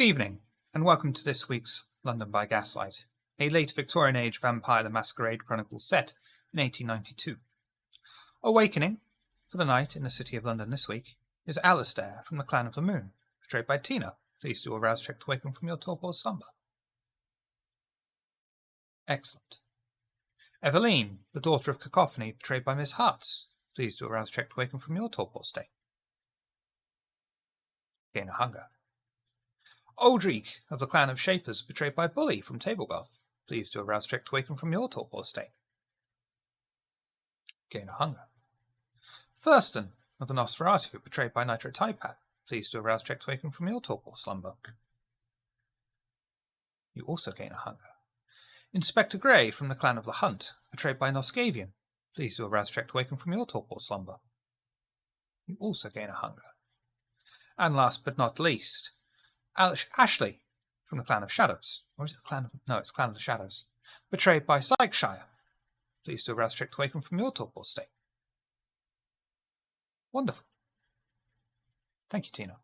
evening, and welcome to this week's London by Gaslight, a late Victorian age vampire the Masquerade Chronicles set in 1892. Awakening for the night in the City of London this week is Alistair from the Clan of the Moon, portrayed by Tina. Please do a rouse check to waken from your torpor slumber. Excellent. Eveline, the daughter of Cacophony, portrayed by Miss Hartz. Please do a rouse check to waken from your torpor state. Gain a hunger. Aldrich of the Clan of Shapers, portrayed by Bully from Tablegoth. Please do a rouse check to waken from your torpor state. Gain a hunger. Thurston of the Nosferatu, portrayed by Nitro Taipat. Please do a rouse check to waken from your torpor slumber. You also gain a hunger. Inspector Grey from the Clan of the Hunt, portrayed by Noscavian. Please do a rouse check to waken from your torpor slumber. You also gain a hunger. And last but not least, Ashley from the Clan of Shadows. Or is it the Clan of... No, it's Clan of the Shadows. Portrayed by Sykeshire. Please do a rouse check to waken from your torpor state. Wonderful. Thank you, Tina.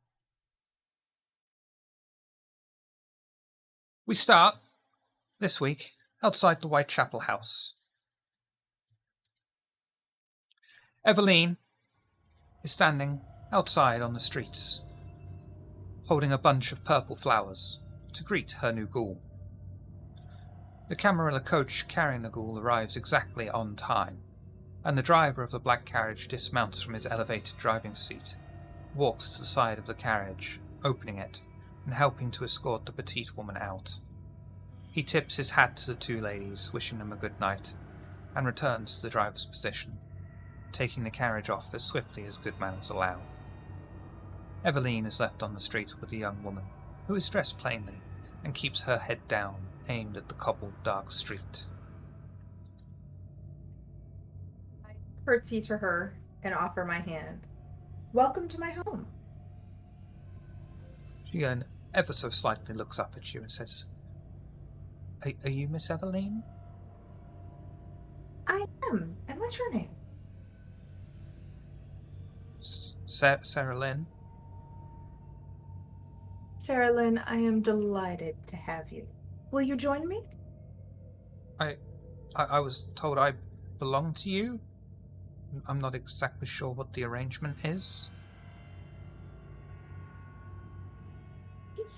We start, this week, outside the Whitechapel house. Eveline is standing outside on the streets, holding a bunch of purple flowers to greet her new ghoul. The Camarilla coach carrying the ghoul arrives exactly on time, and the driver of the black carriage dismounts from his elevated driving seat, walks to the side of the carriage, opening it, and helping to escort the petite woman out. He tips his hat to the two ladies, wishing them a good night, and returns to the driver's position, taking the carriage off as swiftly as good manners allow. Eveline is left on the street with a young woman, who is dressed plainly, and keeps her head down, aimed at the cobbled dark street. I curtsy to her and offer my hand. Welcome to my home. She ever so slightly looks up at you and says, Are you Miss Eveline? I am. And what's your name? Sarah Lynn. Sarah Lynn, I am delighted to have you. Will you join me? I was told I belong to you. I'm not exactly sure what the arrangement is.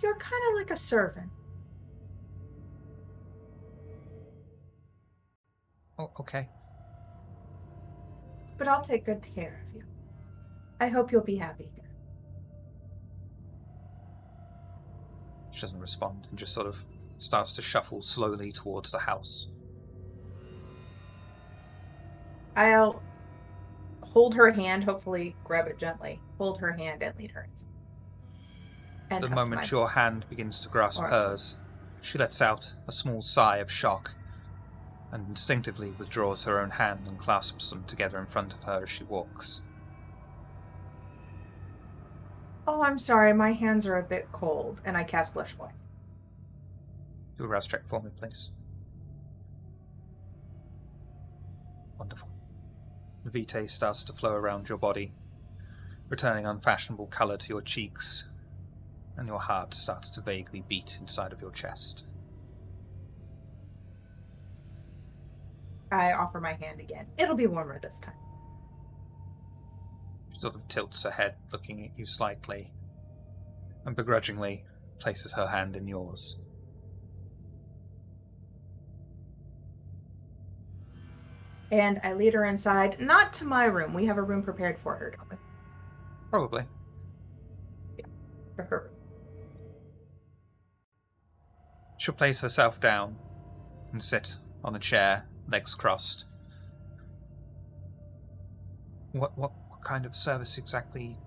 You're kind of like a servant. Oh, okay. But I'll take good care of you. I hope you'll be happy here. She doesn't respond and just sort of starts to shuffle slowly towards the house. I'll hold her hand, hopefully grab it gently, hold her hand and lead her inside. The moment your hand begins to grasp hers, she lets out a small sigh of shock and instinctively withdraws her own hand and clasps them together in front of her as she walks. Oh, I'm sorry, my hands are a bit cold, and I cast Blush Away. Do a rouse check for me, please. Wonderful. The vitae starts to flow around your body, returning unfashionable colour to your cheeks, and your heart starts to vaguely beat inside of your chest. I offer my hand again. It'll be warmer this time. She sort of tilts her head, looking at you slightly, and begrudgingly places her hand in yours. And I lead her inside, not to my room. We have a room prepared for her, don't we? Probably. Yeah, for her room. She'll place herself down and sit on a chair, legs crossed. What kind of service exactly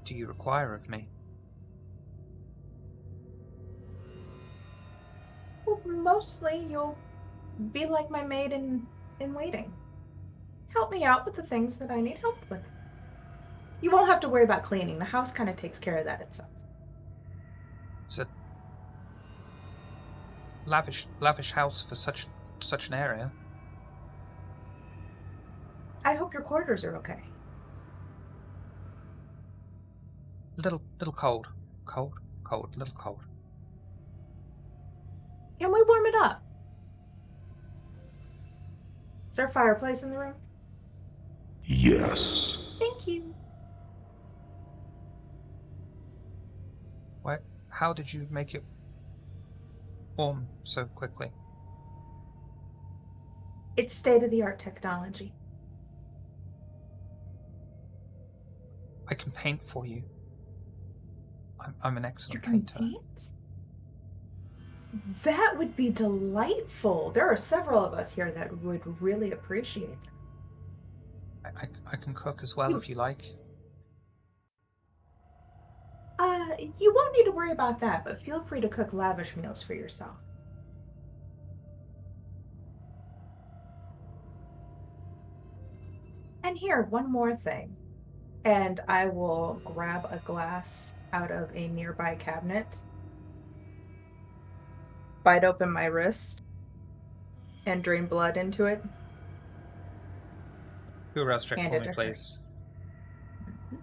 do you require of me? Well, mostly you'll be like my maid in waiting. Help me out with the things that I need help with. You won't have to worry about cleaning. The house kind of takes care of that itself. It's a lavish house for such an area. I hope your quarters are okay. Little cold, little cold. Can we warm it up? Is there a fireplace in the room? Yes. Thank you. How did you make it warm so quickly? It's state-of-the-art technology. I can paint for you. I'm an You excellent can painter. paint? That would be delightful. There are several of us here that would really appreciate that. I can cook as well if you like. You won't need to worry about that, but feel free to cook lavish meals for yourself. And here, one more thing. And I will grab a glass out of a nearby cabinet, bite open my wrist, and drain blood into it. Do a rouse check Hand for it me, to her. please. Mhm.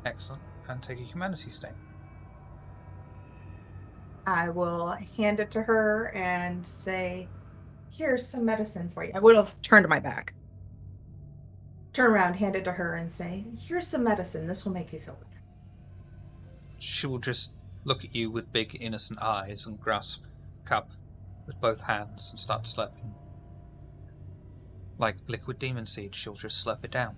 Excellent. And take a humanity stain. I will hand it to her and say, "Here's some medicine for you." I would have turned my back. Turn around, hand it to her, and say, "Here's some medicine. This will make you feel better." She will just look at you with big innocent eyes and grasp a cup with both hands and start slurping. Like liquid demon seed, she'll just slurp it down.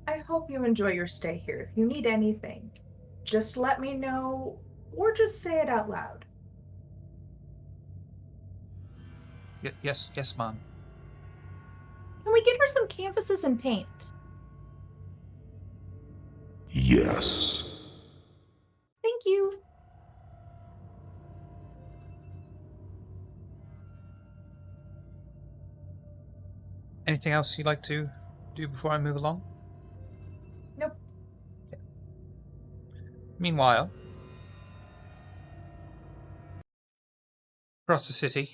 I hope you enjoy your stay here. If you need anything, just let me know or just say it out loud. Yes, ma'am. Can we get her some canvases and paint? Yes. Thank you. Anything else you'd like to do before I move along? Nope. Meanwhile, across the city,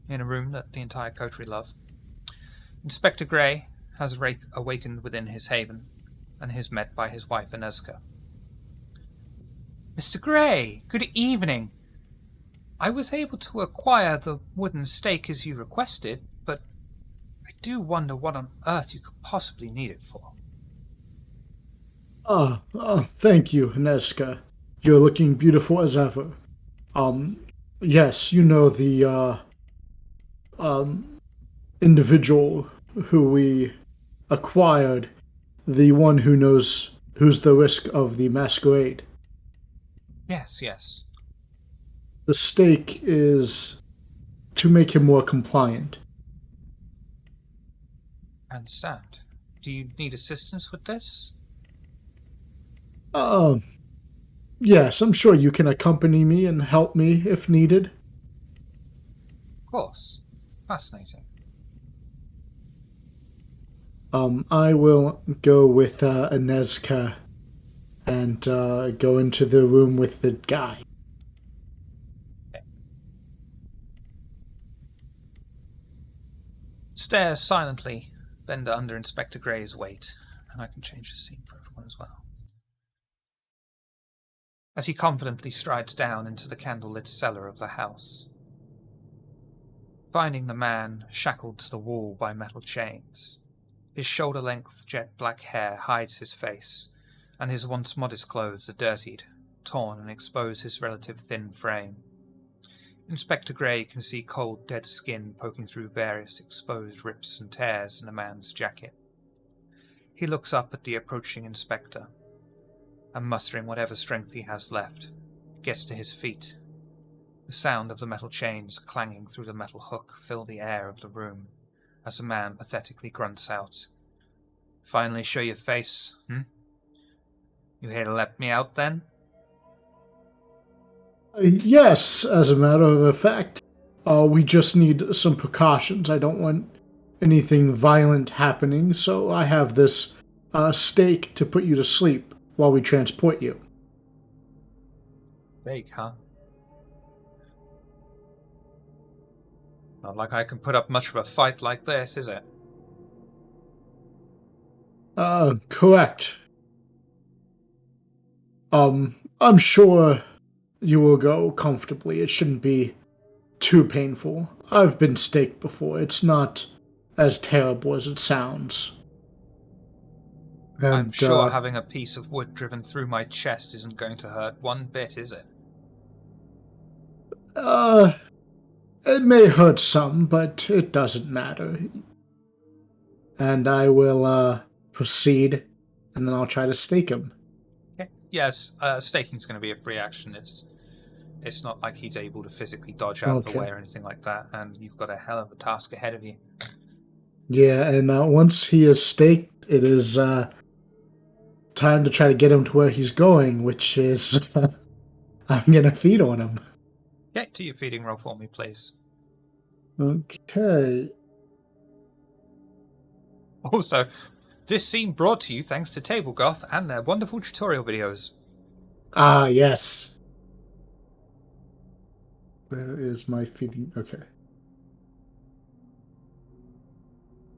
in a room that the entire coterie love, Inspector Grey has awakened within his haven, and is met by his wife Inezka. Mr. Grey, good evening. I was able to acquire the wooden stake as you requested, but I do wonder what on earth you could possibly need it for. Thank you, Neska. You're looking beautiful as ever. Um, yes, you know the, individual who we acquired, the one who knows who's the risk of the Masquerade. Yes. The stake is to make him more compliant. I understand. Do you need assistance with this? Uh, yes, I'm sure you can accompany me and help me if needed. Of course. Fascinating. I will go with Inezka and go into the room with the guy. Okay. Stares silently, bend under Inspector Grey's weight, and I can change the scene for everyone as well. As he confidently strides down into the candlelit cellar of the house, finding the man shackled to the wall by metal chains. His shoulder-length jet black hair hides his face, and his once modest clothes are dirtied, torn, and expose his relative thin frame. Inspector Grey can see cold, dead skin poking through various exposed rips and tears in the man's jacket. He looks up at the approaching inspector, and mustering whatever strength he has left, gets to his feet. The sound of the metal chains clanging through the metal hook fill the air of the room, as the man pathetically grunts out, "Finally show your face, You here to let me out, then?" Yes, as a matter of fact, we just need some precautions. I don't want anything violent happening, so I have this stake to put you to sleep while we transport you. Vague, huh? Not like I can put up much of a fight like this, is it? Correct. I'm sure you will go comfortably. It shouldn't be too painful. I've been staked before. It's not as terrible as it sounds. I'm And, sure having a piece of wood driven through my chest isn't going to hurt one bit, is it? it may hurt some, but it doesn't matter. And I will, proceed, and then I'll try to stake him. Okay. Yes, staking's going to be a free action. It's not like he's able to physically dodge out of the Okay. way or anything like that, and you've got a hell of a task ahead of you. Yeah, and once he is staked, it is time to try to get him to where he's going, which is I'm gonna feed on him. Get to your feeding roll for me, please. Okay. Also, this scene brought to you thanks to Table Goth and their wonderful tutorial videos. Ah, yes. Where is my feeding? Okay.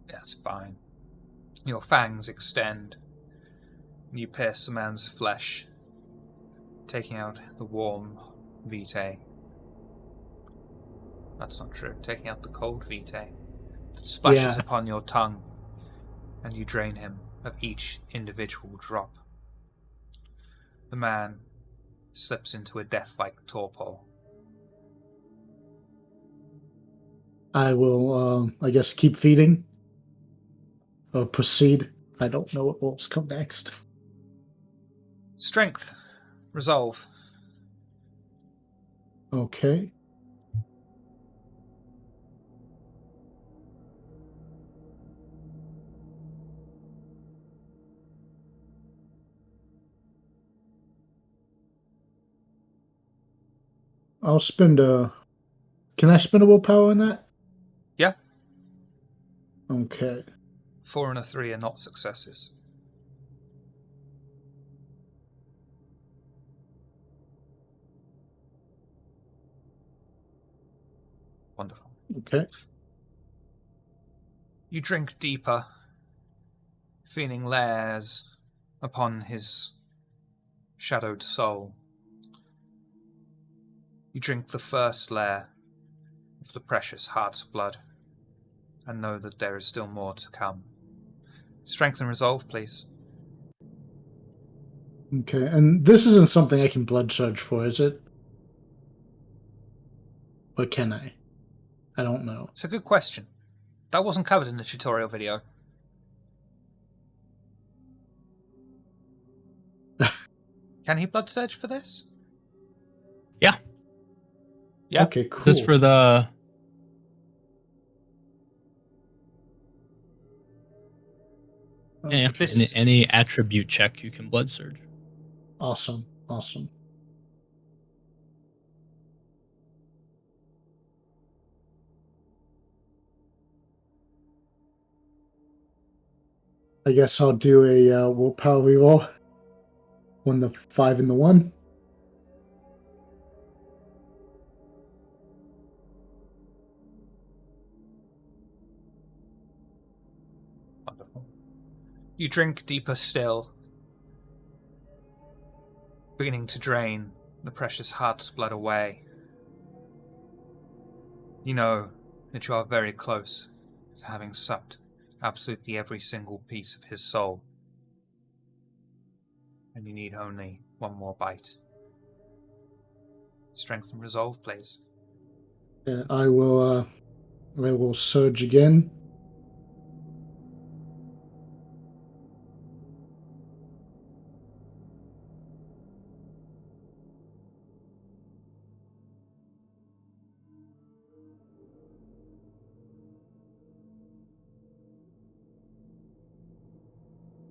That's fine. Your fangs extend, and you pierce the man's flesh, taking out the warm vitae. That's not true. Taking out the cold vitae that splashes Yeah. upon your tongue, and you drain him of each individual drop. The man slips into a death-like torpor. I will, I guess, keep feeding. Or proceed. I don't know what will come next. Strength. Resolve. Okay. I'll spend a... Can I spend a willpower on that? Yeah. Okay. 4 and a 3 are not successes. Wonderful. Okay. You drink deeper, feeling layers upon his shadowed soul. You drink the first layer of the precious heart's blood, and know that there is still more to come. Strength and resolve, please. Okay, and this isn't something I can blood surge for, is it? Or can I? I don't know. It's a good question. That wasn't covered in the tutorial video. Can he blood surge for this? Yeah. Yeah. Okay, cool. Just for the... Yeah, This- any attribute check you can blood surge. Awesome. Awesome. I guess I'll do a willpower reroll. 1, the 5, and the 1. Wonderful. You drink deeper still, beginning to drain the precious heart's blood away. You know that you are very close to having sucked absolutely every single piece of his soul. And you need only one more bite. Strength and resolve, please. I will surge again.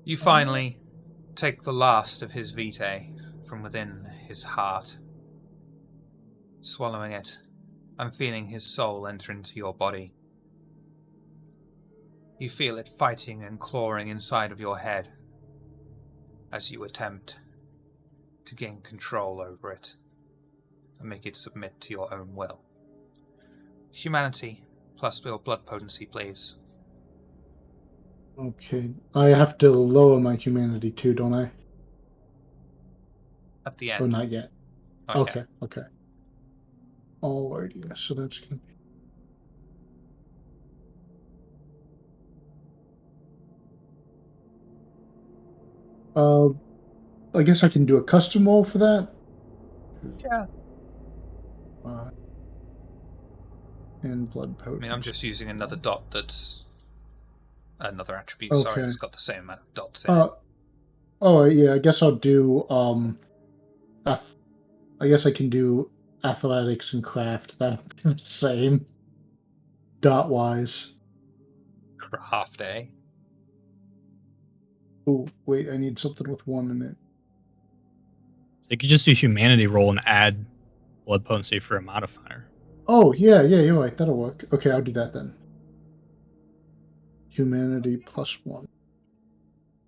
You finally take the last of his vitae from within his heart, swallowing it and feeling his soul enter into your body. You feel it fighting and clawing inside of your head as you attempt to gain control over it and make it submit to your own will. Humanity plus your blood potency, please. Okay. I have to lower my humanity too, don't I? At the Oh, end. not yet. Not Okay, yet. okay. Alrighty, so that's gonna be... I guess I can do a custom roll for that. Yeah. Uh, and blood I potency. mean, I'm just using another dot that's another attribute, sorry, Okay. that's got the same amount of dots in it. Oh yeah, I guess I'll do I guess I can do athletics and craft. That'll be the same dot wise. Craft, eh? Oh wait, I need something with 1 in it. So you could just do humanity roll and add blood potency for a modifier. Oh yeah, you're right. That'll work. Okay, I'll do that then. Humanity +1.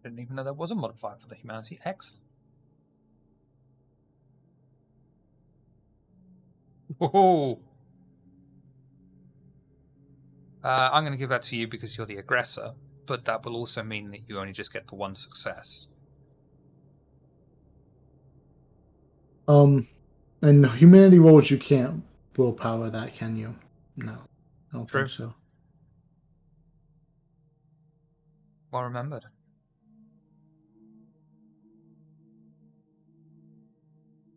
Didn't even know there was a modifier for the humanity. Excellent. Whoa! I'm going to give that to you because you're the aggressor, but that will also mean that you only just get the 1 success. And humanity rolls you can't willpower that, can you? No, I don't True. think so. Well remembered.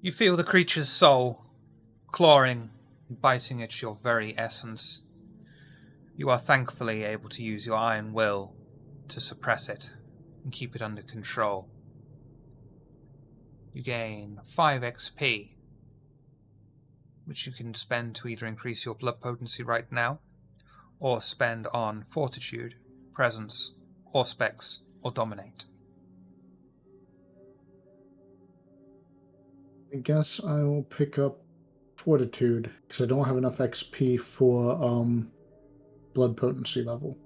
You feel the creature's soul clawing, biting at your very essence. You are thankfully able to use your iron will to suppress it and keep it under control. You gain 5 XP, which you can spend to either increase your blood potency right now, or spend on Fortitude, Presence, Auspex, or Dominate. I guess I will pick up Fortitude because I don't have enough XP for blood potency level.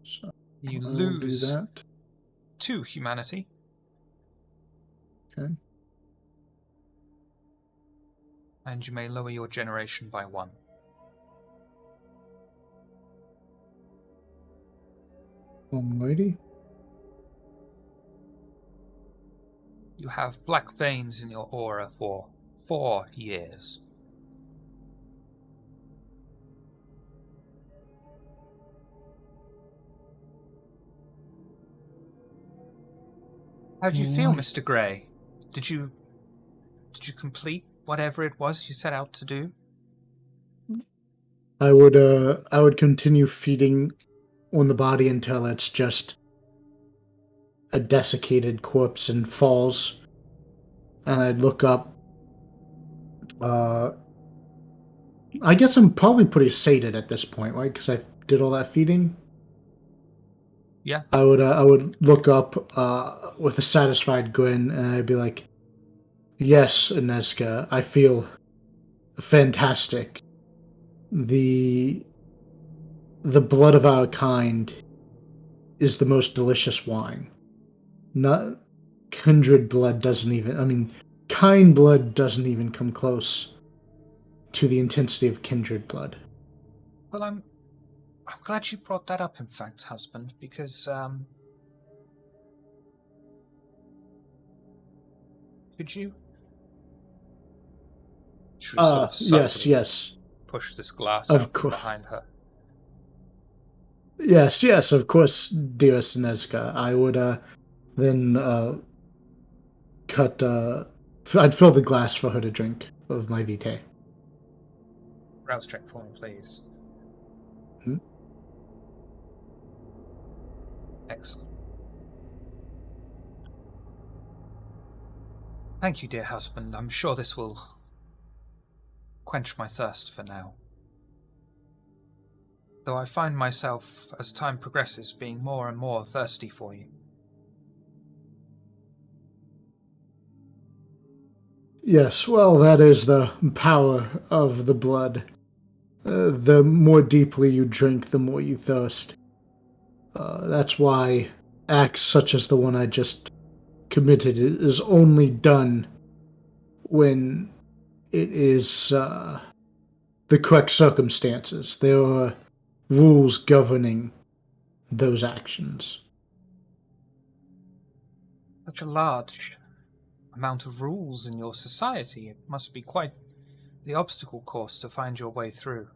So You I'll do lose that. 2 humanity. Okay. And you may lower your generation by 1. Alrighty. You have black veins in your aura for 4 years. How do you feel, Alright. Mr. Grey? Did you complete whatever it was you set out to do? I would continue feeding on the body until it's just a desiccated corpse and falls. And I'd look up. I guess I'm probably pretty sated at this point, right? Because I did all that feeding. Yeah. I would look up with a satisfied grin, and I'd be like, "Yes, Ineska, I feel fantastic. The the blood of our kind is the most delicious wine. Not kindred blood doesn't even. I mean, kind blood doesn't even come close to the intensity of kindred blood." Well, I'm glad you brought that up, in fact, husband, because could you? She sort of subtly Yes, push this glass of out from course. behind her. Yes, of course, dearest Nezca. I would then cut. I'd fill the glass for her to drink of my vitae. Rouse check for me, please. Hmm? Excellent. Thank you, dear husband. I'm sure this will quench my thirst for now. Though I find myself, as time progresses, being more and more thirsty for you. Yes, well, that is the power of the blood. The more deeply you drink, the more you thirst. That's why acts such as the one I just committed is only done when it is the correct circumstances. There are rules governing those actions. Such a large amount of rules in your society. It must be quite the obstacle course to find your way through.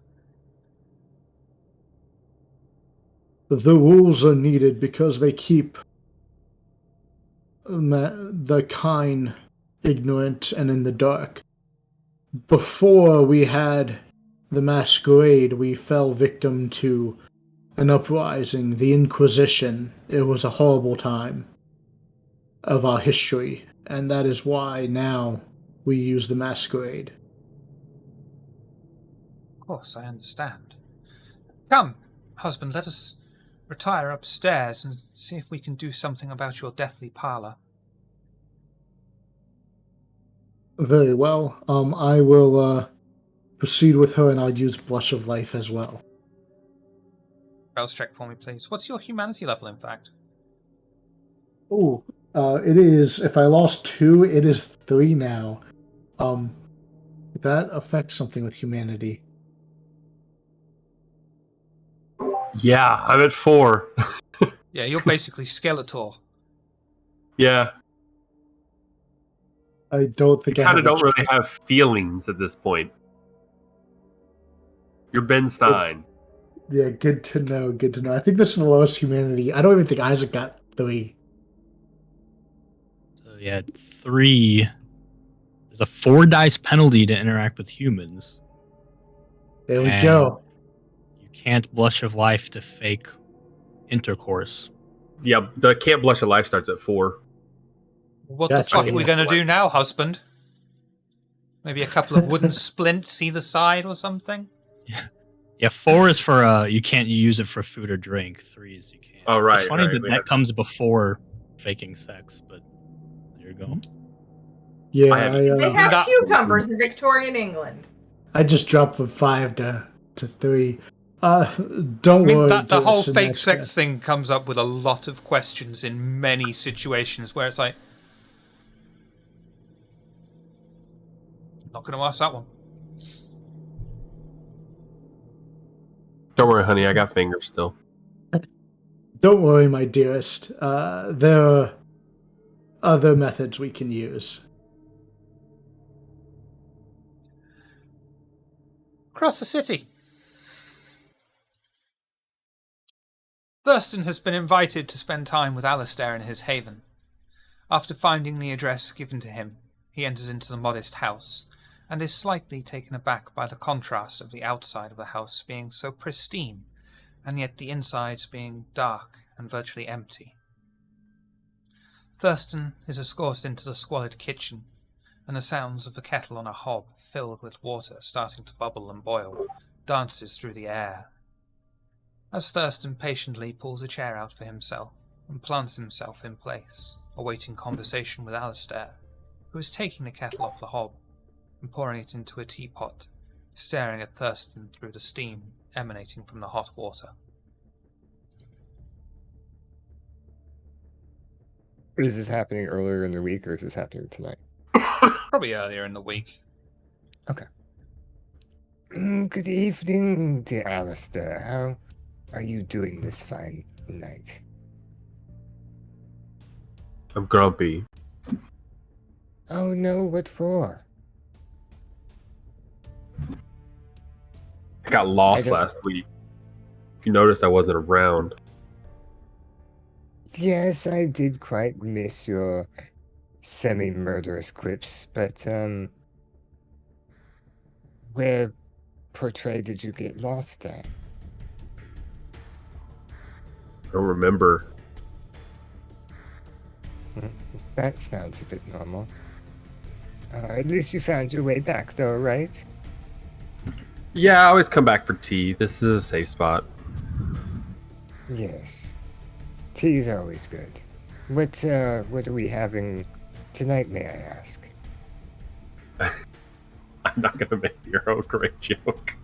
The rules are needed because they keep the kind ignorant and in the dark. Before we had the Masquerade, we fell victim to an uprising, the Inquisition. It was a horrible time of our history, and that is why now we use the Masquerade. Of course, I understand. Come, husband, let us retire upstairs and see if we can do something about your deathly parlor. Very well. I will proceed with her, and I'll use Blush of Life as well. Spells check for me, please. What's your humanity level, in fact? Oh, it is. If I lost 2, it is 3 now. That affects something with humanity. Yeah, I'm at 4. Yeah, you're basically Skeletor. Yeah. I don't think You I kind of have don't really have feelings at this point. You're Ben Stein. Yeah, good to know. Good to know. I think this is the lowest humanity. I don't even think Isaac got 3. So yeah, 3. There's a 4 dice penalty to interact with humans. There we And go. You can't blush of life to fake intercourse. Yeah, the Can't Blush of Life starts at 4. What Gotcha, the fuck are we yeah. going to do now, husband? Maybe a couple of wooden splints either side or something? Yeah, 4 is for you can't use it for food or drink. 3 is you can. Oh, right, It's funny right, that we that have- comes before faking sex, but there you go. Yeah, I have- They have That- cucumbers in Victorian England. I just dropped from 5 to 3. Don't I mean, worry. the whole Jason, fake that's sex thing comes up with a lot of questions in many situations where it's like, not going to ask that one. Don't worry, honey, I got fingers still. Don't worry, my dearest. There are other methods we can use. Across the city. Thurston has been invited to spend time with Alistair in his haven. After finding the address given to him, he enters into the modest house, and is slightly taken aback by the contrast of the outside of the house being so pristine, and yet the insides being dark and virtually empty. Thurston is escorted into the squalid kitchen, and the sounds of a kettle on a hob filled with water starting to bubble and boil dances through the air. As Thurston patiently pulls a chair out for himself and plants himself in place, awaiting conversation with Alistair, who is taking the kettle off the hob and pouring it into a teapot, staring at Thurston through the steam emanating from the hot water. Is this happening earlier in the week or is this happening tonight? Probably earlier in the week. Good evening, dear Alistair. How are you doing this fine night? I'm grumpy. Oh no, what for? I got lost I don't- last week. If you noticed, I wasn't around. Yes, I did quite miss your semi-murderous quips, but, where, portray, did you get lost at? I don't remember. That sounds a bit normal. At least you found your way back, though, right? Yeah, I always come back for tea. This is a safe spot. Yes. Tea's always good. What are we having tonight, may I ask? I'm not gonna make your own great joke.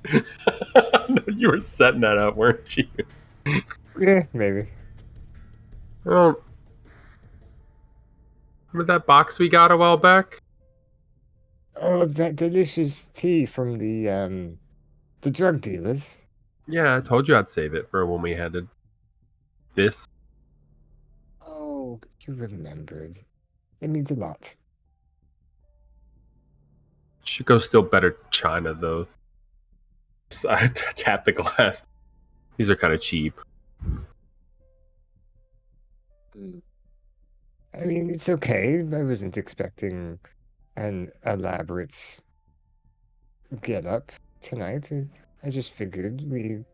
No, you were setting that up, weren't you? Yeah, maybe. Well, remember that box we got a while back? Oh, that delicious tea from the drug dealers. Yeah, I told you I'd save it for when we had this. Oh, you remembered. It means a lot. Should go still better China, though. So I tap the glass. These are kind of cheap. I mean, it's okay. I wasn't expecting an elaborate get-up tonight. I just figured we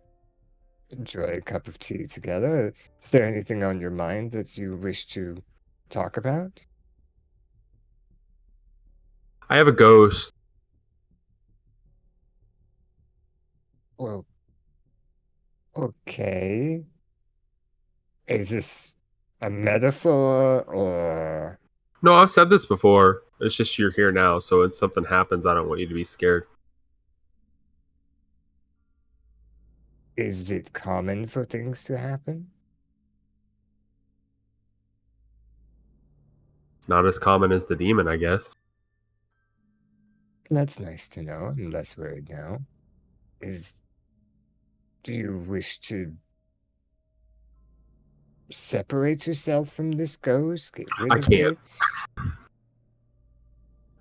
enjoy a cup of tea together. Is there anything on your mind that you wish to talk about? I have a ghost. Well, okay. Is this a metaphor or... No, I've said this before. It's just you're here now, so when something happens, I don't want you to be scared. Is it common for things to happen? Not as common as the demon, I guess. That's nice to know. I'm less worried now. Do you wish to separate yourself from this ghost? Get rid I of can't. it?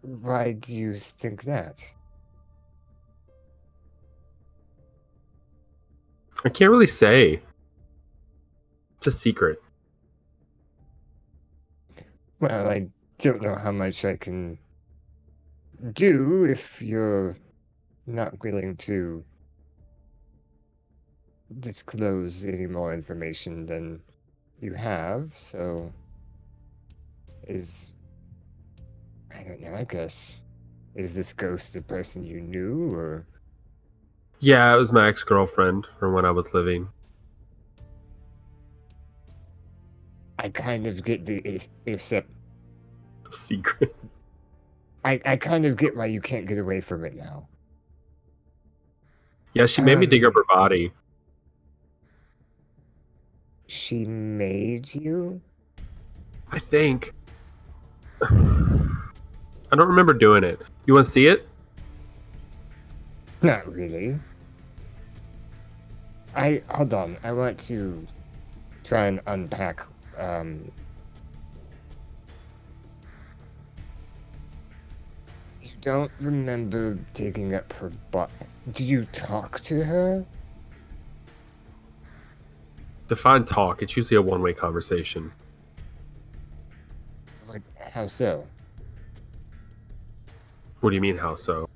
Why do you think that? I can't really say. It's a secret. Well, I don't know how much I can do if you're not willing to disclose any more information than you have, so I don't know, I guess, is this ghost a person you knew, or? Yeah, it was my ex-girlfriend from when I was living. I kind of get except Secret. I kind of get why you can't get away from it now. Yeah, she made me dig up her body. She made you? I think. I don't remember doing it. You want to see it? Not really. Hold on. I want to try and unpack. You don't remember digging up her butt? Did you talk to her? Define talk. It's usually a one-way conversation. How so? What do you mean, how so?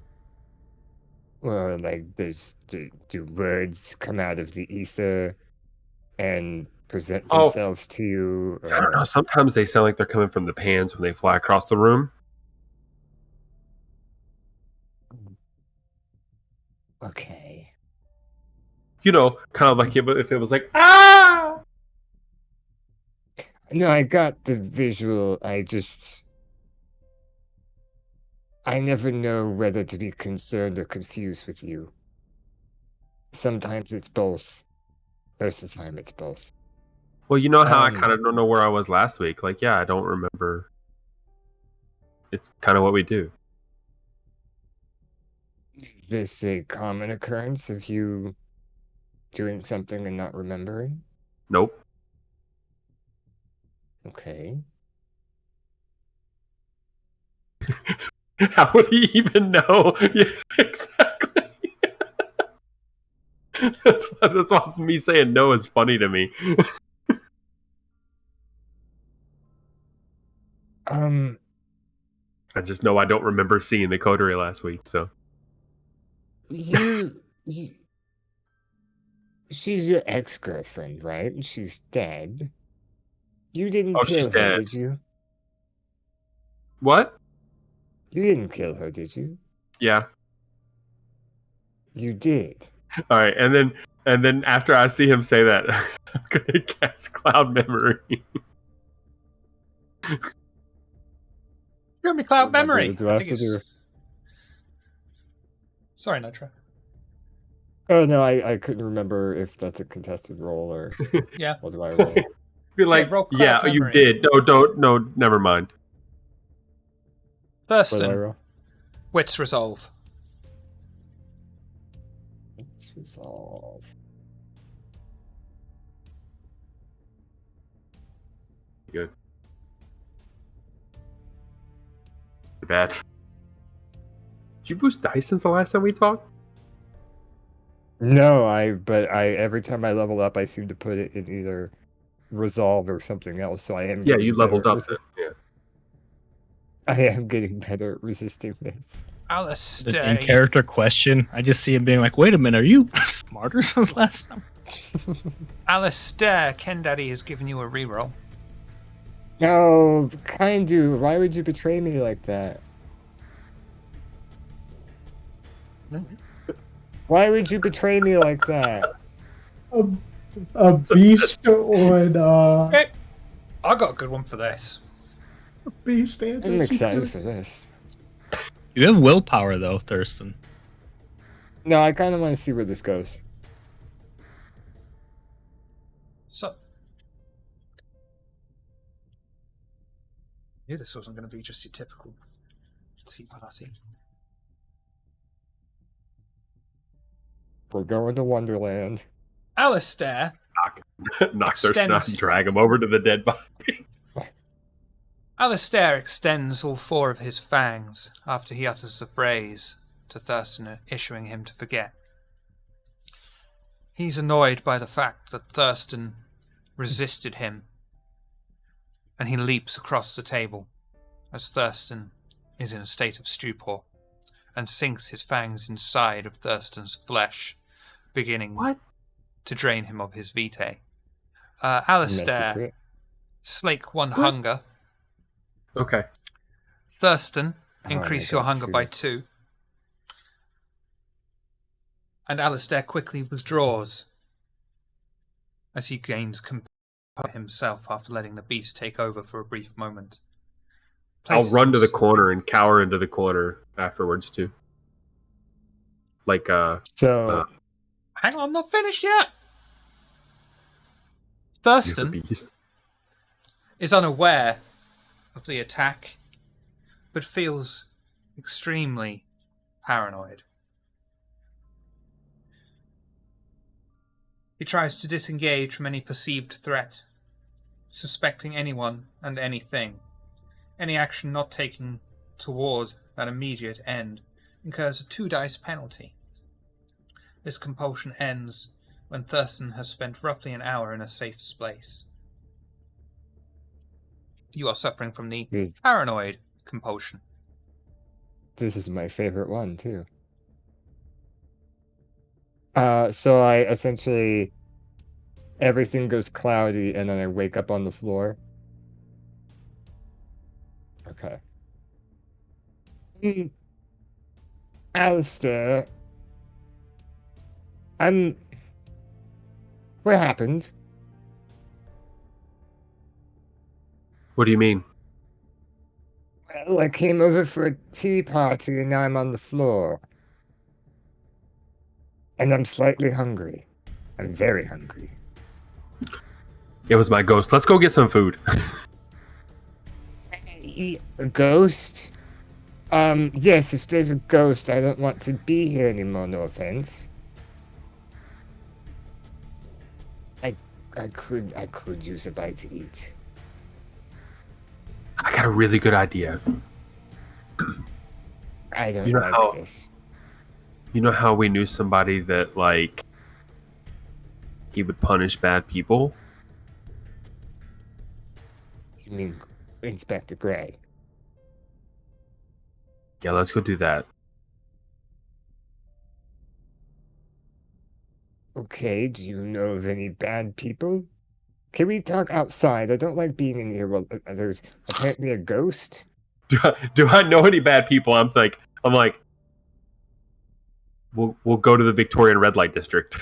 Well, like, do words come out of the ether and present Oh. themselves to you? I don't know. Sometimes they sound like they're coming from the pans when they fly across the room. Okay. You know, kind of like if it was like, ah! No, I got the visual. I never know whether to be concerned or confused with you. Sometimes it's both. Most of the time it's both. Well, you know how I kind of don't know where I was last week. Like, yeah, I don't remember. It's kind of what we do. Is this a common occurrence of you doing something and not remembering? Nope. Okay. How would he even know? Yeah, exactly. That's why me saying no is funny to me. I just know I don't remember seeing the coterie last week, so. She's your ex-girlfriend, right? And she's dead. You didn't Oh, kill she's her, dead. did you? What? You didn't kill her, did you? Yeah. You did. All right, and then after I see him say that, I'm gonna cast Cloud Memory. You're me cloud memory. Do I have to do? Sorry, Nitro. Oh no, I couldn't remember if that's a contested roll or Yeah. what do I roll? Be like, roll Cloud yeah, you Memory. did. No, never mind. What do I Thurston, roll? Wits Resolve. Let's resolve. Good. Bad. Did you boost dice since the last time we talked? No, but every time I level up, I seem to put it in either resolve or something else. So I am. Yeah, getting you leveled better up. at Yeah. I am getting better at resisting this. The Alistair, in character question. I just see him being like, "Wait a minute, are you smarter since last time?" Alistair, Ken Daddy has given you a reroll. No, kind dude, why would you betray me like that? Why would you betray me like that? A beast would Okay, I got a good one for this. beast I'm anti-secret. excited for this. You have willpower though, Thurston. No, I kind of want to see where this goes. So, I knew this wasn't going to be just your typical tea party. We're going to Wonderland. Alistair Knock Thurston out Extends. and drag him over to the dead body. Alistair extends all four of his fangs after he utters the phrase to Thurston, issuing him to forget. He's annoyed by the fact that Thurston resisted him, and he leaps across the table as Thurston is in a state of stupor and sinks his fangs inside of Thurston's flesh, beginning to drain him of his vitae. Alistair, Massacre. slake one hunger. Okay. Thurston, Oh, increase I your got hunger 2. by 2. And Alistair quickly withdraws as he gains composure himself after letting the beast take over for a brief moment. I'll Places run to the hims- corner and cower into the corner afterwards too. Like So, Hang on, I'm not finished yet. you're the Thurston beast. is unaware of the attack, but feels extremely paranoid. He tries to disengage from any perceived threat, suspecting anyone and anything. Any action not taken toward that immediate end incurs a 2 dice penalty. This compulsion ends when Thurston has spent roughly an hour in a safe space. You are suffering from the this paranoid compulsion. is my favorite one, too. So I essentially... Everything goes cloudy, and then I wake up on the floor. Okay. Alistair... What happened? What do you mean? Well, I came over for a tea party, and now I'm on the floor. And I'm slightly hungry. I'm very hungry. It was my ghost. Let's go get some food. A ghost? Yes, if there's a ghost, I don't want to be here anymore, no offense. I could use a bite to eat. I got a really good idea. I don't You know like how- this. You know how we knew somebody that, like, he would punish bad people? You mean Inspector Gray? Yeah, let's go do that. Okay, do you know of any bad people? Can we talk outside? I don't like being in here while there's apparently a ghost. Do I know any bad people? I'm like, we'll go to the Victorian red light district.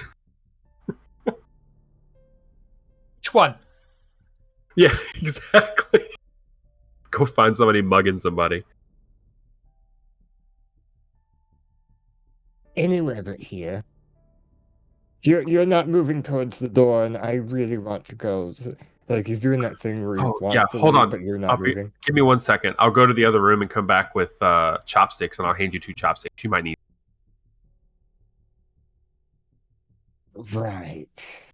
Which one? Yeah, exactly. Go find somebody mugging somebody. Anywhere but here. You're not moving towards the door, and I really want to go. So, like, he's doing that thing where he Oh, wants yeah, to hold leave, on. but you're not moving. Give me 1 second. I'll go to the other room and come back with chopsticks, and I'll hand you 2 chopsticks. You might need. Right.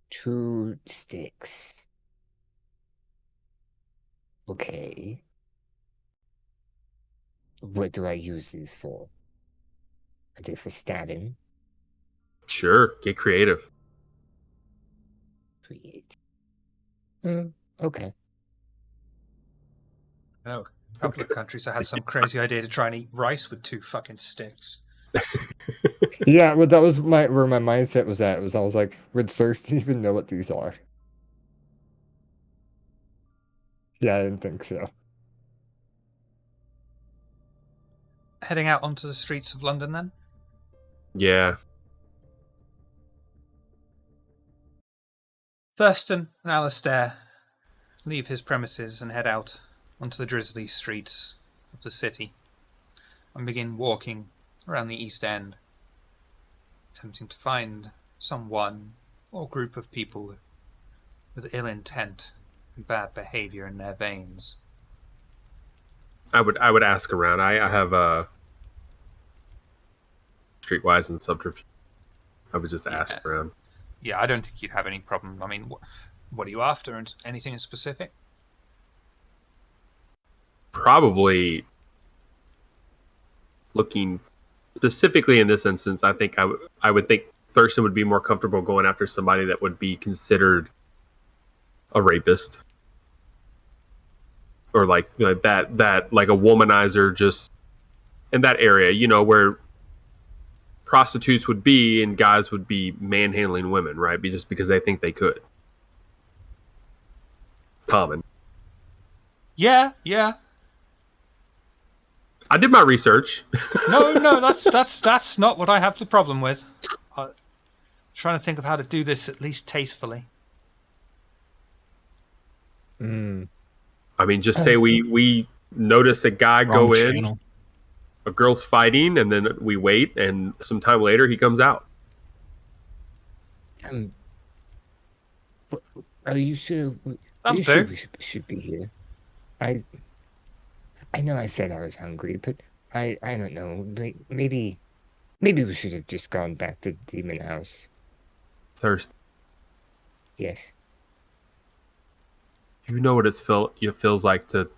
2 sticks. Okay. What do I use these for? Are they for stabbing? Sure, get creative. Create. Okay. Oh, a couple of countries I had some crazy idea to try and eat rice with 2 fucking sticks. Yeah, well, that was where my mindset was at. I was like, would Thurston even know what these are? Yeah, I didn't think so. Heading out onto the streets of London then? Yeah. Thurston and Alistair leave his premises and head out onto the drizzly streets of the city and begin walking around the East End, attempting to find someone or group of people with ill intent and bad behavior in their veins. I would ask around. I have streetwise and subterfuge. I would just ask around. Yeah, I don't think you'd have any problem. I mean, what are you after? And anything in specific? Probably looking specifically in this instance, I think I would think Thurston would be more comfortable going after somebody that would be considered a rapist. Or like, you know, that like a womanizer, just in that area, you know, where prostitutes would be and guys would be manhandling women, right? Just because they think they could. Common. Yeah. I did my research. No, that's not what I have the problem with. I'm trying to think of how to do this at least tastefully. I mean, just say we notice a guy go in. Channel. A girl's fighting, and then we wait, and some time later he comes out. Are you sure? That'll you sure do. we should be here? I know I said I was hungry, but I don't know. Maybe we should have just gone back to the demon house. Thirst. Yes. You know what it feels like to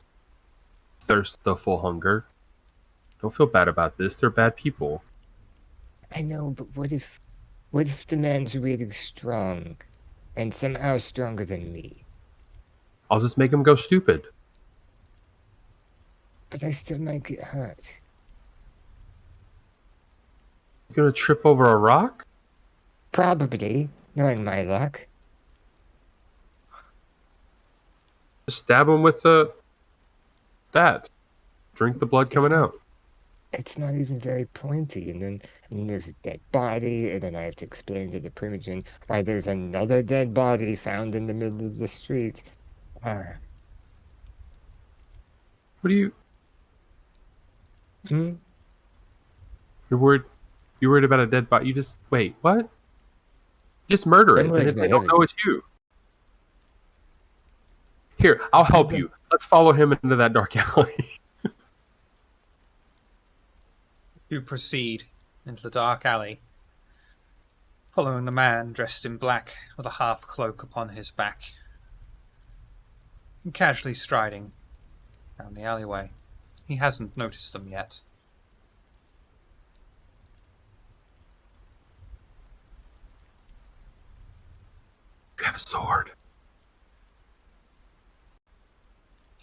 thirst the full hunger. Don't feel bad about this. They're bad people. I know, but what if the man's really strong, and somehow stronger than me? I'll just make him go stupid. But I still might get hurt. You gonna trip over a rock? Probably, knowing my luck. Just stab him with that. Drink the blood coming out. It's not even very pointy, and then there's a dead body, and then I have to explain to the Primogen why there's another dead body found in the middle of the street. What are you? Hmm? You're worried about a dead body? You just wait. What? Just murder it, I'm worried and if they about don't know it's you. Here, I'll help you. Let's follow him into that dark alley. You proceed into the dark alley, following the man dressed in black with a half cloak upon his back, and casually striding down the alleyway. He hasn't noticed them yet. You have a sword.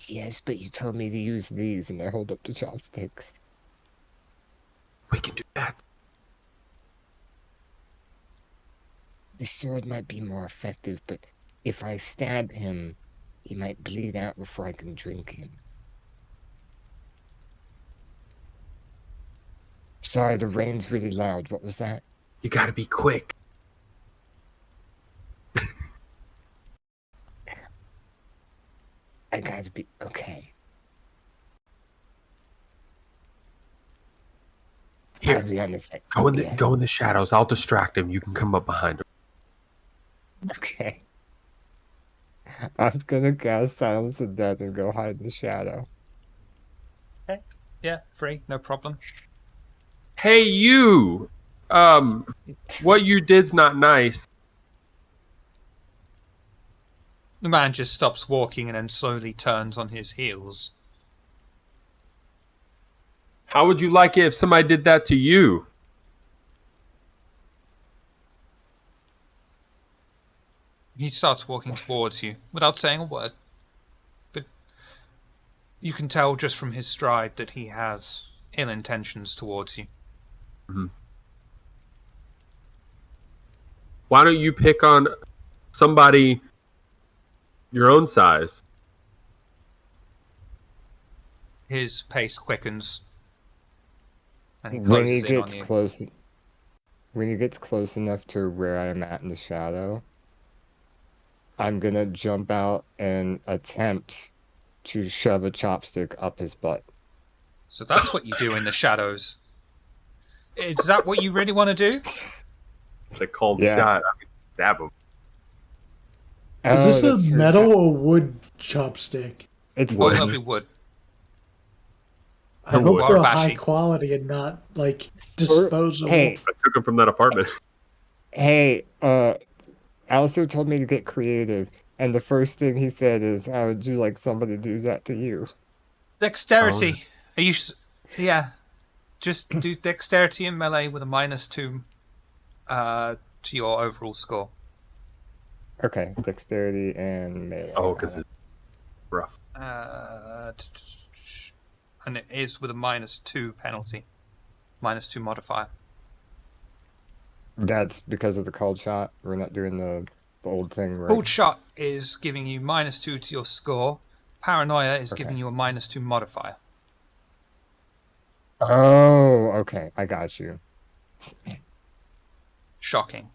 Yes, but you told me to use these, and I hold up the chopsticks. We can do that. The sword might be more effective, but if I stab him, he might bleed out before I can drink him. Sorry, the rain's really loud. What was that? You gotta be quick. I gotta be okay. Here, I'll be on this side. go in the shadows. I'll distract him. You can come up behind him. Okay. I'm gonna cast Silence of Death and go hide in the shadow. Okay. Yeah, free, no problem. Hey, you! What you did's not nice. The man just stops walking and then slowly turns on his heels. How would you like it if somebody did that to you? He starts walking towards you without saying a word. But you can tell just from his stride that he has ill intentions towards you. Mm-hmm. Why don't you pick on somebody your own size? His pace quickens. And he When he closes in on gets you. close, when he gets close enough to where I am at in the shadow, I'm gonna jump out and attempt to shove a chopstick up his butt. So that's what you do in the shadows. Is that what you really want to do? It's a cold Yeah. shot. I mean, stab him. Is this that's a true. metal or wood chopstick? It's Oh, Wood. that'll be wood. I The hope wood. they're Warabashi. high quality and not like disposable. Hey, I took him from that apartment. hey, Alistair told me to get creative, and the first thing he said is, "How would you like somebody to do that to you?" Dexterity. Are you? Yeah. Just do dexterity and melee with a -2 to your overall score. Okay, dexterity and melee. Oh, because it's rough. And it is with a -2 penalty. -2 modifier. That's because of the cold shot. We're not doing the old thing, right? Pulled shot is giving you -2 to your score. Paranoia is Okay. giving you a -2 modifier. Oh, okay. I got you. Shocking.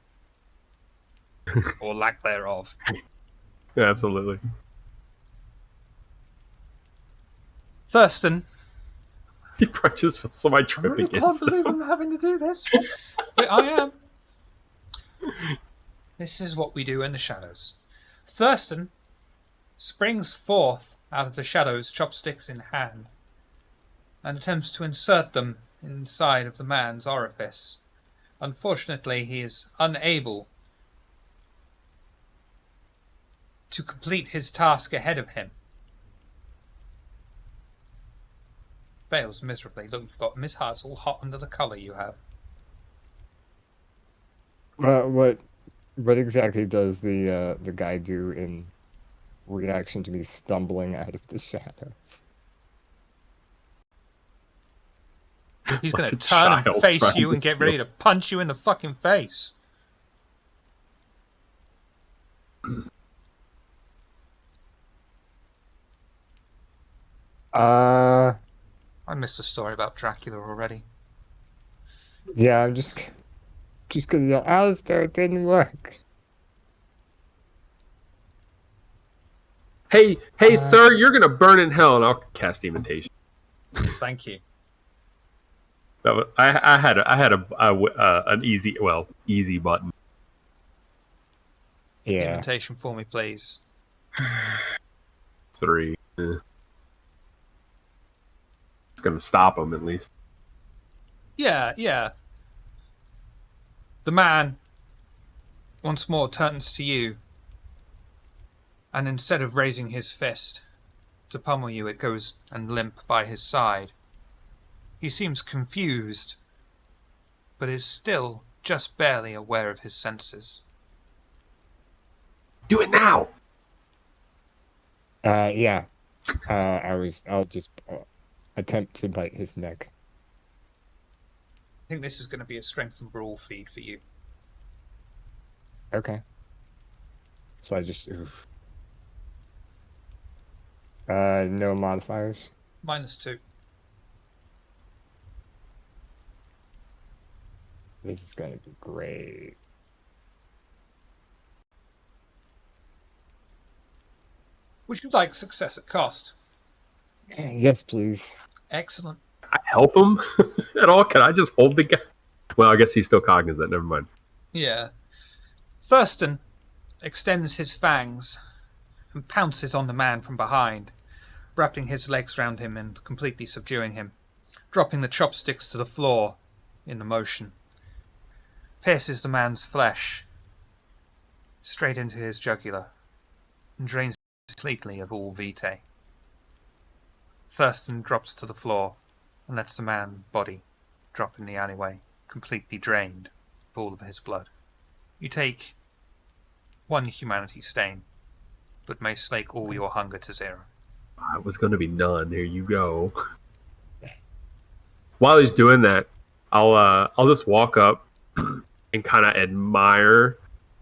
Or lack thereof. Yeah, absolutely. Thurston. He probably just feels somebody I trip really can't against believe him. I'm having to do this. But I am. This is what we do in the shadows. Thurston springs forth out of the shadows, chopsticks in hand, and attempts to insert them inside of the man's orifice. Unfortunately, he is unable to complete his task ahead of him. Fails miserably. Look, you've got Miss Hart's all hot under the collar you have. What exactly does the guy do in reaction to me stumbling out of the shadows? He's Like going to a turn and child face trying you to and get steal. ready to punch you in the fucking face. I missed a story about Dracula already. Yeah, I'm just gonna yell, Alistair, it didn't work. Hey, sir, you're gonna burn in hell, and I'll cast imitation. Thank you. That was, I had an easy button. Yeah. Invitation for me, please. 3. It's gonna stop him at least. Yeah. The man once more turns to you, and instead of raising his fist to pummel you, it goes and limp by his side. He seems confused, but is still just barely aware of his senses. Do it now. Yeah. I'll just attempt to bite his neck. I think this is going to be a strength and brawl feed for you. Okay. So I just, oof. No modifiers. -2. This is gonna be great. Would you like success at cost? Yes, please. Excellent. I help him at all? Can I just hold the guy? Well, I guess he's still cognizant. Never mind. Yeah. Thurston extends his fangs and pounces on the man from behind, wrapping his legs round him and completely subduing him, dropping the chopsticks to the floor in the motion. Pierces the man's flesh straight into his jugular. and drains completely of all vitae. Thurston drops to the floor and lets the man's body drop in the alleyway, completely drained of all of his blood. You take 1 humanity stain, but may slake all your hunger to 0. I was going to be none. Here you go. While he's doing that, I'll just walk up and kind of admire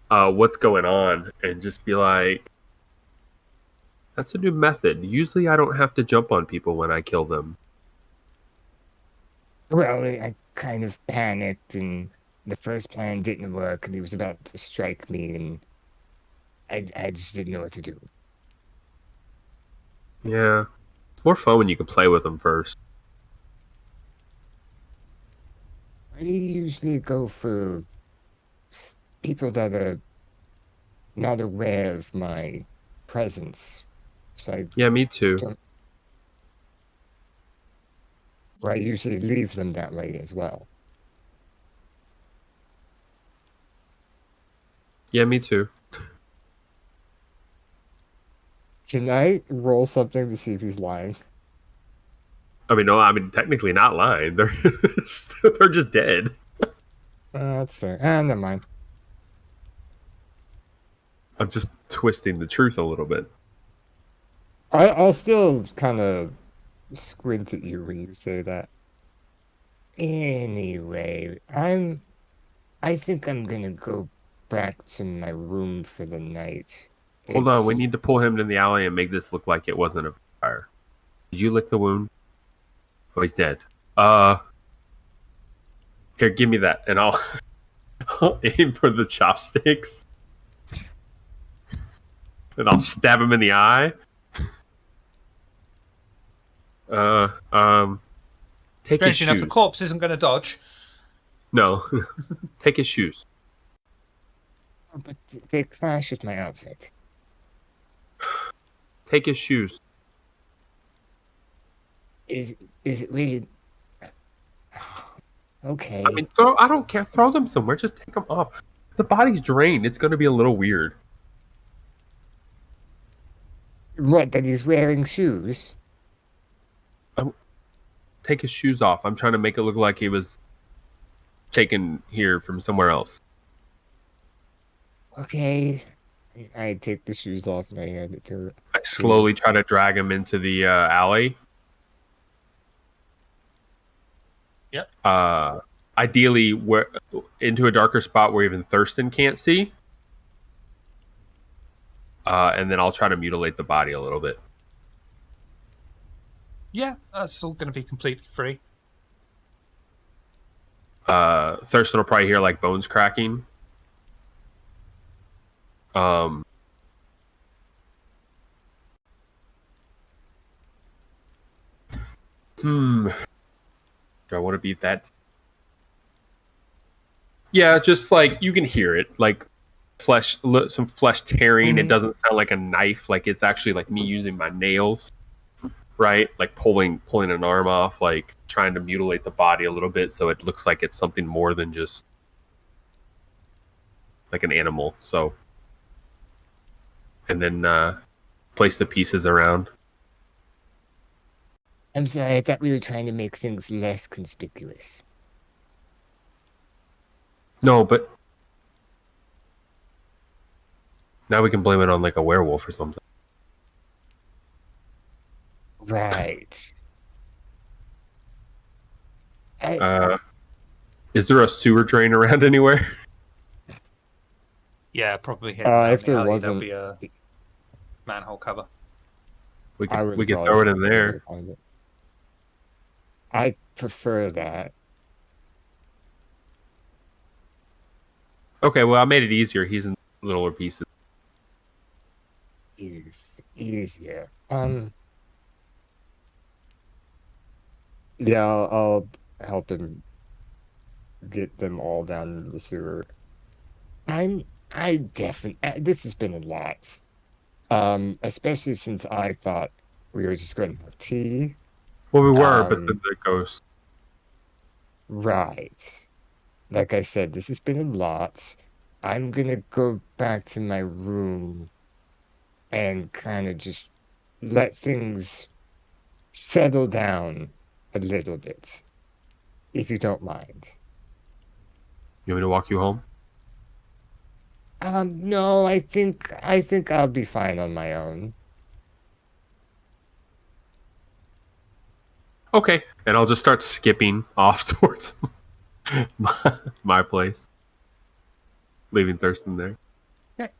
what's going on and just be like, that's a new method. Usually I don't have to jump on people when I kill them. Well, I kind of panicked, and the first plan didn't work, and he was about to strike me, and I just didn't know what to do. Yeah. It's more fun when you can play with them first. I usually go for people that are not aware of my presence. So Yeah, me too. I usually leave them that way as well. Yeah, me too. Can I roll something to see if he's lying? No, technically not lying. They're just dead. That's fair. Never mind. I'm just twisting the truth a little bit. I'll still kind of squint at you when you say that. Anyway, I think I'm gonna go back to my room for the night. Hold on, we need to pull him to the alley and make this look like it wasn't a fire. Did you lick the wound? Oh, he's dead. Here, give me that, and I'll aim for the chopsticks. And I'll stab him in the eye. Take his Strangely enough, shoes. the corpse isn't going to dodge. No. Take his shoes. Oh, but they clash with my outfit. Take his shoes. Is it really? Okay. I don't care. Throw them somewhere. Just take them off. The body's drained. It's going to be a little weird. What? That he's wearing shoes? Take his shoes off. I'm trying to make it look like he was taken here from somewhere else. Okay. I take the shoes off and I hand it to her. I slowly try to drag him into the alley. Yep. Ideally, into a darker spot where even Thurston can't see. And then I'll try to mutilate the body a little bit. Yeah, that's all going to be completely free. Thurston will probably hear like bones cracking. Do I want to beat that? Yeah, just like you can hear it, like some flesh tearing. It doesn't sound like a knife, like it's actually like me using my nails, right? Like pulling an arm off, like trying to mutilate the body a little bit so it looks like it's something more than just like an animal. So, and then place the pieces around. I'm sorry, I thought we were trying to make things less conspicuous. No, but now we can blame it on like a werewolf or something. Right. Is there a sewer drain around anywhere? Yeah, probably here. If there wasn't, there'll be a manhole cover. We could throw it in there. I prefer that. Okay, well, I made it easier. He's in littler pieces. It's easier. Yeah, I'll help him get them all down into the sewer. I definitely. This has been a lot. Especially since I thought we were just going to have tea. Well, we were, but then the ghost. Right. Like I said, this has been a lot. I'm gonna go back to my room and kind of just let things settle down a little bit, if you don't mind. You want me to walk you home? No, I think I'll be fine on my own. Okay. And I'll just start skipping off towards my place, leaving Thurston there. Okay.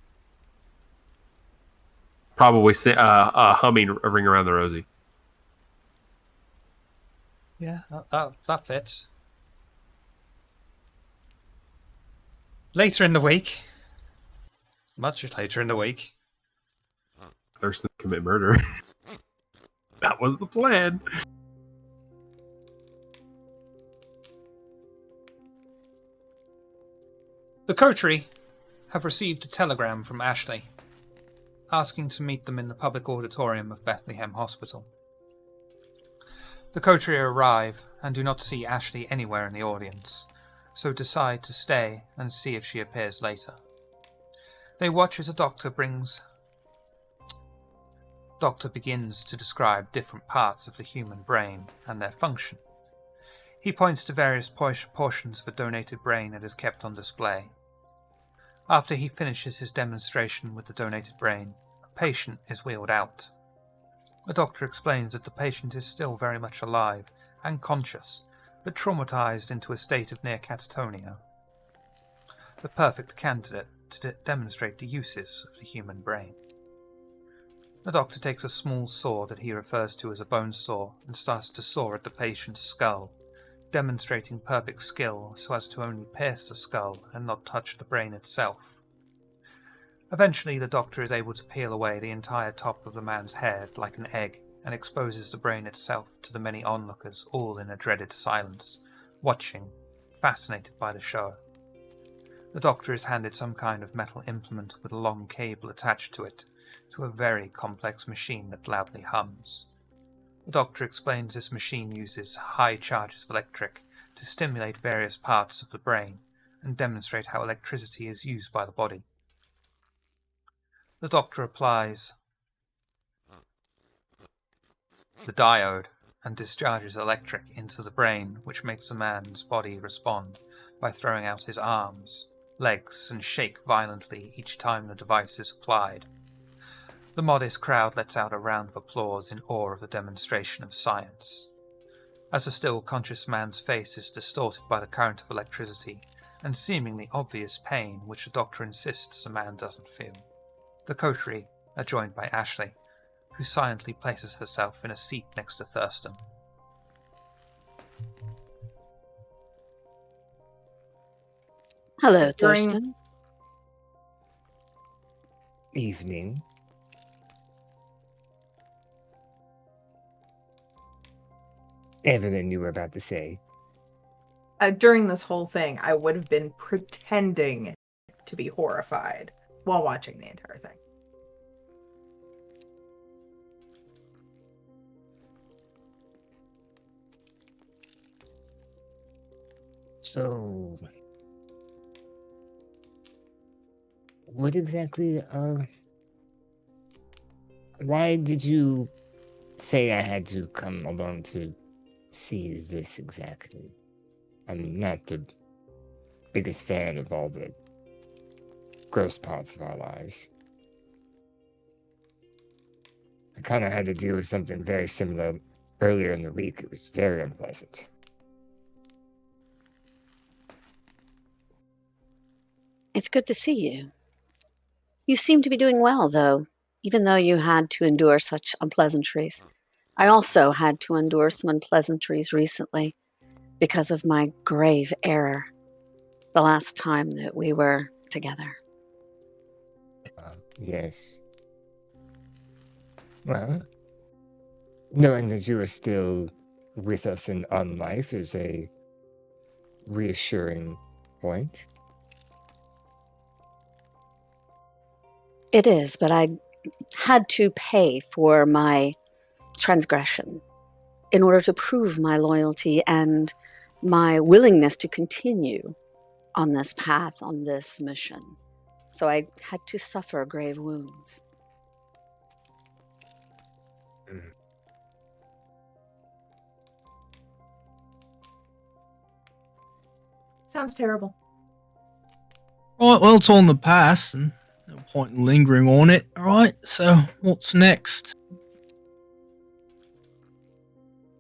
Probably humming a Ring Around the Rosie. Yeah, that fits. Later in the week, much later in the week, Thurston commit murder. That was the plan. the coterie have received a telegram from Ashley asking to meet them in the public auditorium of Bethlehem Hospital. The coterie arrive and do not see Ashley anywhere in the audience, so decide to stay and see if she appears later. They watch as a doctor begins to describe different parts of the human brain and their function. He points to various portions of a donated brain that is kept on display. After he finishes his demonstration with the donated brain, a patient is wheeled out. The doctor explains that the patient is still very much alive and conscious, but traumatized into a state of near catatonia. The perfect candidate to demonstrate the uses of the human brain. The doctor takes a small saw that he refers to as a bone saw and starts to saw at the patient's skull, demonstrating perfect skill so as to only pierce the skull and not touch the brain itself. Eventually, the doctor is able to peel away the entire top of the man's head like an egg and exposes the brain itself to the many onlookers, all in a dreaded silence, watching, fascinated by the show. The doctor is handed some kind of metal implement with a long cable attached to it, to a very complex machine that loudly hums. The doctor explains this machine uses high charges of electric to stimulate various parts of the brain and demonstrate how electricity is used by the body. The doctor applies the diode and discharges electric into the brain, which makes the man's body respond by throwing out his arms, legs, and shake violently each time the device is applied. The modest crowd lets out a round of applause in awe of the demonstration of science. As the still conscious man's face is distorted by the current of electricity and seemingly obvious pain which the doctor insists the man doesn't feel. The coterie are joined by Ashley, who silently places herself in a seat next to Thurston. Hello, During- Thurston. Evening. Evelyn, you were about to say. During this whole thing, I would have been pretending to be horrified while watching the entire thing. So, what exactly, why did you say I had to come along to see this exactly? I'm not the biggest fan of all the gross parts of our lives. I kind of had to deal with something very similar earlier in the week. It was very unpleasant. It's good to see you. You seem to be doing well, though, even though you had to endure such unpleasantries. I also had to endure some unpleasantries recently because of my grave error the last time that we were together. Yes. Well, knowing that you are still with us in unlife is a reassuring point. It is, but I had to pay for my transgression in order to prove my loyalty and my willingness to continue on this path, on this mission. So I had to suffer grave wounds. Sounds terrible. Right, well, it's all in the past, and no point in lingering on it. Alright, so what's next?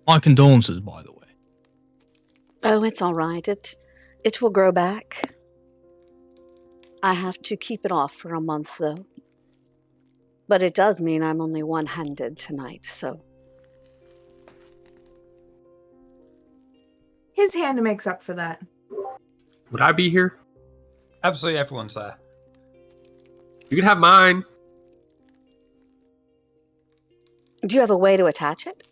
My condolences, by the way. Oh, it's all right. It will grow back. I have to keep it off for a month, though. But it does mean I'm only one-handed tonight, so... His hand makes up for that. Would I be here? Absolutely everyone's there. You can have mine. Do you have a way to attach it?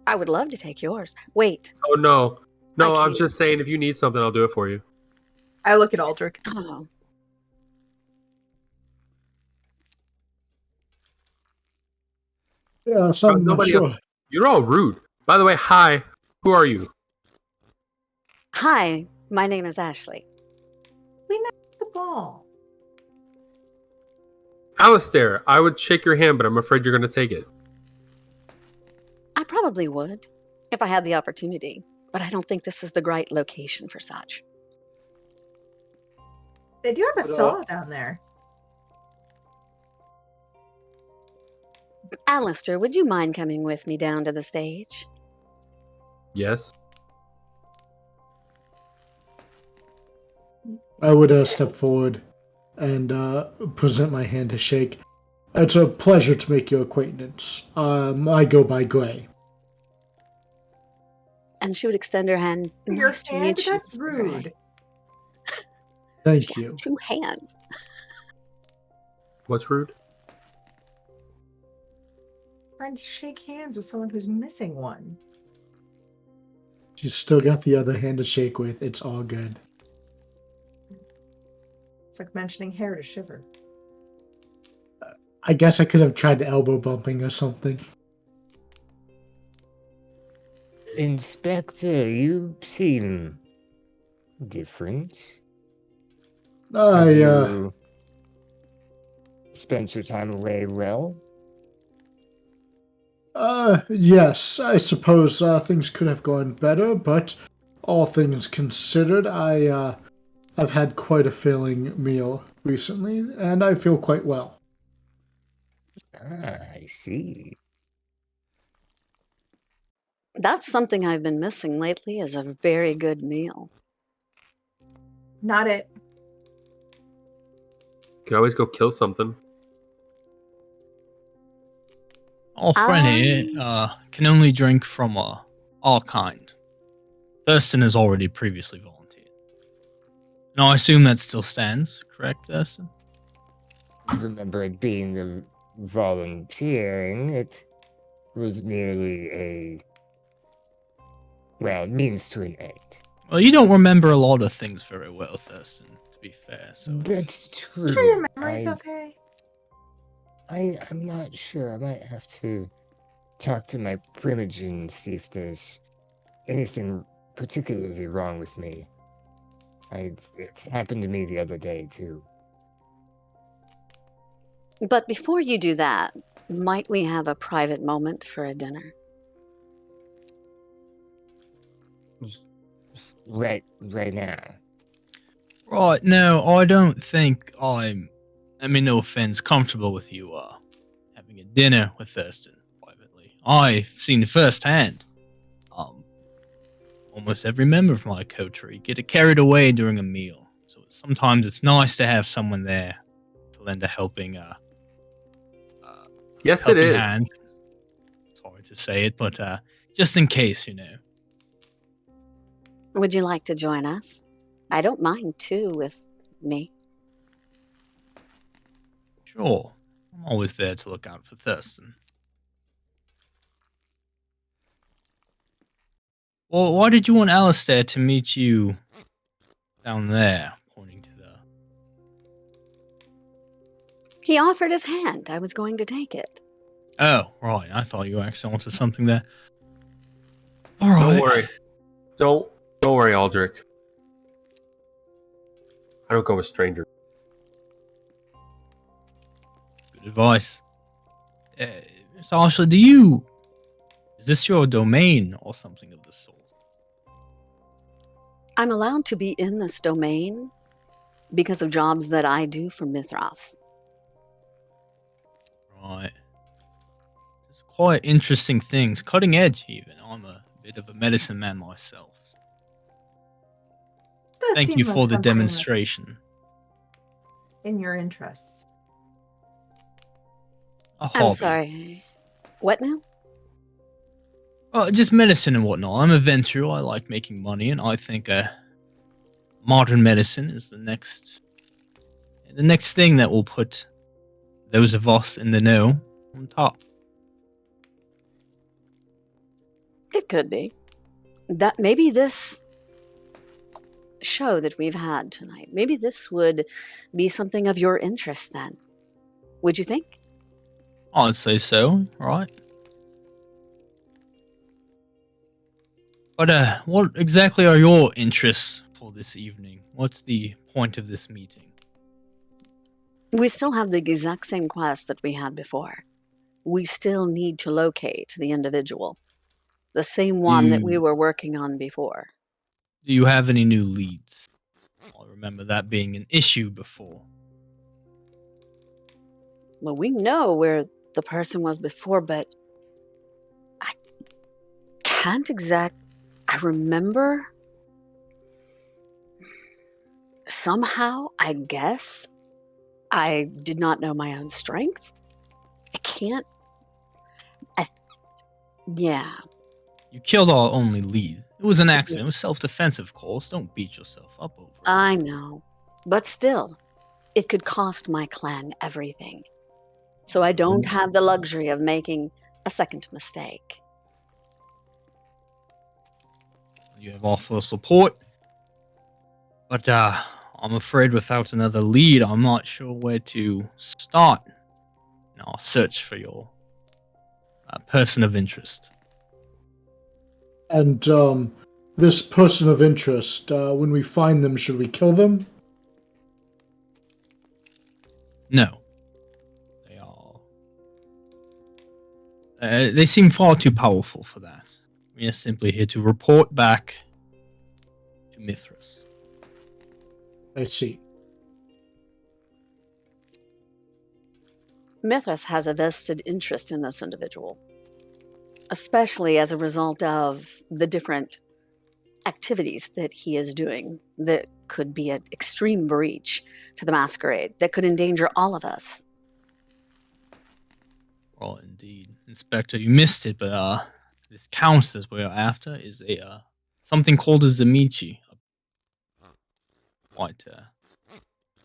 I would love to take yours. Wait. Oh no. No, I I'm can't. just saying if you need something, I'll do it for you. I look at Aldrich. Oh. Yeah, something not nobody sure. You're all rude. By the way, hi. Who are you? Hi, my name is Ashley. We met at the ball. Alistair, I would shake your hand, but I'm afraid you're going to take it. I probably would, if I had the opportunity, but I don't think this is the right location for such. They do have a saw down there. Alistair, would you mind coming with me down to the stage? Yes. I would step forward and present my hand to shake. It's a pleasure to make your acquaintance. I go by Gray. And she would extend her hand. Your Nice to hand? meet you, That's Mr. Gray. rude. Thank you. 2 hands. What's rude? Trying to shake hands with someone who's missing one. She's still got the other hand to shake with. It's all good. It's like mentioning hair to shiver. I guess I could have tried elbow bumping or something. Inspector, you seem different. I, Have you spent your time away well? yes, I suppose things could have gone better, but all things considered, I've had quite a filling meal recently, and I feel quite well. Ah, I see. That's something I've been missing lately is a very good meal. Not it. You could always go kill something. Our friend here can only drink from our kind. Thurston has already previously volunteered. Now, I assume that still stands, correct, Thurston? I remember it being the volunteering. It was merely a, well, means to an end. Well, you don't remember a lot of things very well, Thurston, to be fair. So That's true. Sure, your memory's I- okay. I'm not sure. I might have to talk to my primogen and see if there's anything particularly wrong with me. It happened to me the other day, too. But before you do that, might we have a private moment for a dinner? Right now. Right, no, I don't think I mean, no offense, comfortable with you having a dinner with Thurston privately. I've seen firsthand almost every member of my coterie get carried away during a meal. So sometimes it's nice to have someone there to lend a helping Yes, it is. hand. Sorry to say it, but just in case, you know. Would you like to join us? I don't mind, too, with me. Sure. I'm always there to look out for Thurston. Well, why did you want Alistair to meet you down there? Pointing to the... He offered his hand. I was going to take it. Oh, right. I thought you actually wanted something there. All right. Don't worry. Don't worry, Aldrich. I don't go with strangers. Good advice. So, Ashley, is this your domain or something of the sort? I'm allowed to be in this domain because of jobs that I do for Mithras. Right. It's quite interesting things. Cutting edge, even. I'm a bit of a medicine man myself. Does Thank seem you like for the something that's demonstration. in your interests. A I'm hobby. sorry. What now? Just medicine and whatnot. I'm a venturer. I like making money, and I think modern medicine is the next thing that will put those of us in the know on top. It could be. That maybe this show that we've had tonight, maybe this would be something of your interest then. Would you think? I'd say so, right? But what exactly are your interests for this evening? What's the point of this meeting? We still have the exact same quest that we had before. We still need to locate the individual. The same one that we were working on before. Do you have any new leads? I remember that being an issue before. Well, we know where the person was before, but I can't I remember somehow, I guess, I did not know my own strength. I can't. Yeah. You killed our only lead. It was an accident. It was self-defense, of course. Don't beat yourself up over it. I know. But still, it could cost my clan everything. So I don't have the luxury of making a second mistake. You have our full support. But I'm afraid without another lead, I'm not sure where to start in our search for your person of interest. And this person of interest, when we find them, should we kill them? No. They seem far too powerful for that. We are simply here to report back to Mithras. I see. Mithras has a vested interest in this individual, especially as a result of the different activities that he is doing that could be an extreme breach to the Masquerade, that could endanger all of us. Well, indeed. Inspector, you missed it, but this countess we are after is a something called a Zamichi.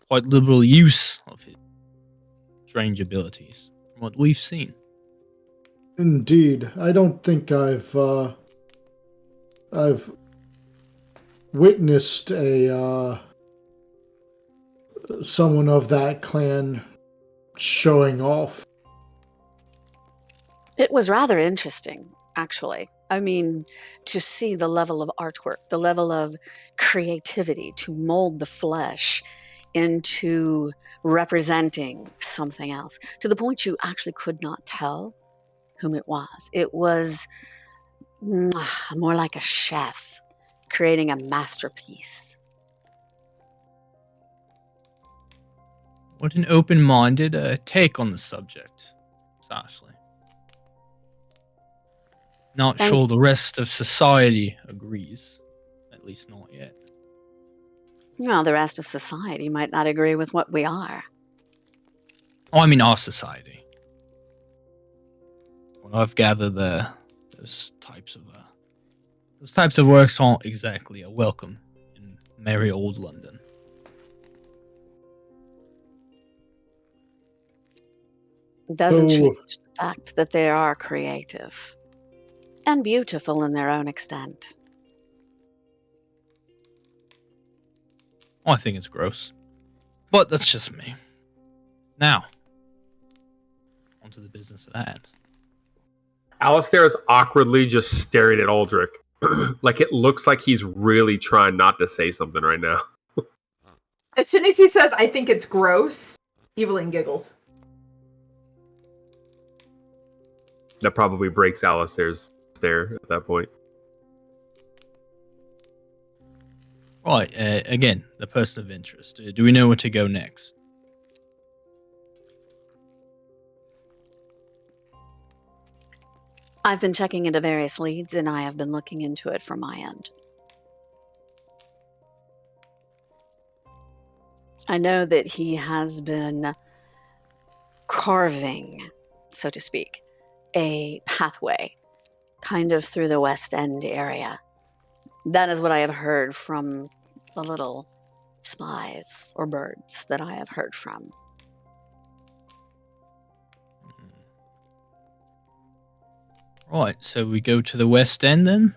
Quite liberal use of his strange abilities, from what we've seen. Indeed. I don't think I've witnessed someone of that clan showing off. It was rather interesting, actually. I mean, to see the level of artwork, the level of creativity to mold the flesh into representing something else, to the point you actually could not tell whom it was. It was more like a chef creating a masterpiece. What an open-minded take on the subject, Ashley. Not Thank sure you. the rest of society agrees. At least not yet. Well, the rest of society might not agree with what we are. Oh, I mean our society. What I've gathered, those types of works aren't exactly a welcome in merry old London. It doesn't So- change the fact that they are creative and beautiful in their own extent. I think it's gross. But that's just me. Now, onto the business at hand. Alistair is awkwardly just staring at Aldrich. Like it looks like he's really trying not to say something right now. As soon as he says, I think it's gross, Evelyn giggles. That probably breaks Alistair's stare at that point. Right, again, the person of interest. Do we know where to go next? I've been checking into various leads, and I have been looking into it from my end. I know that he has been carving, so to speak, a pathway kind of through the West End area. That is what I have heard from the little spies or birds that I have heard from. Right, so we go to the West End then?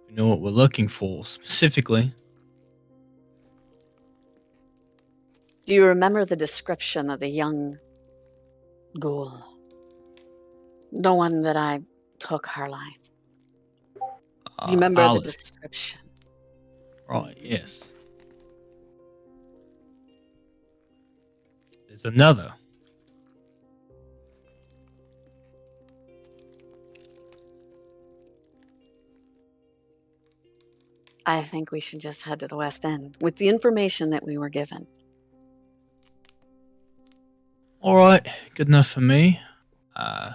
We know what we're looking for specifically. Do you remember the description of the young ghoul? The one that I took her life. Do you remember the Alice. description? Right, yes. There's another. I think we should just head to the West End with the information that we were given. Alright, good enough for me. Hold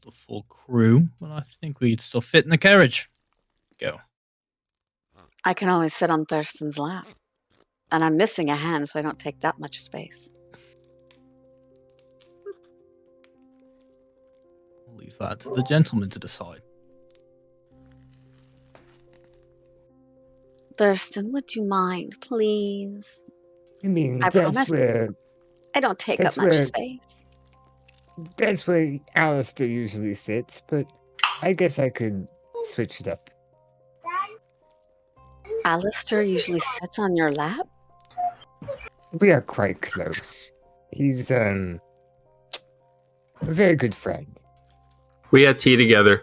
the full crew, but I think we'd still fit in the carriage. Go. I can always sit on Thurston's lap. And I'm missing a hand, so I don't take that much space. I'll leave that to the gentleman to decide. Thurston, would you mind, please? I mean, I that's promise. where I don't take up That's much where- space. that's where Alistair usually sits, but I guess I could switch it up. Alistair usually sits on your lap? We are quite close. He's a very good friend. We had tea together.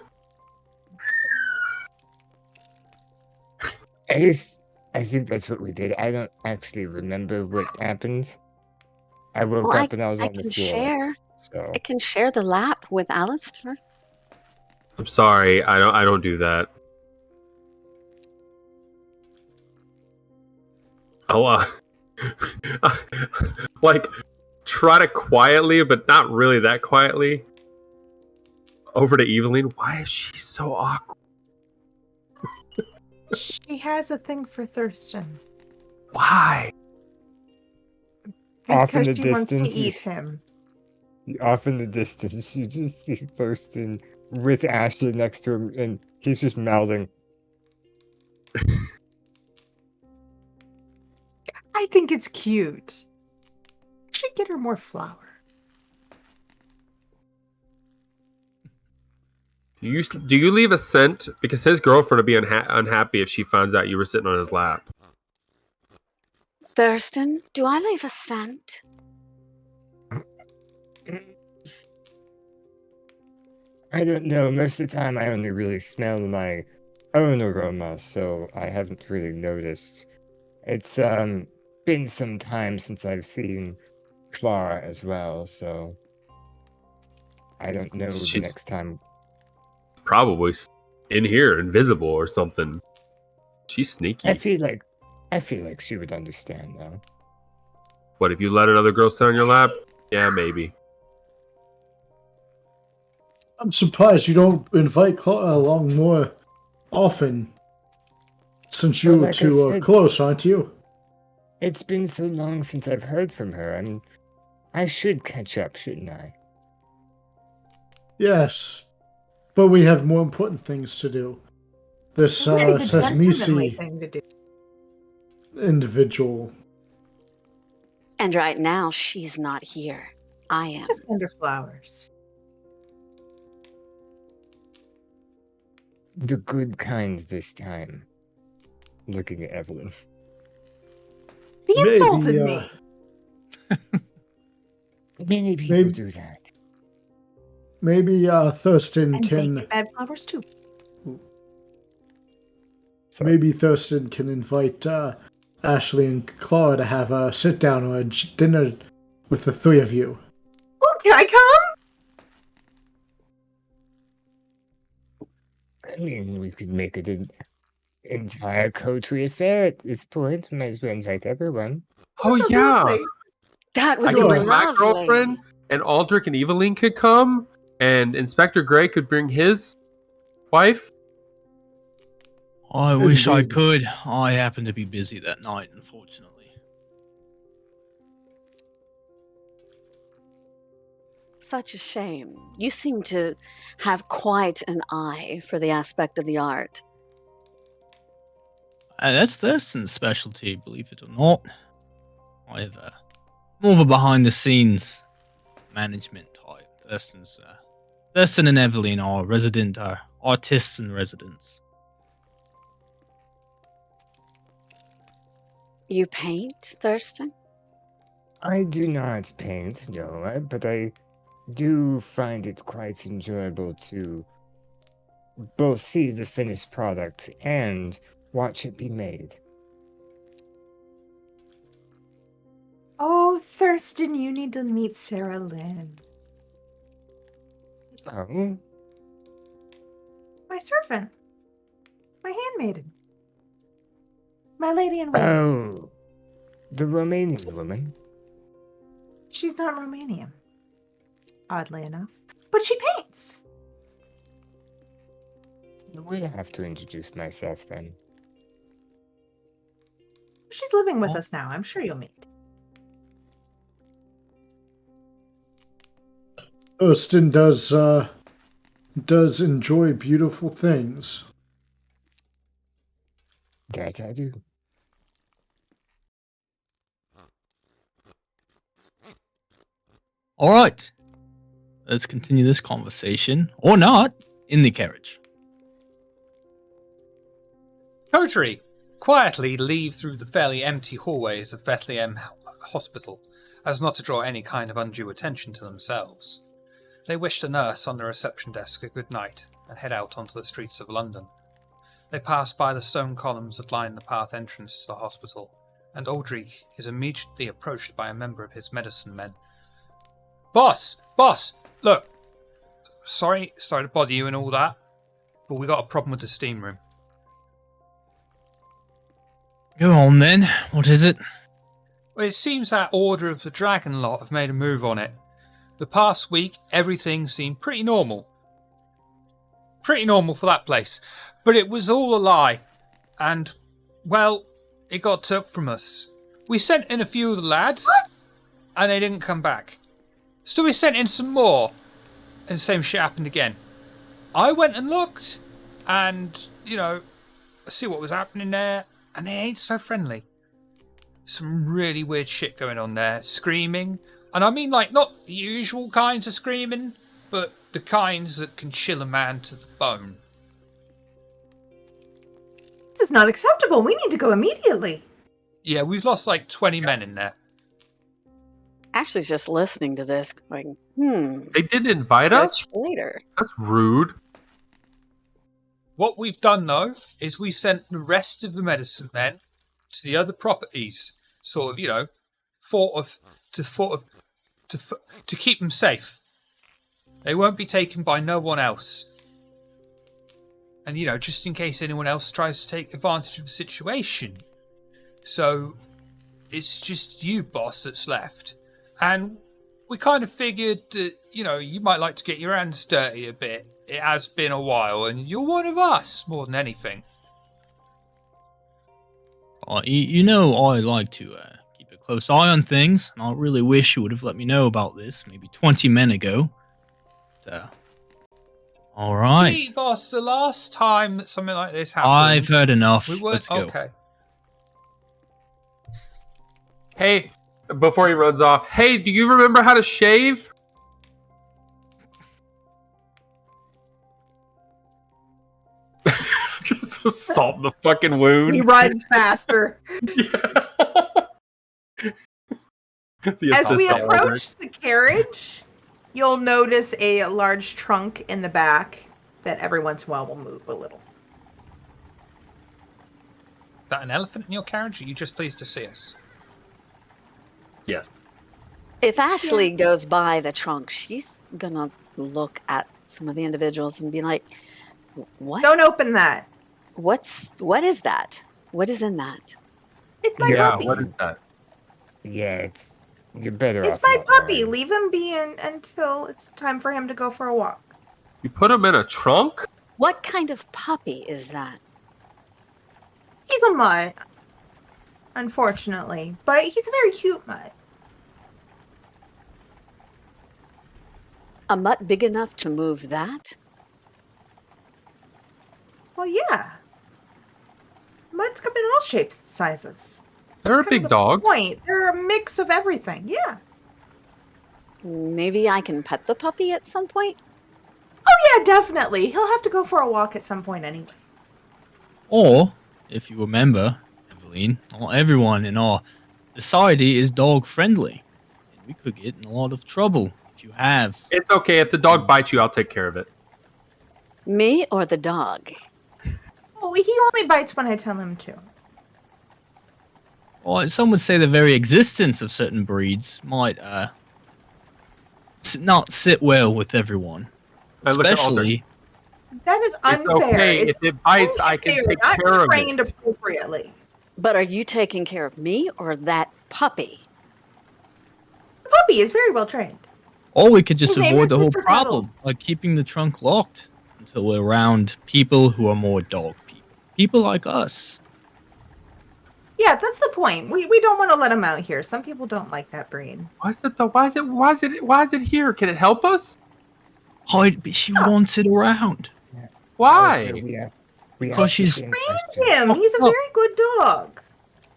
I think that's what we did. I don't actually remember what happened. I woke Well, up and I was I on the can floor. share. So I can share the lap with Alistair. I'm sorry, I don't do that. I'll like try to quietly, but not really that quietly. Over to Evelyn. Why is she so awkward? She has a thing for Thurston. Why? Off in Because the she wants to distance, eat him. off in the distance, you just see Thurston with Ashley next to him, and he's just mouthing. I think it's cute. I should get her more flour. Do you leave a scent? Because his girlfriend would be unhappy if she finds out you were sitting on his lap. Thurston, do I leave a scent? I don't know. Most of the time, I only really smell my own aroma, so I haven't really noticed. It's been some time since I've seen Clara as well, so I don't know the She's- next time. Probably in here, invisible or something. She's sneaky. I feel like she would understand though. What, if you let another girl sit on your lap? Yeah, maybe. I'm surprised you don't invite Clara along more often, since you Well, like I two are said- close, aren't you? It's been so long since I've heard from her, and I should catch up, shouldn't I? Yes, but we have more important things to do. This Really the says gentlemanly Misi thing to do. individual. And right now, she's not here. I am. Just send her flowers. The good kind this time. Looking at Evelyn. He Maybe, insulted me. Many people Maybe- do that. Maybe Thurston And they can. get bad flowers too. Sorry. Maybe Thurston can invite Ashley and Clara to have a sit down or a dinner with the three of you. Oh, can I come? I mean, we could make it an entire coterie affair at this point. Might as well invite everyone. Oh yeah, Absolutely. That would I be could bring my lovely. girlfriend, and Aldrich and Evelyn could come, and Inspector Gray could bring his wife. I wish I Indeed. could. I happen to be busy that night, unfortunately. Such a shame. You seem to have quite an eye for the aspect of the art. That's Thurston's specialty, believe it or not. I have more of a behind-the-scenes management type. Thurston and Evelyn are artists in residence. You paint, Thurston? I do not paint, no, but I do find it quite enjoyable to both see the finished product and watch it be made. Oh, Thurston, you need to meet Sarah Lynn, Oh, my servant, my handmaiden, my lady in waiting. oh, the Romanian woman. She's not Romanian, oddly enough, but she paints. You will have to introduce myself then. She's living with Oh. us now. I'm sure you'll meet. Thurston does enjoy beautiful things. That I do. All right, let's continue this conversation, or not, in the carriage. Coterie quietly leave through the fairly empty hallways of Bethlehem Hospital, as not to draw any kind of undue attention to themselves. They wish the nurse on the reception desk a good night and head out onto the streets of London. They pass by the stone columns that line the path entrance to the hospital, and Aldrich is immediately approached by a member of his medicine men. Boss! Look! Sorry to bother you and all that, but we got a problem with the steam room. Go on then. What is it? Well, it seems that Order of the Dragon lot have made a move on it. The past week, everything seemed pretty normal. Pretty normal for that place. But it was all a lie. And, well, it got took from us. We sent in a few of the lads, and they didn't come back. So we sent in some more, and the same shit happened again. I went and looked, and, see what was happening there, and they ain't so friendly. Some really weird shit going on there. Screaming. And I mean, not the usual kinds of screaming, but the kinds that can chill a man to the bone. This is not acceptable. We need to go immediately. Yeah, we've lost 20 men in there. Ashley's just listening to this, going, They didn't invite us? That's later. That's rude. What we've done, though, is we sent the rest of the medicine men to the other properties, to keep them safe. They won't be taken by no one else. And, just in case anyone else tries to take advantage of the situation. So, it's just you, boss, that's left. And we kind of figured that, you might like to get your hands dirty a bit. It has been a while, and you're one of us more than anything. I like to keep a close eye on things, and I really wish you would have let me know about this maybe 20 men ago. All right. See, boss, the last time that something like this happened... I've heard enough. We weren't... Let's go. Okay. Hey, before he runs off, hey, do you remember how to shave? Just salt in the fucking wound. He runs faster. As we approach the carriage, you'll notice a large trunk in the back that every once in a while will move a little. Is that an elephant in your carriage, or are you just pleased to see us? Yes. If Ashley goes by the trunk, she's gonna look at some of the individuals and be like, What? Don't open that. What is that? What is in that? It's my Yeah, puppy. what is that? Yeah, you're better It's off. my not puppy. lying. Leave him be in until it's time for him to go for a walk. You put him in a trunk? What kind of puppy is that? He's a mutt, unfortunately, but he's a very cute mutt. A mutt big enough to move that? Well, yeah. Mutts come in all shapes and sizes. They're That's kind big of the dogs. point. They're a mix of everything. Yeah. Maybe I can pet the puppy at some point? Oh, yeah, definitely. He'll have to go for a walk at some point anyway. Or, if you remember, Evelyn, not everyone in our society is dog friendly. And we could get in a lot of trouble if you have. It's okay. If the dog bites you, I'll take care of it. Me or the dog? Oh, he only bites when I tell him to. Or some would say the very existence of certain breeds might not sit well with everyone. I look at Especially, That is unfair. It's okay. If it bites, I can unfair, take not care of trained it. appropriately. But are you taking care of me or that puppy? The puppy is very well trained. or we could just His name avoid is the whole Mr. problem Cuddles. by keeping the trunk locked until we're around people who are more dog people. People like us. Yeah, that's the point. We don't want to let him out here. Some people don't like that breed. Why is it here? Can it help us? Oh, she wants it around. Why? Also, we asked Because the she's- same question. Him, he's a well- very good dog.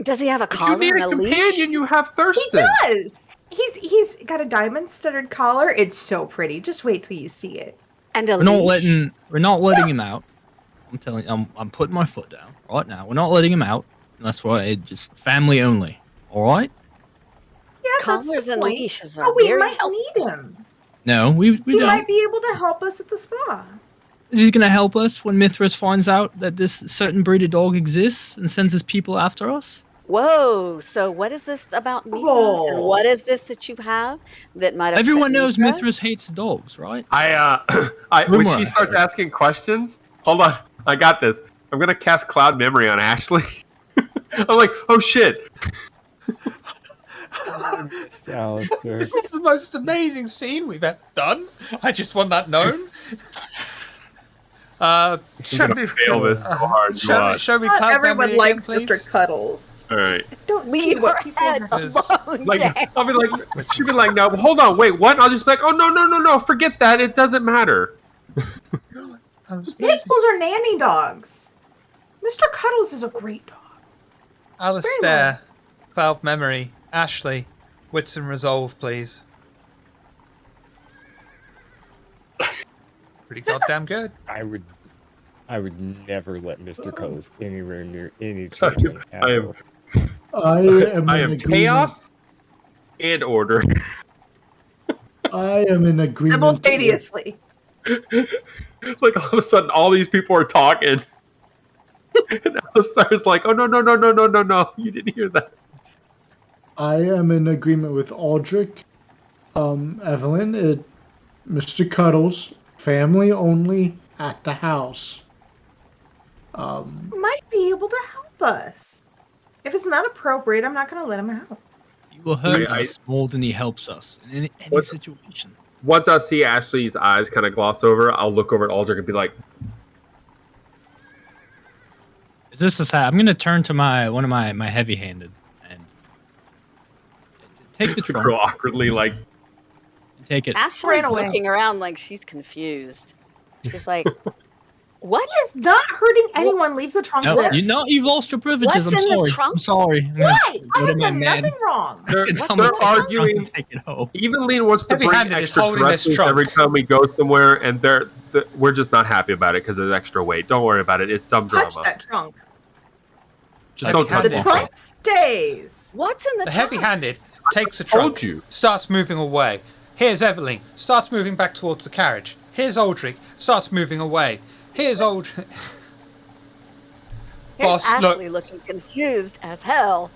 Does he have a If you collar need and a a companion, leash? you have He Thurston. does. He's got a diamond studded collar. It's so pretty. Just wait till you see it. And a We're not leash? letting him out. I'm telling you, I'm putting my foot down right now. We're not letting him out. That's why it's just family only. All right? Yeah, that's Collars the and point. leashes are Oh, we very might helpful. need him. No, we He don't. might be able to help us at the spa. Is he going to help us when Mithras finds out that this certain breed of dog exists and sends his people after us? Whoa, so what is this about Mithras? And Oh. what is this that you have that might upset Everyone knows Mithras hates dogs, right? When she starts asking questions, hold on, I got this. I'm gonna cast Cloud Memory on Ashley. I'm like, oh shit. Alistair. This is the most amazing scene we've ever done. I just want that known. Show me fail this so hard. You watch. Show me Not Cloud everyone Memory likes again, please. Mr. Cuddles. All right. Don't Leave see what her people head have. alone. Like Dad. I'll be like, she'll be like, no, hold on, wait, what? I'll just be like, oh no, forget that. It doesn't matter. That was amazing. Pitbulls are nanny dogs. Mr. Cuddles is a great dog. Alistair, Cloud Memory, Ashley, Wits and Resolve, please. Pretty goddamn good. I would never let Mr. Cuddles anywhere near any children. I am, I am I in am agreement. chaos and order. I am in agreement. Simultaneously. Like all of a sudden, all these people are talking, and Alistair's like, oh no, you didn't hear that. I am in agreement with Aldrich. Evelyn, Mr. Cuddles, family only at the house. Might be able to help us. If it's not appropriate, I'm not going to let him out. He will hurt Wait, us more than he helps us in any What- situation. Once I see Ashley's eyes kind of gloss over, I'll look over at Aldrich and be like, If this is how I'm going to turn to one of my heavy-handed and take the the trunk. girl awkwardly like, Take it. Ashley's Ran away. looking around like she's confused. She's like, what? He is not hurting anyone. Leave the trunk No, there. you've lost your privileges. What's I'm in the sorry. trunk? I'm sorry. I'm gonna Why? go I to have my done man. nothing wrong. they're, What's they're in the trunk? arguing. Take it home. Evelyn wants to bring Heavy-handed is extra holding this dresses trunk. every time we go somewhere, and we're just not happy about it because there's extra weight. Don't worry about it. It's dumb drama. Touch that trunk. Just don't touch The Heavy-handed. it. trunk stays. What's in the The trunk? heavy-handed takes the Told trunk, you. starts moving away. Here's Evelyn, starts moving back towards the carriage. Here's Aldrich, starts moving away. Here's Aldrich. Here's Boss, Ashley look, looking confused as hell.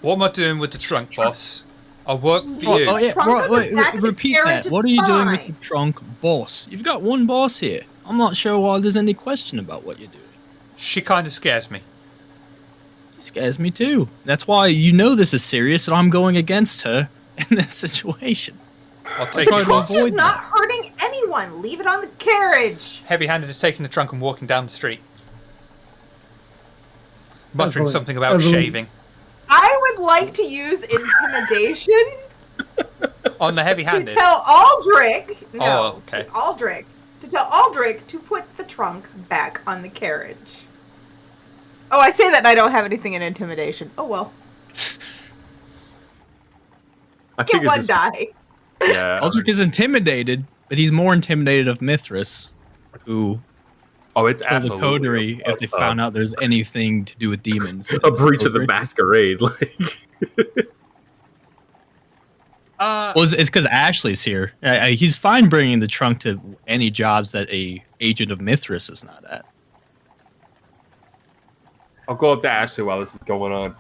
what am I doing with the trunk, boss? I work for Oh, you. yeah, Trunk right, of the wait, back of the repeat carriage that. is What are you doing with fine. the trunk, boss? You've got one boss here. I'm not sure why there's any question about what you're doing. She kind of scares me. She scares me too. That's why you know this is serious, and I'm going against her in this situation. I'll take try it. to Trunk is avoid not that. hurting anyone. Leave it on the carriage. Heavy-handed is taking the trunk and walking down the street, muttering Evelyn, something about Evelyn. shaving. I would like to use intimidation On the to heavy-handed. tell Aldrich. No, Oh, okay. to Aldrich. To tell Aldrich to put the trunk back on the carriage. Oh, I say that and I don't have anything in intimidation. Oh well. I Get figured one this. die. Yeah. Aldrich is intimidated, but he's more intimidated of Mithras, who Oh, it's killed the absolutely coterie if they found out there's anything to do with demons. a breach of the masquerade. Like, Well, it's because Ashley's here. He's fine bringing the trunk to any jobs that a agent of Mithras is not at. I'll go up to Ashley while this is going on.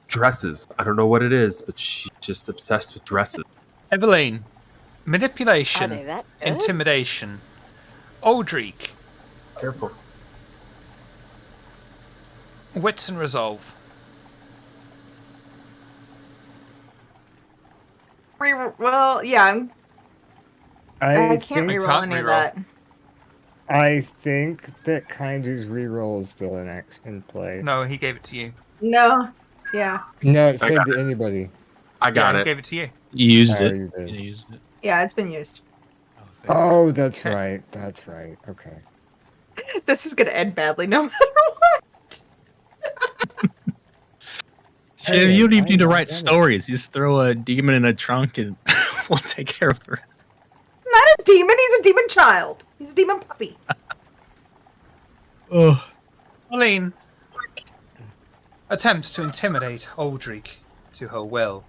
Dresses. I don't know what it is, but she's just obsessed with dresses. Evelyn, Are manipulation, they that good? intimidation, Aldrich, Careful. wits and resolve. Well, yeah. I can't think reroll can't any of reroll. that. I think that Kindu's reroll is still in play. No, he gave it to you. No. Yeah. No, it said got to anybody. I got He it. gave it to you. You used Oh, it. you did. You used it. Yeah, it's been used. Oh, that's right. That's right. Okay. This is gonna end badly no matter what. Shit, Hey, you don't even I need to know, write damn it. stories. You just throw a demon in a trunk and we'll take care of the rest. He's not a demon, he's a demon child. He's a demon puppy. Oh, Evelyn attempts to intimidate Aldrich to her will.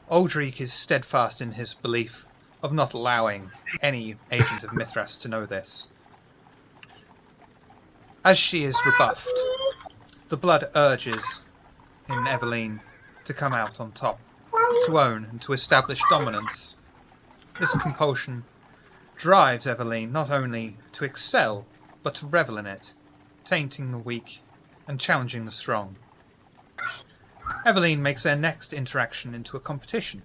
Aldrich is steadfast in his belief of not allowing any agent of Mithras to know this. As she is rebuffed, the blood urges in Evelyn to come out on top, to own and to establish dominance. This compulsion drives Evelyn not only to excel, but to revel in it, tainting the weak and challenging the strong. Evelyn makes their next interaction into a competition,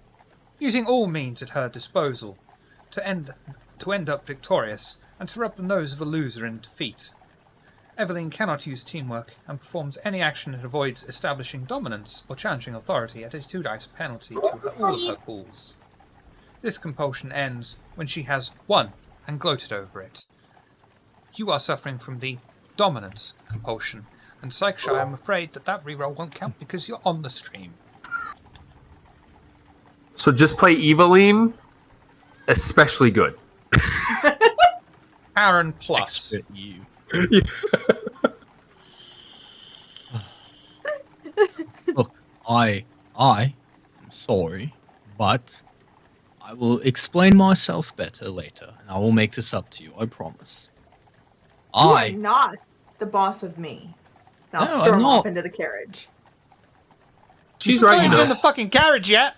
using all means at her disposal to end up victorious and to rub the nose of a loser in defeat. Evelyn cannot use teamwork and performs any action that avoids establishing dominance or challenging authority at a 2 dice penalty to all of her pools. This compulsion ends when she has won and gloated over it. You are suffering from the dominance compulsion, and Psychshy, I'm afraid that reroll won't count because you're on the stream. So just play Eveline, especially good. Aaron plus. exit you. Look, I am sorry, but I will explain myself better later, and I will make this up to you, I promise. You are not the boss of me. And I'll No, I'm storm not. off into the carriage. She's right, you Not in know. the fucking carriage yet.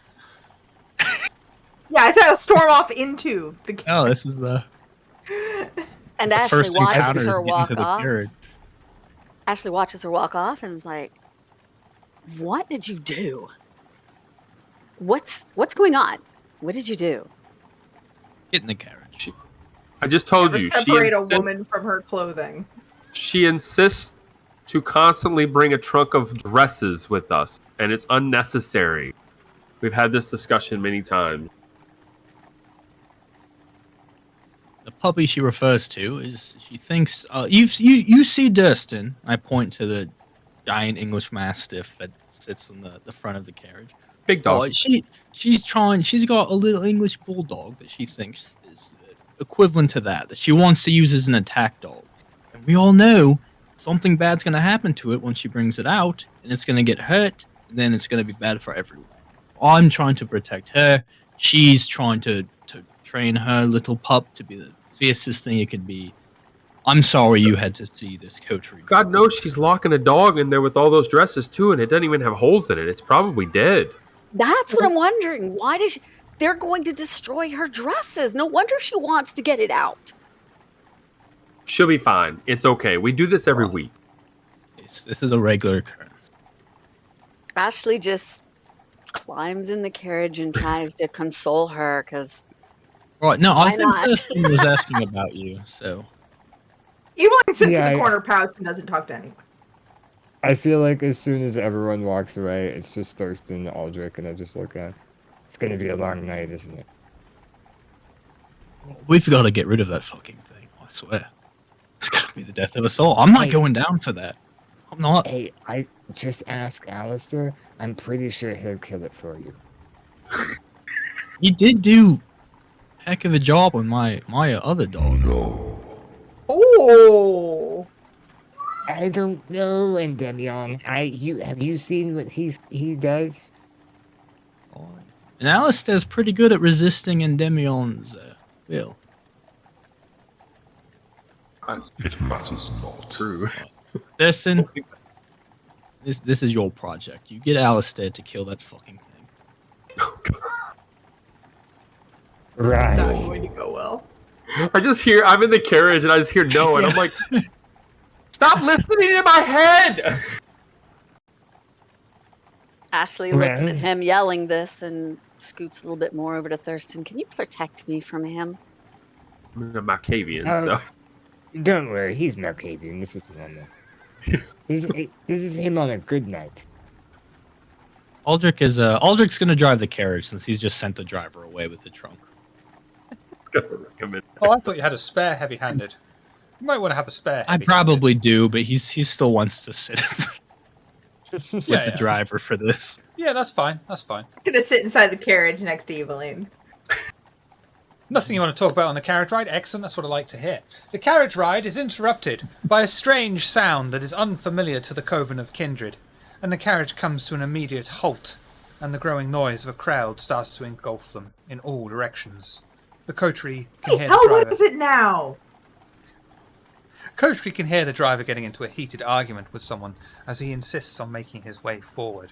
Yeah, I said I'll storm off into the carriage. Oh, this is the And Ashley first watches encounter is her getting walk to the off. carriage. Ashley watches her walk off and is like, "What did you do? What's going on? What did you do?" Get in the carriage. I just told Never you. separate a woman from her clothing. She insists to constantly bring a trunk of dresses with us, and it's unnecessary. We've had this discussion many times. The puppy she refers to is she thinks you see Durston. I point to the giant English Mastiff that sits on the front of the carriage. Big dog. Oh, she's got a little English bulldog that she thinks is equivalent to that she wants to use as an attack dog. And we all know something bad's gonna happen to it when she brings it out, and it's gonna get hurt, and then it's gonna be bad for everyone. I'm trying to protect her. She's trying to train her little pup to be the fiercest thing it could be. I'm sorry you had to see this coterie. God knows she's locking a dog in there with all those dresses too, and it doesn't even have holes in it. It's probably dead. That's what I'm wondering. Why does they're going to destroy her dresses? No wonder she wants to get it out. She'll be fine. It's okay. We do this every week. This is a regular occurrence. Ashley just climbs in the carriage and tries to console her because Right. No, I Why think not? Thurston was asking about you, so. Evelyn sits in Yeah, the corner, pouts, and doesn't talk to anyone. I feel like as soon as everyone walks away, it's just Thurston, Aldrich, and I just look at. It's gonna be a long night, isn't it? We've got to get rid of that fucking thing, I swear. It's going to be the death of us all. I'm not Hey. going down for that. I'm not. Hey, I just ask Alistair. I'm pretty sure he'll kill it for you. You did do a heck of a job on my other dog. No. Oh, I don't know, Endymion. Have you seen what he does? And Alistair's pretty good at resisting Endymion's will. It matters not. True. Thurston, this is your project. You get Alistair to kill that fucking thing. Right. not going to go well. I'm in the carriage and I just hear no, and I'm like, stop listening to my head. Ashley looks Well. at him yelling this and scoots a little bit more over to Thurston. Can you protect me from him? I'm a Malkavian, Oh. so. Don't worry, he's Malkavian. This is normal. this is him on a good night. Aldrich's gonna drive the carriage since he's just sent the driver away with the trunk. Oh, I thought you had a spare heavy-handed. You might want to have a spare. I heavy-handed. probably do, but he still wants to sit with Yeah, the yeah. driver for this. Yeah, that's fine. That's fine. Gonna sit inside the carriage next to Evelyn. Nothing you want to talk about on the carriage ride? Excellent, that's what I like to hear. The carriage ride is interrupted by a strange sound that is unfamiliar to the Coven of Kindred, and the carriage comes to an immediate halt, and the growing noise of a crowd starts to engulf them in all directions. The coterie can Hey, hear how the driver. late is it now? Coterie can hear the driver getting into a heated argument with someone as he insists on making his way forward.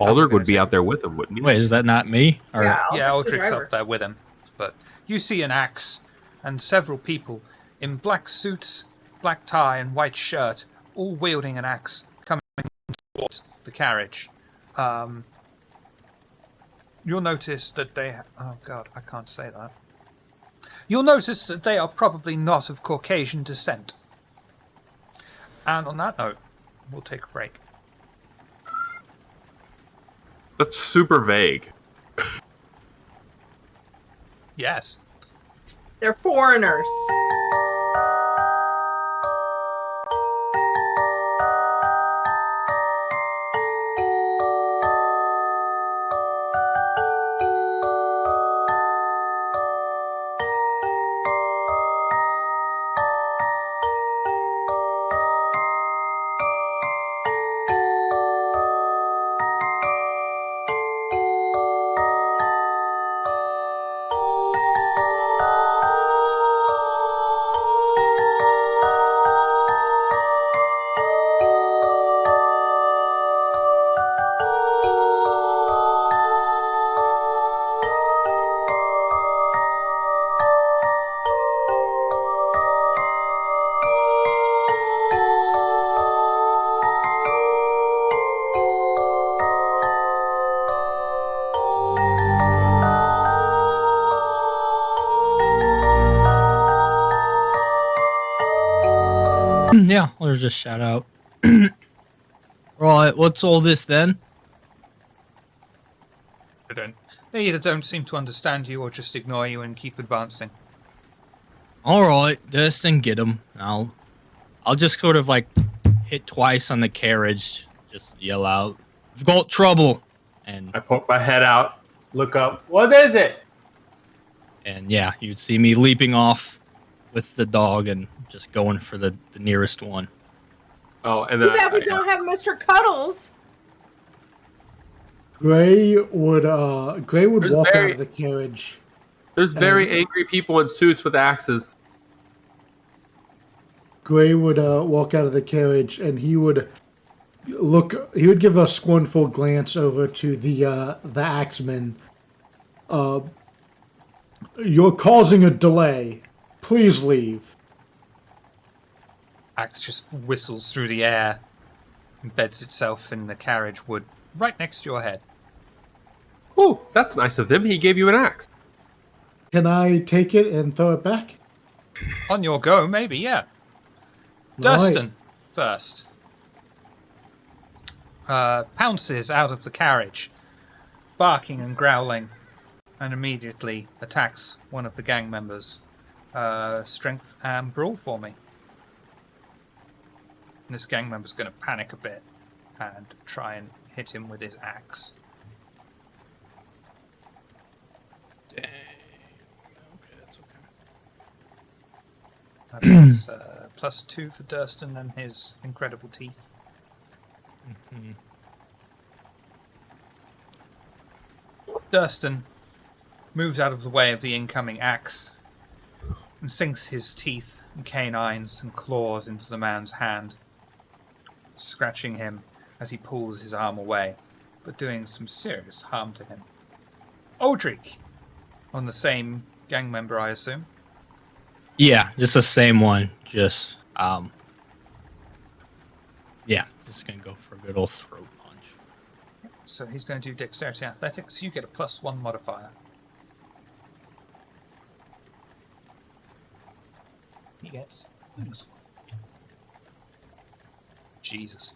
Aldrich would be out there with him, wouldn't he? Wait, is that not me? Or, Yeah, Yeah, Aldrich's the Aldrich's driver. up there with him. But you see an axe and several people in black suits, black tie, and white shirt, all wielding an axe, coming towards the carriage. You'll notice that they... Oh, God, I can't say that. You'll notice that they are probably not of Caucasian descent. And on that note, we'll take a break. That's super vague. Yes. They're foreigners. yeah, let's just shout out. Right, what's all this then? They either don't seem to understand you or just ignore you and keep advancing. All right, Durston, get him. I'll just sort of like hit twice on the carriage, just yell out, "We've got trouble!" And I poke my head out, look up. What is it? yeah, you'd see me leaping off with the dog and just going for the nearest one. Oh, and Too then bad we don't have Mr. Cuddles. Gray would There's walk out very- of the carriage. there's very angry people in suits with axes. Gray would walk out of the carriage and he would look. He would give a scornful glance over to the axeman. You're causing a delay. Please leave. Axe just whistles through the air, embeds itself in the carriage wood right next to your head. Oh, that's nice of them. He gave you an axe. Can I take it and throw it back? On your go, maybe, yeah. Durston first. Pounces out of the carriage, barking and growling, and immediately attacks one of the gang members. Strength and brawl for me. And this gang member's going to panic a bit and try and hit him with his axe. Dang. Okay, that's That's +2 for Durston and his incredible teeth. okay. Durston moves out of the way of the incoming axe and sinks his teeth and canines and claws into the man's hand, scratching him as he pulls his arm away, but doing some serious harm to him. Aldrich, on the same gang member, I assume. Yeah, just the same one. Just yeah, just gonna go for a good old throat punch. So he's going to do dexterity athletics. You get a +1 modifier. He gets. Thanks. Jesus.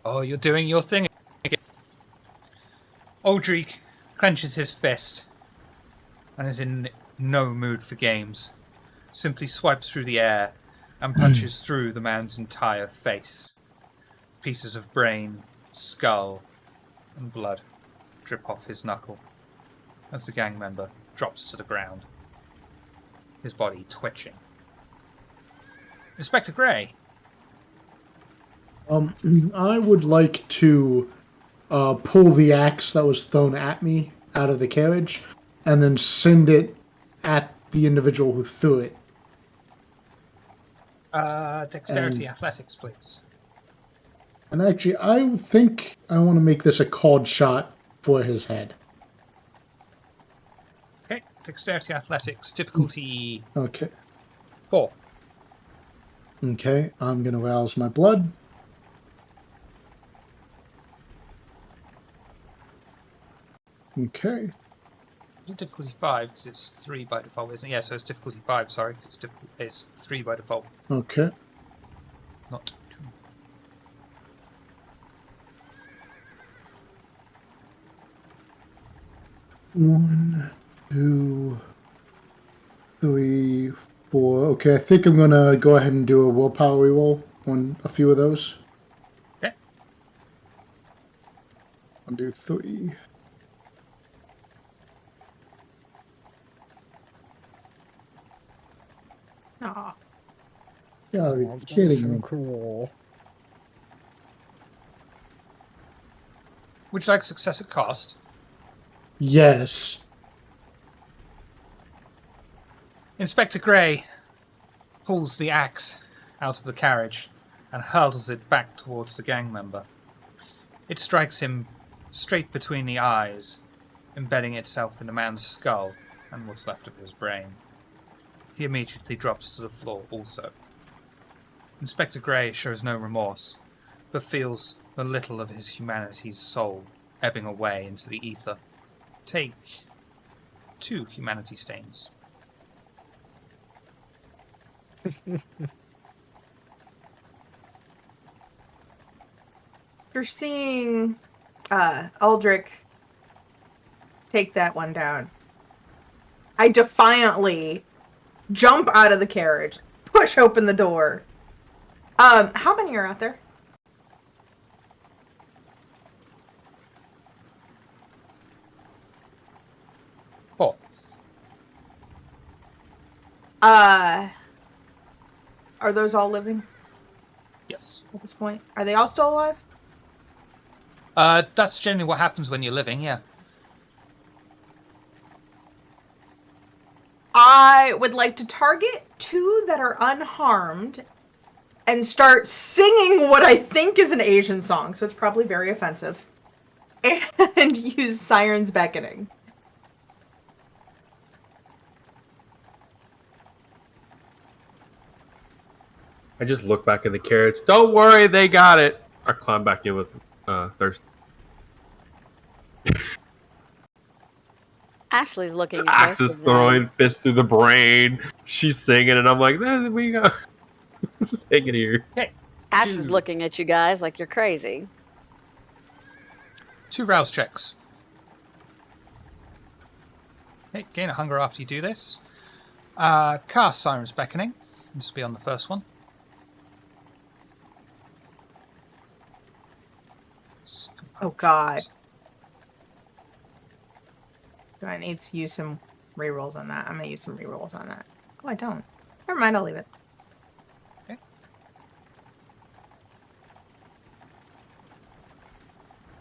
Oh, you're doing your thing again. Aldrich clenches his fist and is in no mood for games. Simply swipes through the air and punches through the man's entire face. Pieces of brain, skull, and blood drip off his knuckle as the gang member drops to the ground, his body twitching. Inspector Gray. I would like to pull the axe that was thrown at me out of the carriage and then send it at the individual who threw it. Dexterity athletics, please. And actually, I think I want to make this a called shot for his head. Okay, dexterity athletics, difficulty Okay. 4. Okay, I'm going to rouse my blood. Okay. Difficulty 5 because it's 3 by default, isn't it? Yeah, so it's difficulty 5. Sorry, it's 3 by default, Okay. not 2. 1, 2, 3, 4. Okay, I think I'm gonna go ahead and do a willpower reroll on a few of those. Okay. I'll do 3. Aw. You gotta be Oh, that's kidding so me. cool. Would you like success at cost? Yes. Inspector Gray pulls the axe out of the carriage and hurls it back towards the gang member. It strikes him straight between the eyes, embedding itself in the man's skull and what's left of his brain. He immediately drops to the floor also. Inspector Gray shows no remorse, but feels the little of his humanity's soul ebbing away into the ether. Take 2 humanity stains. You're seeing Aldrich take that one down. I defiantly jump out of the carriage, push open the door. How many are out there? Oh, Are those all living yes. at this point? Are they all still alive? That's generally what happens when you're living, yeah. I would like to target 2 that are unharmed and start singing what I think is an Asian song, so it's probably very offensive. And use Siren's Beckoning. I just look back in the carriage. Don't worry, they got it. I climb back in with Thurston. Ashley's looking at Axe both is of them. throwing fists through the brain. She's singing, and I'm like, we got just hanging here. Ash is looking at you guys like you're crazy. 2 rouse checks. Okay, gain a hunger after you do this. Cast Siren's Beckoning. This will be on the first one. Oh God. Do I need to use some rerolls on that? I'm gonna use some rerolls on that. Oh, I don't. Never mind, I'll leave it. Okay.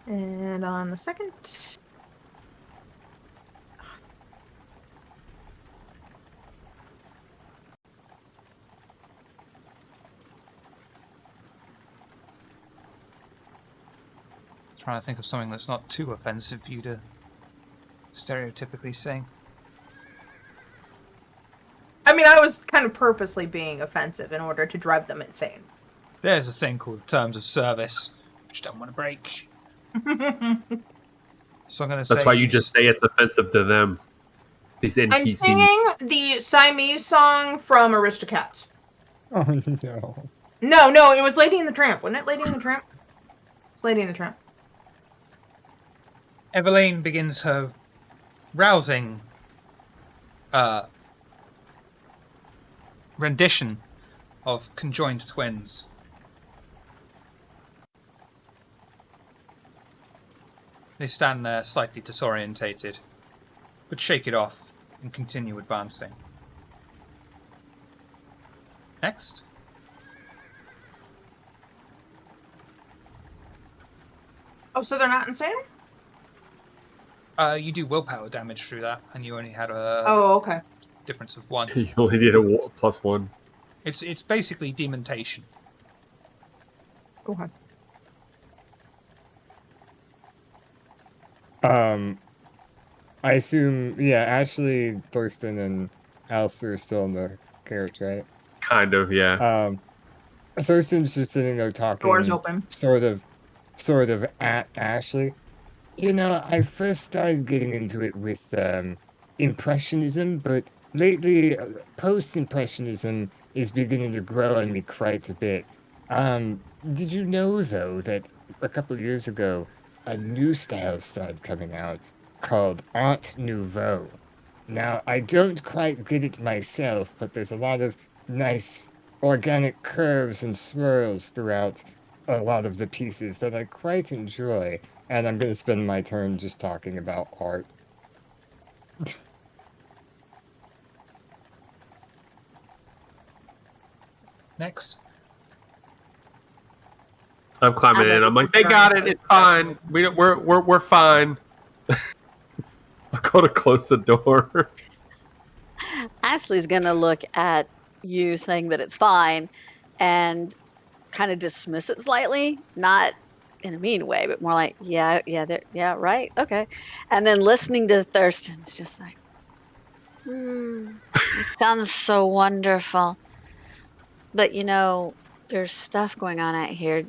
And on the second. Trying to think of something that's not too offensive for you to stereotypically sing. I mean, I was kind of purposely being offensive in order to drive them insane. There's a thing called terms of service, which I don't want to break. So I'm going to say... That's why you just say it's offensive to them. These NPCs. I'm singing the Siamese song from Aristocats. Oh no. No, it was Lady and the Tramp. Wasn't it Lady and the Tramp? It's Lady and the Tramp. Eveline begins her rousing rendition of Conjoined Twins. They stand there slightly disorientated, but shake it off and continue advancing. Next. Oh, so they're not insane? You do willpower damage through that, and you only had a Oh, okay. difference of 1. You only did a +1. It's basically dementation. Okay. I assume, yeah, Ashley, Thurston, and Alistair are still in the carriage, right? Kind of, yeah. Thurston's just sitting there talking. Doors open. Sort of at Ashley. You know, I first started getting into it with Impressionism, but lately, Post-Impressionism is beginning to grow on me quite a bit. Did you know, though, that a couple of years ago, a new style started coming out called Art Nouveau? Now, I don't quite get it myself, but there's a lot of nice organic curves and swirls throughout a lot of the pieces that I quite enjoy. And I'm going to spend my turn just talking about art. Next. I'm climbing in. I'm like, they got it. It's fine. We're fine. I'll go to close the door. Ashley's going to look at you saying that it's fine and kind of dismiss it slightly, not in a mean way, but more like, yeah, right, okay. And then listening to Thurston's just like, it sounds so wonderful. But, you know, there's stuff going on out here.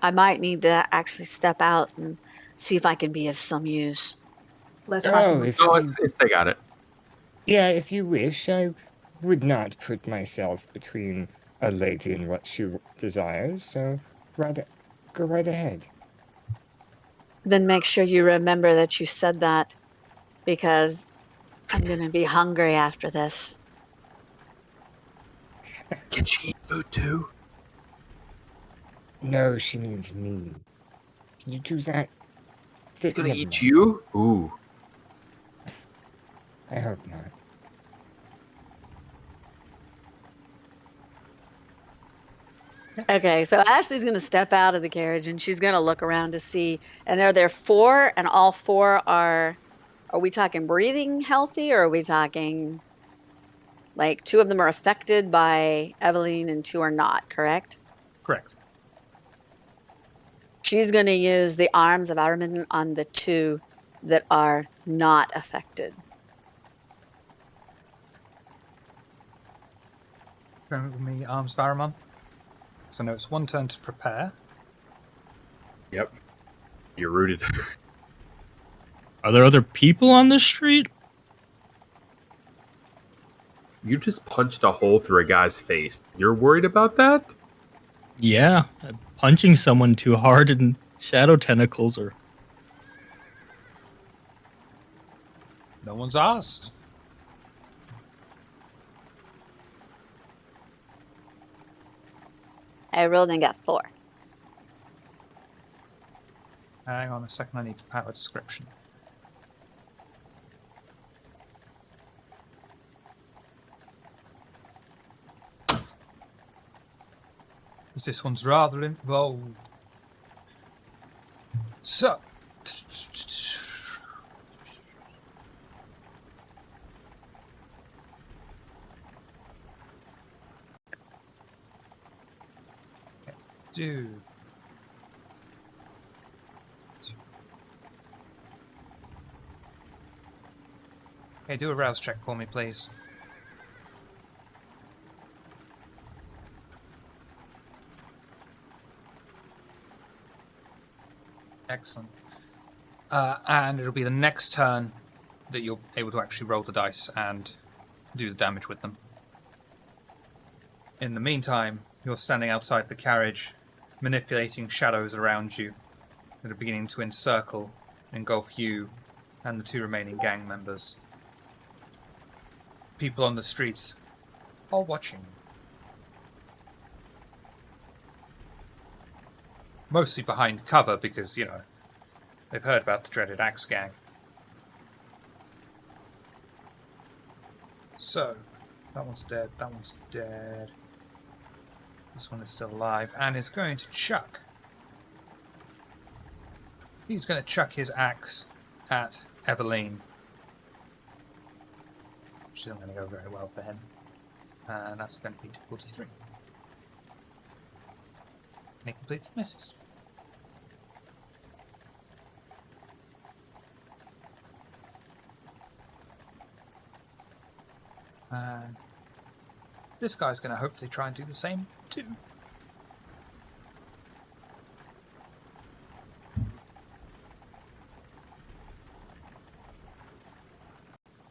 I might need to actually step out and see if I can be of some use. Let's If they got it. Yeah, if you wish, I would not put myself between a lady and what she desires, so go right ahead. Then make sure you remember that you said that, because I'm going to be hungry after this. Can she eat food too? No, she means me. Can you do that? She's gonna eat you? Ooh. I hope not. Okay, so Ashley's going to step out of the carriage and she's going to look around to see. And are there 4, and all 4 are we talking breathing healthy, or are we talking like 2 of them are affected by Eveline and 2 are not, correct? Correct. She's going to use the arms of Armin on the 2 that are not affected. Remember me, arms of Aramon? So I know it's one turn to prepare. Yep. You're rooted. Are there other people on the street? You just punched a hole through a guy's face. You're worried about that? Yeah, punching someone too hard and shadow tentacles are... No one's asked. I rolled and got 4. Hang on a second, I need to power description. Because this one's rather involved. So. Do. Okay, do a rouse check for me, please. Excellent. And it'll be the next turn that you're able to actually roll the dice and do the damage with them. In the meantime, you're standing outside the carriage, manipulating shadows around you that are beginning to encircle, engulf you and the 2 remaining gang members. People on the streets are watching. Mostly behind cover because, you know, they've heard about the dreaded Axe Gang. So, that one's dead, that one's dead. This one is still alive and is going to chuck. He's going to chuck his axe at Eveline. Which isn't going to go very well for him. And that's going to be difficulty 3. And he completely misses. And this guy's going to hopefully try and do the same too.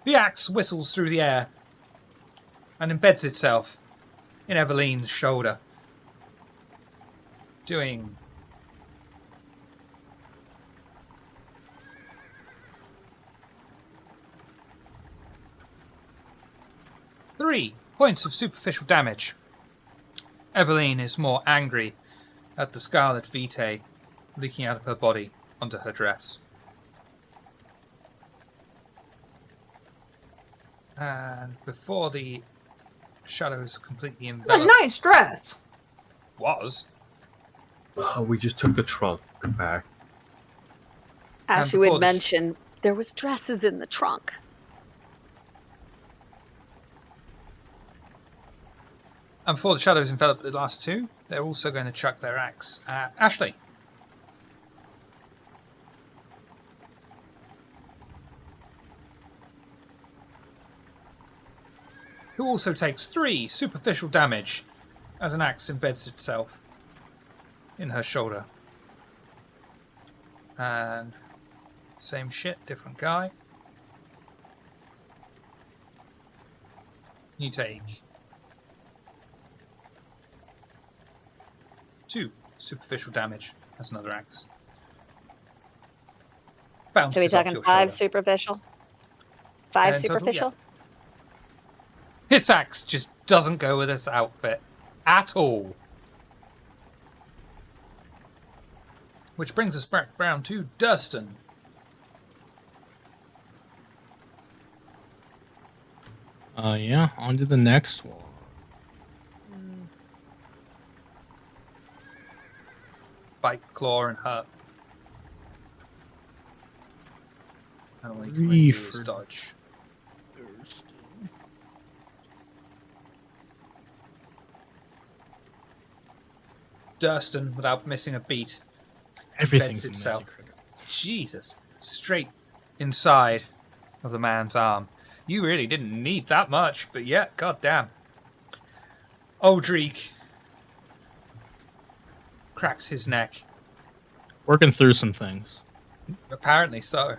The axe whistles through the air and embeds itself in Eveline's shoulder, doing 3 points of superficial damage. Eveline is more angry at the scarlet vitae leaking out of her body onto her dress. And before the shadows completely What envelop... a nice dress! Was. Oh, we just took the trunk back. As And you before had the mentioned, there was dresses in the trunk. And before the shadows envelop the last 2, they're also going to chuck their axe at Ashley. Who also takes 3 superficial damage as an axe embeds itself in her shoulder. And same shit, different guy. You take 2 superficial damage as another axe. Bounces So we're off talking your 5 shoulder. superficial? 5 In total, superficial? This axe just doesn't go with this outfit at all. Which brings us back round to Durston. Yeah, on to the next one. Bite, claw, and hurt. And all you can 3 really do is for dodge. Durston, without missing a beat, Everything's embeds a messy itself. critter. Jesus, straight inside of the man's arm. You really didn't need that much, but yeah, goddamn. Oldreek cracks his neck. Working through some things. Apparently so.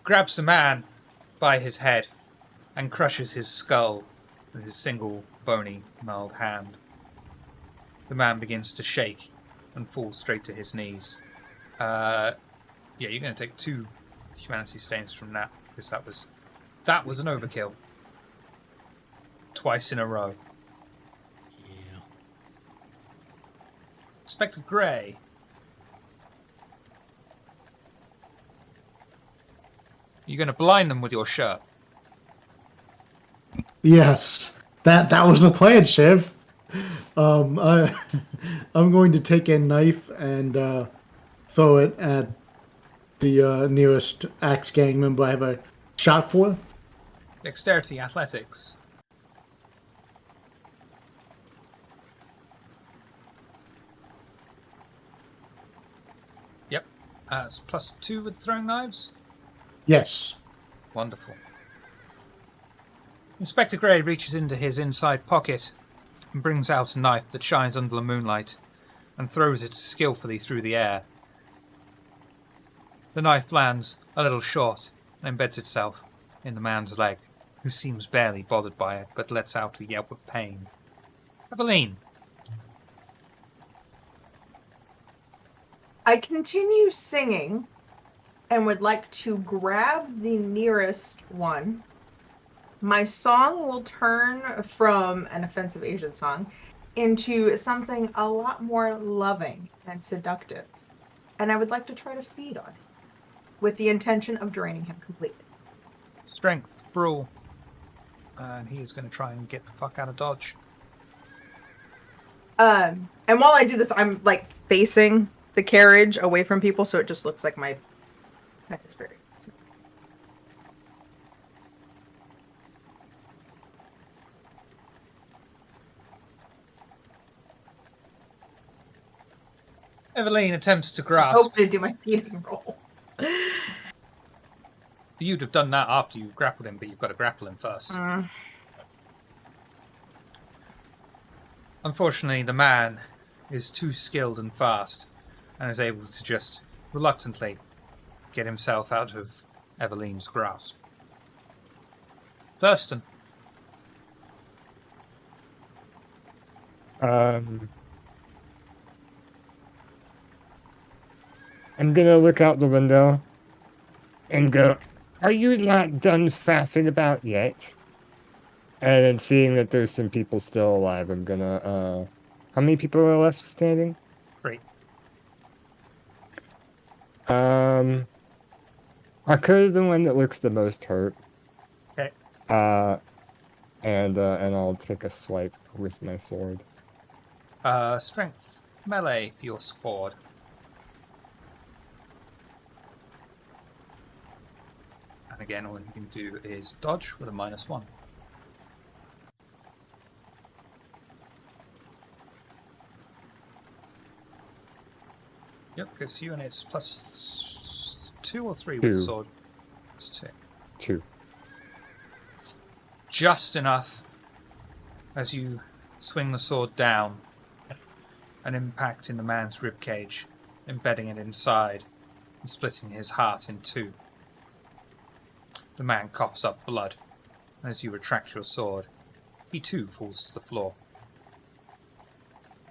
Grabs the man by his head and crushes his skull with his single bony, gnarled hand. The man begins to shake and falls straight to his knees. Yeah, you're going to take 2 humanity stains from that, because that was an overkill. Twice in a row. Yeah. Inspector Gray. You're going to blind them with your shirt. Yes, that was the plan, Shiv. I'm going to take a knife and throw it at the nearest axe gang member I have a shot for. Dexterity, athletics. Yep. It's +2 with throwing knives. Yes. Wonderful. Inspector Gray reaches into his inside pocket and brings out a knife that shines under the moonlight and throws it skillfully through the air. The knife lands a little short and embeds itself in the man's leg, who seems barely bothered by it but lets out a yelp of pain. Eveline. I continue singing and would like to grab the nearest one. My song will turn from an offensive Asian song into something a lot more loving and seductive. And I would like to try to feed on it with the intention of draining him completely. Strength, brawl. And he is going to try and get the fuck out of Dodge. And while I do this, I'm like facing the carriage away from people, so it just looks like my head is very. Eveline attempts to I was grasp. hoping to do my feeding roll. You'd have done that after you grappled him, but you've got to grapple him first. Unfortunately, the man is too skilled and fast and is able to just reluctantly get himself out of Eveline's grasp. Thurston. I'm gonna look out the window and go, "Are you not done faffing about yet?" And then seeing that there's some people still alive, I'm gonna, how many people are left standing? 3. I could the one that looks the most hurt. Okay. And I'll take a swipe with my sword. Strength. Melee for your sword. And again, all you can do is dodge with a -1. Yep, goes to you, and it's +2 or 3 with the 2. sword. It's 2. 2. Just enough as you swing the sword down, an impact in the man's ribcage, embedding it inside and splitting his heart in 2. The man coughs up blood, and as you retract your sword, he too falls to the floor.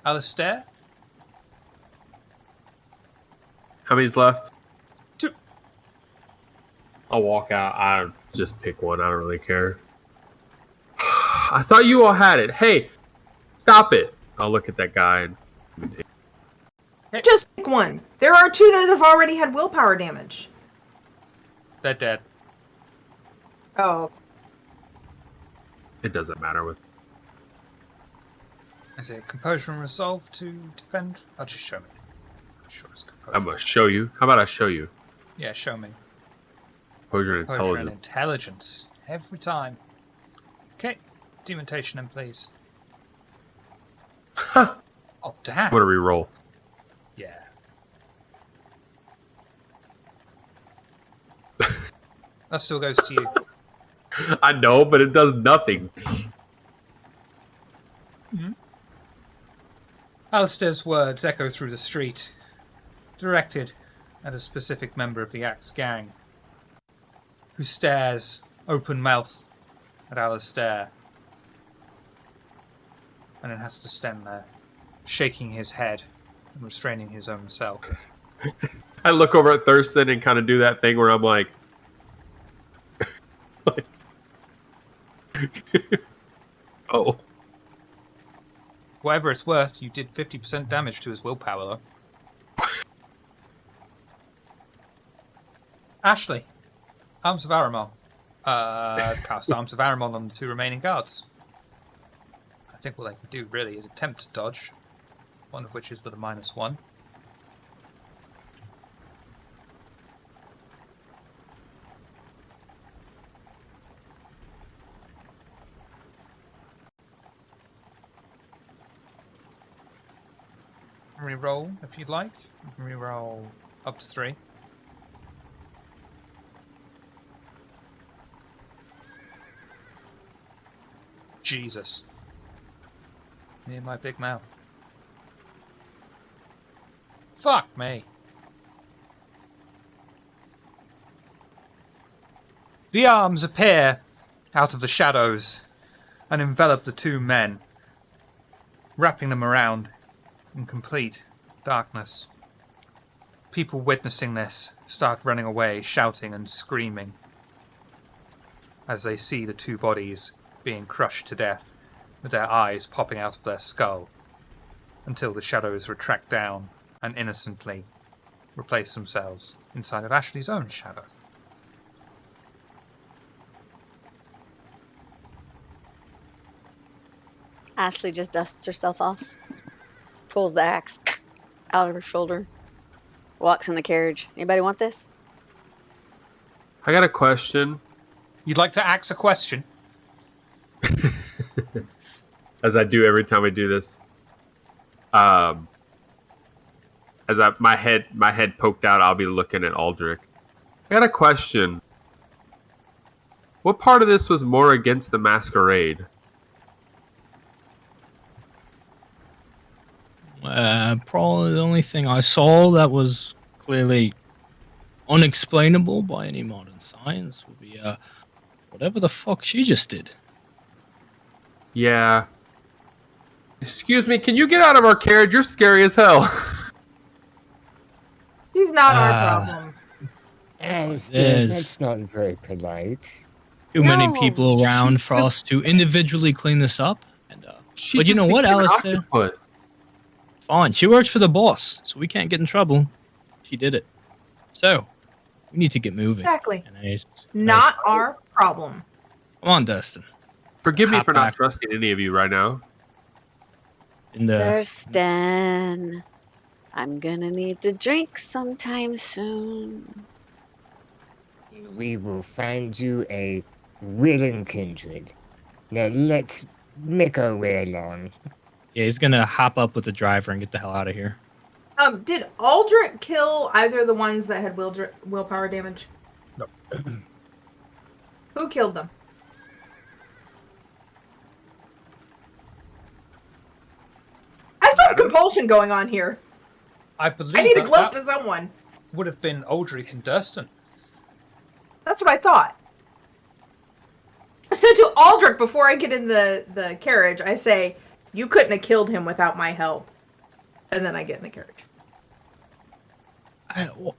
Alistair? How many's left? 2. I'll walk out. I just pick one. I don't really care. I thought you all had it. Hey, stop it. I'll look at that guy and Just pick one. There are 2 that have already had willpower damage. They're dead. Oh. it doesn't matter with. Is it composure and resolve to defend? I'll just show me. I'm sure it's composure. I'm gonna show you. How about I show you? Yeah, show me. Composure and Composure and intelligence. intelligence. Every time. Okay. Dementation in, please. Ha! Oh, damn. I'm gonna re-roll. Yeah. That still goes to you. I know, but it does nothing. Alistair's words echo through the street, directed at a specific member of the Axe gang, who stares open-mouthed at Alistair, and then has to stand there, shaking his head and restraining his own self. I look over at Thurston and kind of do that thing where I'm like oh. Whatever it's worth, you did 50% damage to his willpower, though. Ashley, Arms of Aramon. Cast Arms of Aramon on the 2 remaining guards. I think what they can do, really, is attempt to dodge, one of which is with a -1. Reroll if you'd like. You can reroll up to 3. Jesus. Me and my big mouth. Fuck me. The arms appear out of the shadows and envelop the 2 men, wrapping them around in complete darkness. People witnessing this start running away, shouting and screaming as they see the 2 bodies being crushed to death, with their eyes popping out of their skull, until the shadows retract down and innocently replace themselves inside of Ashley's own shadow. Ashley just dusts herself off, pulls the axe out of her shoulder, walks in the carriage. Anybody want this? I got a question. You'd like to axe a question? As I do every time I do this. My head poked out, I'll be looking at Aldrich. I got a question. What part of this was more against the Masquerade? Probably the only thing I saw that was clearly unexplainable by any modern science would be whatever the fuck she just did. Yeah. Excuse me, can you get out of our carriage? You're scary as hell. He's not our problem. Alistair, that's not very polite. Too many No, people around for us to individually clean this up. And She but you just know what, became an Alistair? octopus. Fine, she works for the boss, so we can't get in trouble. She did it. So, we need to get moving. Exactly. And Not our problem. Come on, Dustin. Forgive me Hop for not back. trusting any of you right now. In the Thurston, I'm gonna need to drink sometime soon. We will find you a willing kindred. Now let's make our way along. yeah, he's gonna hop up with the driver and get the hell out of here. Did Aldrich kill either of the ones that had willpower damage? No. Who killed them? I still have compulsion going on here. I believe I need a that glove to someone. would have been Aldrich and Durston. That's what I thought. So to Aldrich, before I get in the carriage, I say, you couldn't have killed him without my help. And then I get in the carriage. And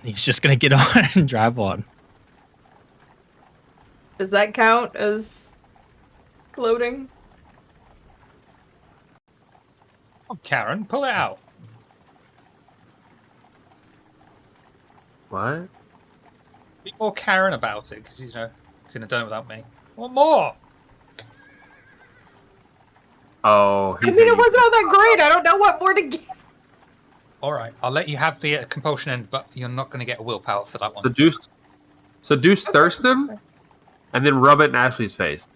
he's just gonna get on and drive on. Does that count as gloating? Oh, Karen, pull it out. What? Be more Karen about it, because, couldn't have done it without me. What more? Oh, I mean, it wasn't all that great. I don't know what more to get. All right, I'll let you have the compulsion end, but you're not going to get a willpower for that one. Seduce Thurston, and then rub it in Ashley's face.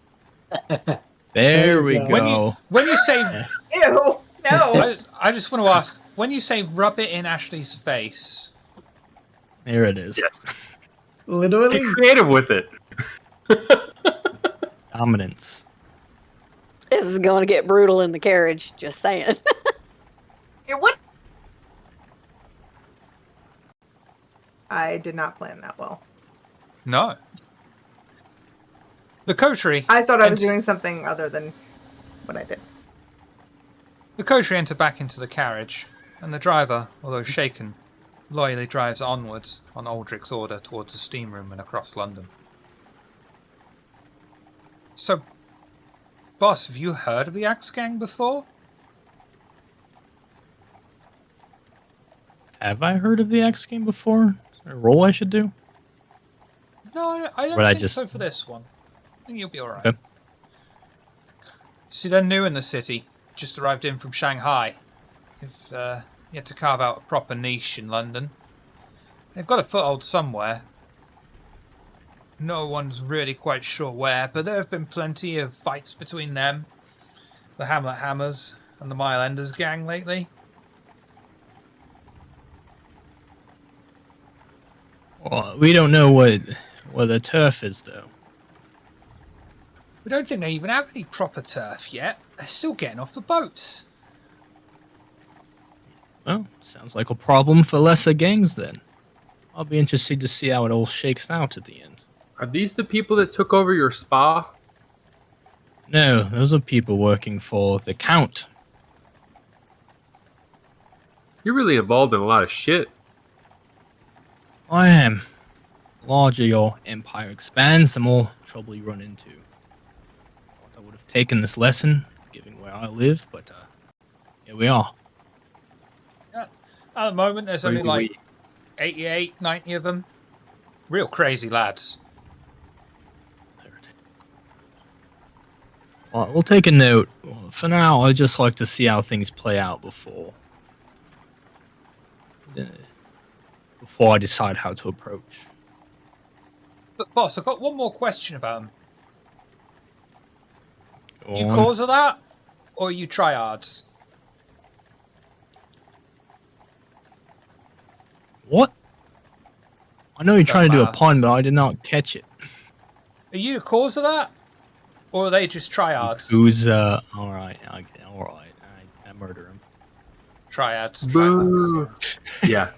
There we When go. when you say, Ew. No. I just want to ask, when you say rub it in Ashley's face, There it is. Yes. Literally. Get creative with it. Dominance. This is going to get brutal in the carriage. Just saying. It would. I did not plan that well. No. The coterie. I thought I was doing something other than what I did. The coterie enter back into the carriage, and the driver, although shaken, loyally drives onwards on Aldrich's order towards the steam room and across London. So, boss, have you heard of the Axe Gang before? Have I heard of the X game before? Is there a role I should do? No, I don't But think so for this one. I think you'll be alright. Okay. See, they're new in the city, just arrived in from Shanghai. They've yet to carve out a proper niche in London. They've got a foothold somewhere. No one's really quite sure where, but there have been plenty of fights between them, the Hamlet Hammers, and the Mile Enders gang lately. Well, we don't know what the turf is, though. We don't think they even have any proper turf yet. They're still getting off the boats. Well, sounds like a problem for lesser gangs, then. I'll be interested to see how it all shakes out at the end. Are these the people that took over your spa? No, those are people working for the Count. You're really involved in a lot of shit. I am. The larger your empire expands, the more trouble you run into. Thought I would have taken this lesson, given where I live, but here we are. At the moment, there's only like 88, 90 of them. Real crazy lads. Well, we'll take a note. For now, I'd just like to see how things play out before I decide how to approach. But boss, I've got one more question about them. Go You on. cause of that? Or you tryhards? What? I know you're trying to do a matter. pun, but I did not catch it. Are you the cause of that? Or are they just tryhards? Who's, alright, I murder him. Triads. Boo. Tryhards. Yeah,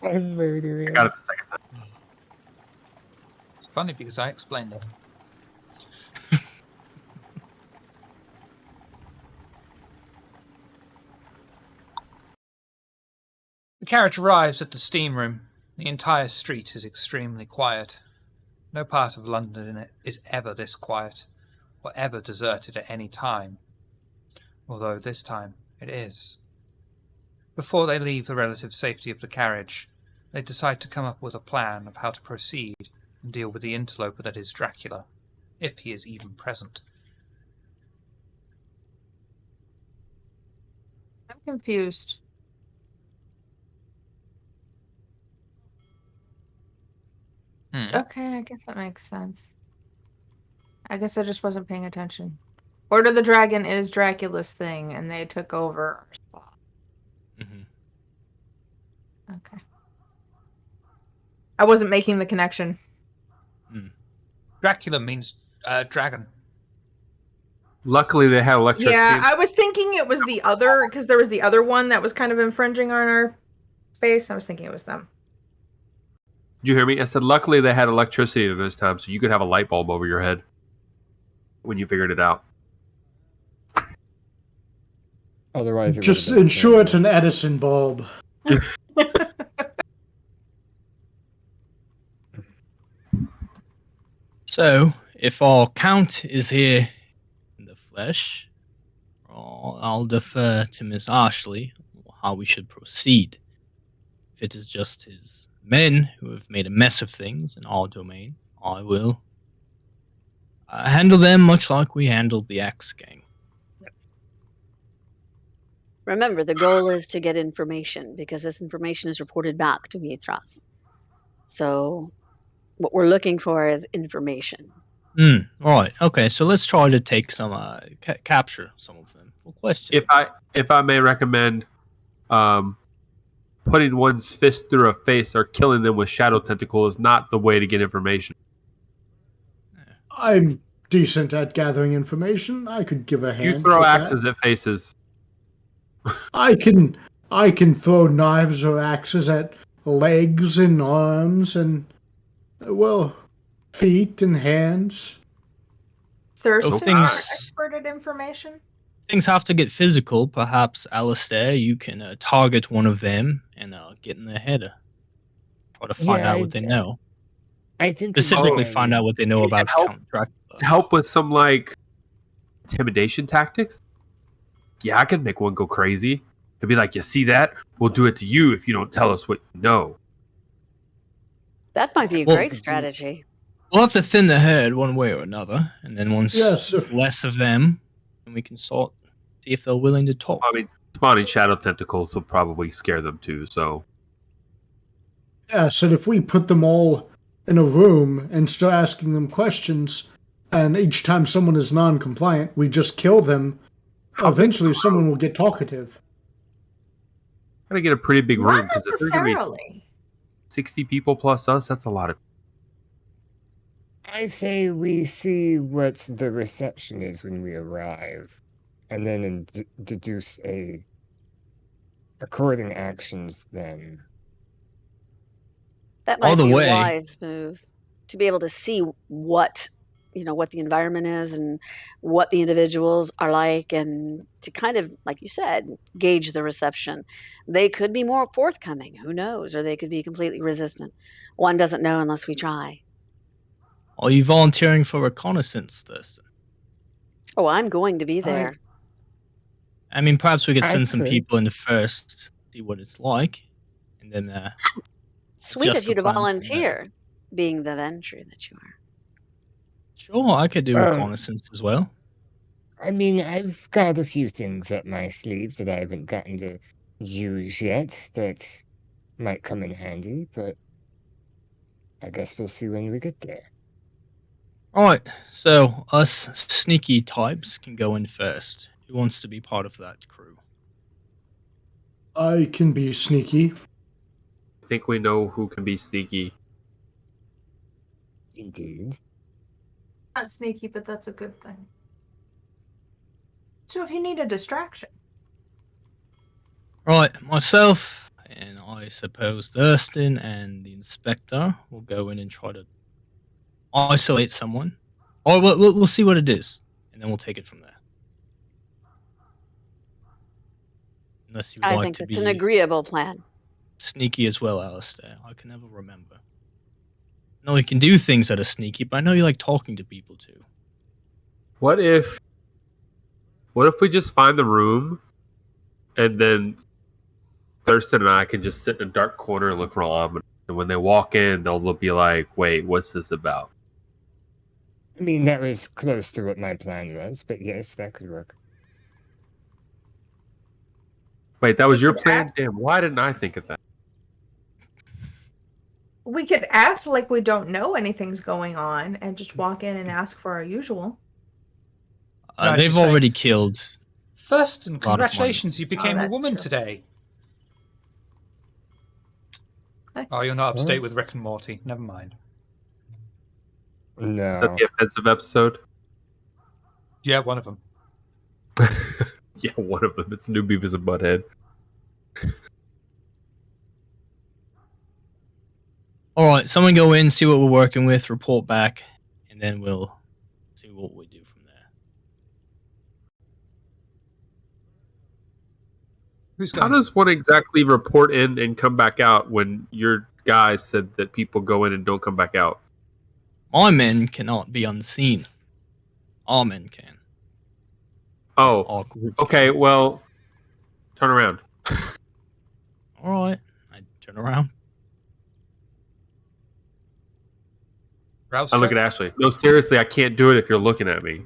I'm murdering. I got it the second time. It's funny because I explained it. The carriage arrives at the steam room. The entire street is extremely quiet. No part of London in it is ever this quiet, or ever deserted at any time. Although this time it is. Before they leave the relative safety of the carriage, they decide to come up with a plan of how to proceed and deal with the interloper that is Dracula, if he is even present. I'm confused. Okay, I guess that makes sense. I guess I just wasn't paying attention. Order the Dragon is Dracula's thing, and they took over our spot. Mm-hmm. Okay. I wasn't making the connection. Dracula means dragon. Luckily, they had electricity. Yeah, I was thinking it was the other, because there was the other one that was kind of infringing on our space. I was thinking it was them. Did you hear me? I said, luckily they had electricity this time, so you could have a light bulb over your head when you figured it out. Otherwise, it Just would've been ensure it's terrible. an Edison bulb. So, if our Count is here in the flesh, I'll defer to Miss Ashley how we should proceed. If it is just his men who have made a mess of things in our domain, I will handle them much like we handled the Axe Gang. Remember, the goal is to get information because this information is reported back to Mitras. So, what we're looking for is information. All right. Okay. So let's try to take some capture some of them. We'll question. If I may recommend, putting one's fist through a face or killing them with shadow tentacle is not the way to get information. I'm decent at gathering information. I could give a hand. You throw with axes that. at faces. I can throw knives or axes at legs and arms and, well, feet and hands. Thurston, things- you're expert at information. Things have to get physical. Perhaps, Alistair, you can target one of them and get in their head. Try to find out what they know. I think Specifically, again, find out what they know You can about help- Count Dracula. To help with some like intimidation tactics. Yeah, I could make one go crazy. It'd be like, you see that? We'll do it to you if you don't tell us what you know. That might be a Well, great strategy. We'll have to thin the herd one way or another, and then once Yes, there's less of them, then we can see if they're willing to talk. I mean, spawning shadow tentacles will probably scare them too, so. Yes, and if we put them all in a room and start asking them questions, and each time someone is non-compliant, we just kill them, eventually someone will get talkative. Gotta get a pretty big room, Not because if there's gonna be necessarily. 60 people plus us, that's a lot of. I say we see what the reception is when we arrive, and then deduce according actions then. That All might the be way. a wise move to be able to see what what the environment is and what the individuals are like, and to kind of, like you said, gauge the reception. They could be more forthcoming, who knows, or they could be completely resistant. One doesn't know unless we try. Are you volunteering for reconnaissance, Thurston? Oh, I'm going to be there. I mean, perhaps we could I send some could. people in first, see what it's like, and then Sweet adjust of you the to plan from volunteer, being the venture that you are. Sure, I could do Uh, reconnaissance as well. I mean, I've got a few things up my sleeve that I haven't gotten to use yet that might come in handy, but I guess we'll see when we get there. Alright, so us sneaky types can go in first. Who wants to be part of that crew? I can be sneaky. I think we know who can be sneaky. Indeed. Not sneaky, but that's a good thing. So if you need a distraction, Right, myself, and I suppose Thurston and the inspector will go in and try to isolate someone. Or we'll see what it is, and then we'll take it from there. Unless you would I like think to that's be an agreeable plan. sneaky as well, Alistair. I can never remember. No, you can do things that are sneaky, but I know you like talking to people too. What if we just find the room, and then Thurston and I can just sit in a dark corner and look real ominous, and when they walk in, they'll be like, "Wait, what's this about?" I mean, that was close to what my plan was, but yes, that could work. Wait, that was your could plan? act- Damn, why didn't I think of that? we could act like we don't know anything's going on and just walk in and ask for our usual. Can I They've just say- already killed. Thurston, of congratulations, you became a that's woman true. today. I Oh, you're not up to Huh? date with Rick and Morty. Never mind. No. Is that the offensive episode? Yeah, one of them. Yeah, one of them. It's New Beavis and Butthead. Alright, someone go in, see what we're working with, report back, and then we'll see what we do from there. Who's How going? does one exactly report in and come back out when your guy said that people go in and don't come back out? My men cannot be unseen. Our men can. Oh, Our group. okay, well, turn around. Alright, I turn around. Rouse I look check? at Ashley. No, seriously, I can't do it if you're looking at me.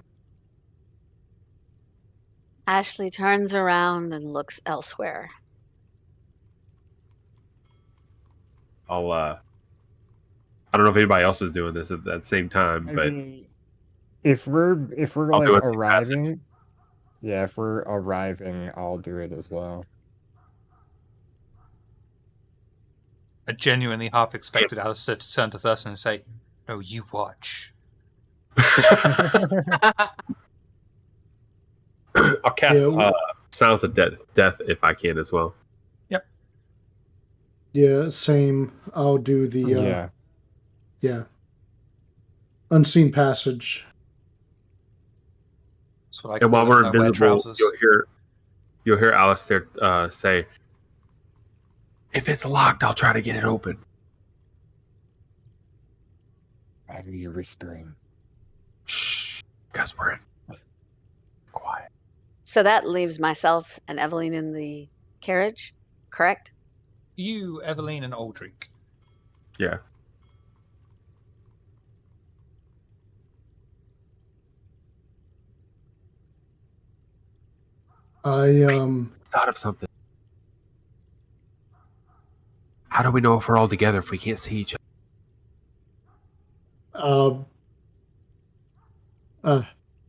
Ashley turns around and looks elsewhere. I don't know if anybody else is doing this at that same time, I but mean, if we're I'll do like it, arriving, yeah, if we're arriving, I'll do it as well. I genuinely half expected Alistair to turn to Thurston and say, "No, you watch." I'll cast Yeah. Silence of Death if I can as well. Yeah, same. I'll do the Yeah. yeah. Unseen passage. That's what I And call while we're it when I wear invisible, trousers. you'll hear Alistair say, "If it's locked, I'll try to get it open." Why are you whispering? Shh, because we're in. Quiet. So that leaves myself and Eveline in the carriage, correct? You, Eveline, and Aldrich. Yeah. I Thought of something. How do we know if we're all together if we can't see each other?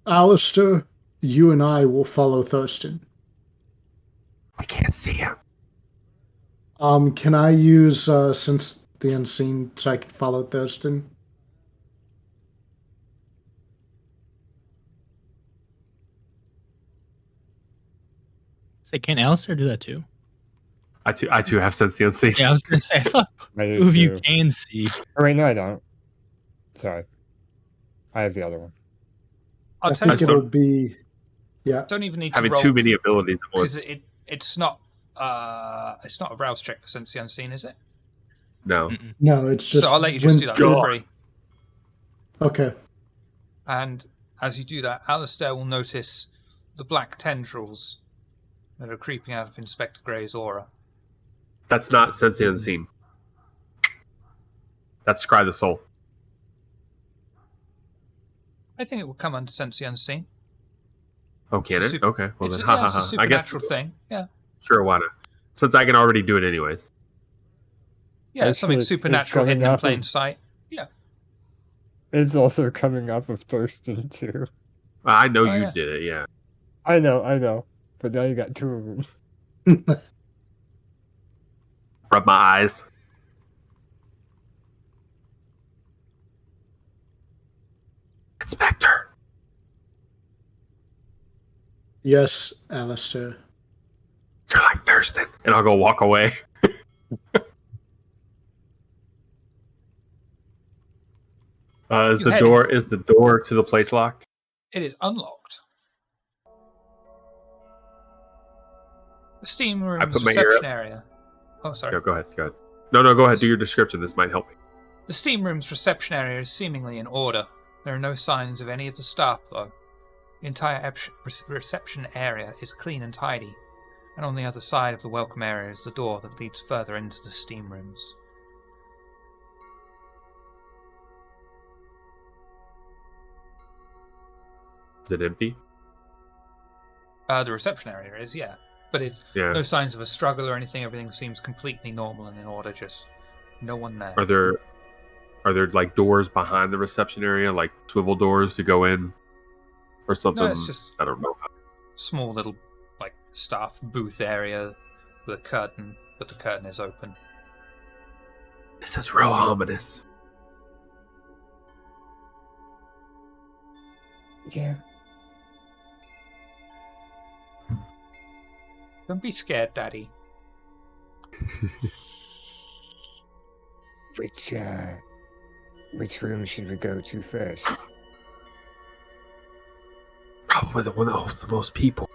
Alistair, you and I will follow Thurston. We can't see him. Can I use since the unseen so I can follow Thurston? Say, can Alistair do that too? I too have sense the unseen. Yeah, I was gonna say, I thought I do two of you too. can see. Oh, wait, no, I don't. Sorry. I have the other one. I'll I tell you think what, it'll be yeah. don't even need to Having roll too many abilities at because once. it's not a rouse check for sense the unseen, is it? No. Mm-mm. No, it's just So I'll let you just do that for God. free. Okay. And as you do that, Alistair will notice the black tendrils that are creeping out of Inspector Gray's aura. That's not sense the unseen. That's Scry the Soul. I think it will come under sense the unseen. Oh, can it? Okay. Well It's, then, it's a I guess supernatural thing. Yeah. sure, why not? Since I can already do it anyways. Yeah, it's something Actually, it's supernatural coming hidden in off plain of- sight. Yeah. It's also coming up of Thurston, too. I know Oh, you yeah. did it. Yeah. I know. But now you got two of them. Rub my eyes. Inspector. Yes, Alistair. You're like Thurston, and I'll go walk away. Is You the head- door to the place locked? It is unlocked. The steam room's put my ear reception up. area. Oh, sorry. No, go ahead. No, go ahead. Do your description. This might help me. The steam room's reception area is seemingly in order. There are no signs of any of the staff, though. The entire reception area is clean and tidy, and on the other side of the welcome area is the door that leads further into the steam rooms. Is it empty? The reception area is, yeah. But it's Yeah. no signs of a struggle or anything. Everything seems completely normal and in order, just no one there. Are there like doors behind the reception area, like swivel doors to go in, or something? No, it's just I don't know. small little, like, staff booth area with a curtain, but the curtain is open. This is real ominous. Yeah. Don't be scared, Daddy. Which room should we go to first? Probably the one that hosts the most people.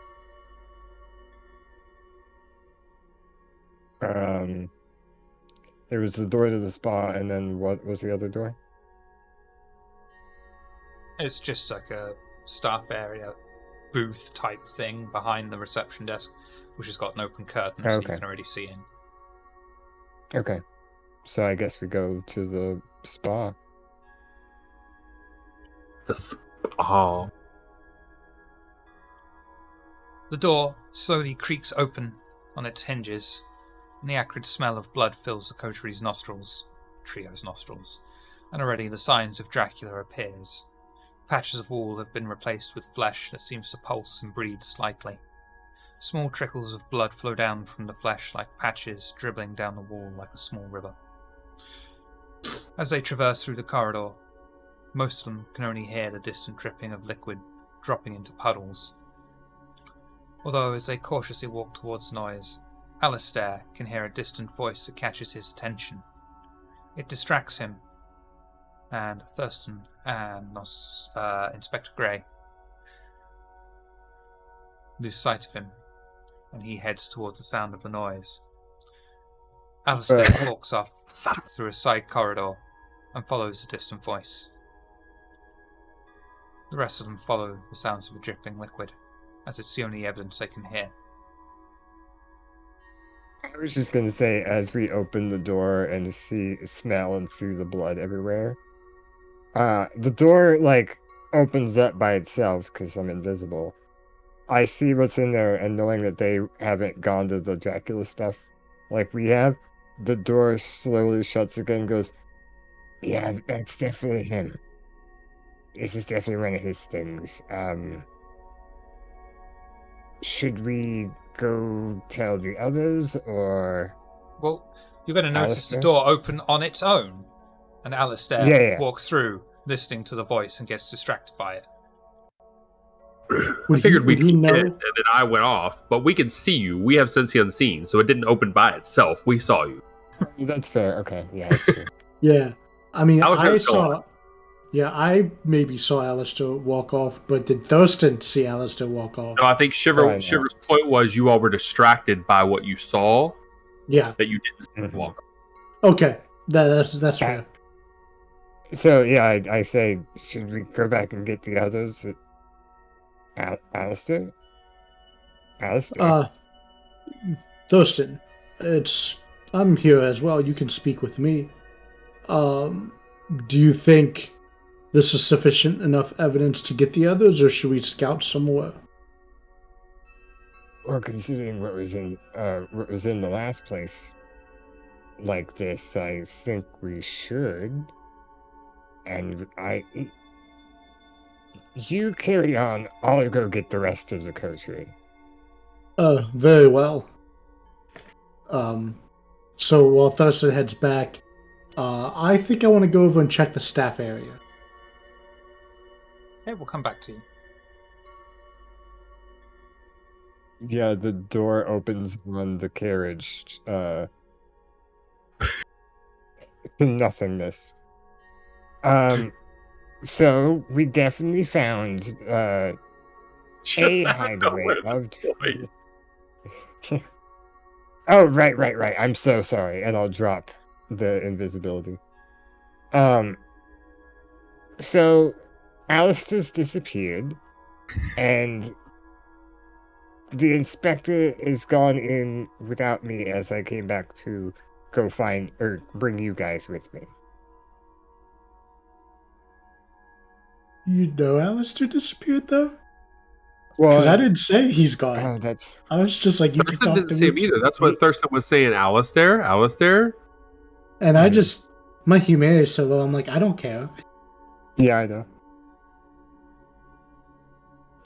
There was the door to the spa, and then what was the other door? It's just like a staff area, booth type thing behind the reception desk, which has got an open curtain so you Okay. can already see in. Okay. So I guess we go to the spa. Oh, The door slowly creaks open on its hinges, and the acrid smell of blood fills the coteries' trio's nostrils, and already the signs of Dracula appears. Patches of wall have been replaced with flesh that seems to pulse and breathe slightly. Small trickles of blood flow down from the flesh like patches dribbling down the wall like a small river. As they traverse through the corridor, Most of them can only hear the distant dripping of liquid dropping into puddles. Although as they cautiously walk towards the noise, Alistair can hear a distant voice that catches his attention. It distracts him, and Thurston and Inspector Grey lose sight of him, and he heads towards the sound of the noise. Alistair walks off through a side corridor and follows the distant voice. The rest of them follow the sounds of the dripping liquid, as it's the only evidence they can hear. I was just gonna say, as we open the door and smell and see the blood everywhere, the door opens up by itself because I'm invisible. I see what's in there, and knowing that they haven't gone to the Dracula stuff like we have, the door slowly shuts again and goes, yeah, that's definitely him. This is definitely one of his things. Should we go tell the others, or... Well, you're going to notice Alistair? the door open on its own, and Alistair Yeah. walks through, listening to the voice, and gets distracted by it. I figured we would he did, know? and then I went off. But we can see you. We have Sense the Unseen, so it didn't open by itself. We saw you. That's fair. Okay, yeah, that's true. Yeah. I mean, Alistair I was saw... gone. Yeah, I maybe saw Alistair walk off, but did Thurston see Alistair walk off? No, I think Probably not. Shiver's point was you all were distracted by what you saw, Yeah. that you didn't see him Mhm. walk. Okay. That's fair. So, yeah, I say, should we go back and get the others? Alistair? Alistair? Thurston, I'm here as well. You can speak with me. Do you think this is sufficient enough evidence to get the others, or should we scout some more? Or considering what was in the last place like this, I think we should. And you carry on. I'll go get the rest of the coterie. Very well. So while Thurston heads back, I think I want to go over and check the staff area. Okay, we'll come back to you. Yeah, the door opens on the carriage. Nothingness. So we definitely found a hideaway of. Oh, right. I'm so sorry, and I'll drop the invisibility. So Alistair's disappeared, and the inspector is gone in without me as I came back to go find or bring you guys with me. You know Alistair disappeared, though? Well, Because I didn't say he's gone. Oh, that's I was just like, you can Thurston talk didn't to see me him either. too. That's what Thurston was saying. Alistair? And I just, my humanity is so low, I'm like, I don't care. yeah, I know.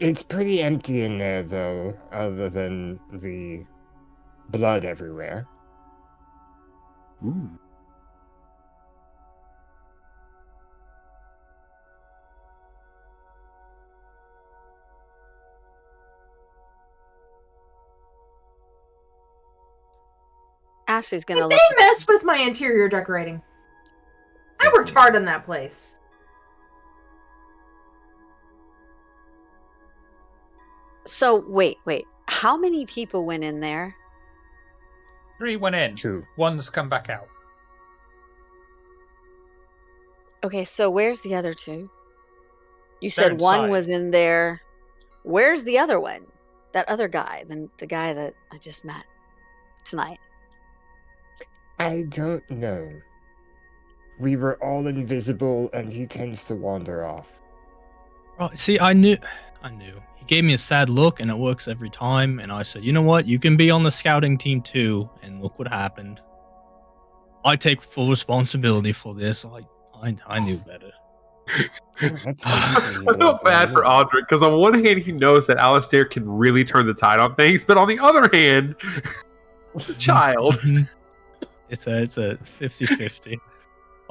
It's pretty empty in there, though, other than the blood everywhere. Ooh. Ashley's gonna They look. mess with my interior decorating. I worked hard on that place. So wait. How many people went in there? 3 went in. True. 1's come back out. Okay, so where's the other two? You They're said one inside. was in there. Where's the other one? That other guy, the guy that I just met tonight. I don't know. We were all invisible, and he tends to wander off. Right, see, I knew. He gave me a sad look, and it works every time. And I said, you know what? You can be on the scouting team too. And look what happened. I take full responsibility for this. I knew better. That's I felt bad for Audric because on one hand he knows that Alistair can really turn the tide on things, but on the other hand, it's a child. It's a 50-50.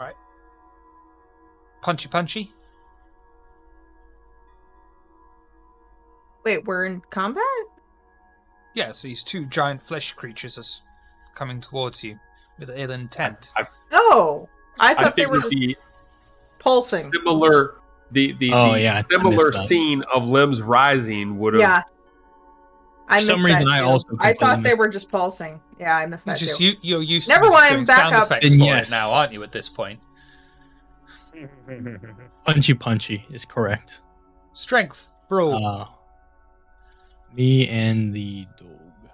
Right. Punchy punchy. Wait, we're in combat? Yes, these two giant flesh creatures are coming towards you with ill intent. Oh, I I thought they were figured just the pulsing. similar the Oh, yeah, I similar missed that. scene of limbs rising would have. Yeah. I For some missed reason, that I too. also I thought completely they missed were just pulsing. Yeah, I missed that too. You're used Never to mind, doing back sound up. effects Then for yes. it now, aren't you? At this point, Punchy is correct. strength, brawl Me and the dog.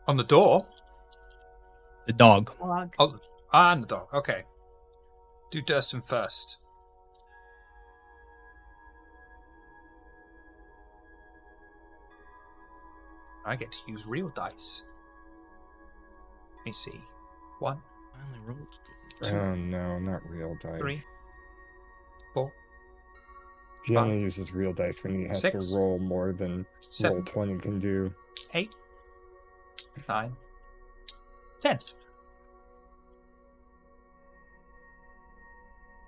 on the door. The dog. Log. Oh, and the dog. Okay, do Durston first. I get to use real dice. Let me see. 1, Finally rolled good. Oh no, not real dice. 3, 4, Gianna uses real dice when he has 6, to roll more than 7, roll 20 can do. 8, 9, 10.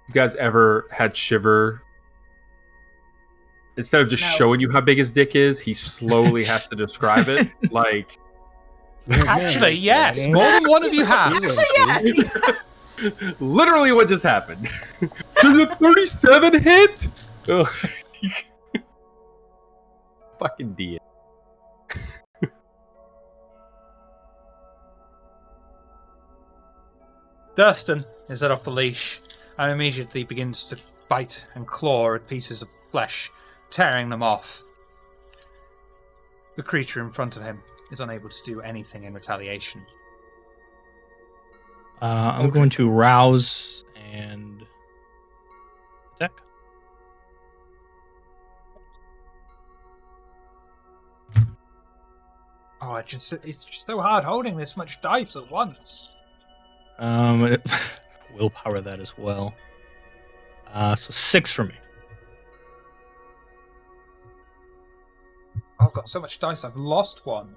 You guys ever had Shiver? Instead of just No. showing you how big his dick is, he slowly has to describe it. Like, Actually, yes. More than one of you have. Actually, yes. literally what just happened. Does a 37 hit? Oh. Fucking D. Durston is let off the leash and immediately begins to bite and claw at pieces of flesh, tearing them off. The creature in front of him is unable to do anything in retaliation. I'm going to rouse and attack. Oh, it's just so hard holding this much dice at once. Willpower that as well. So 6 for me. I've got so much dice, I've lost one.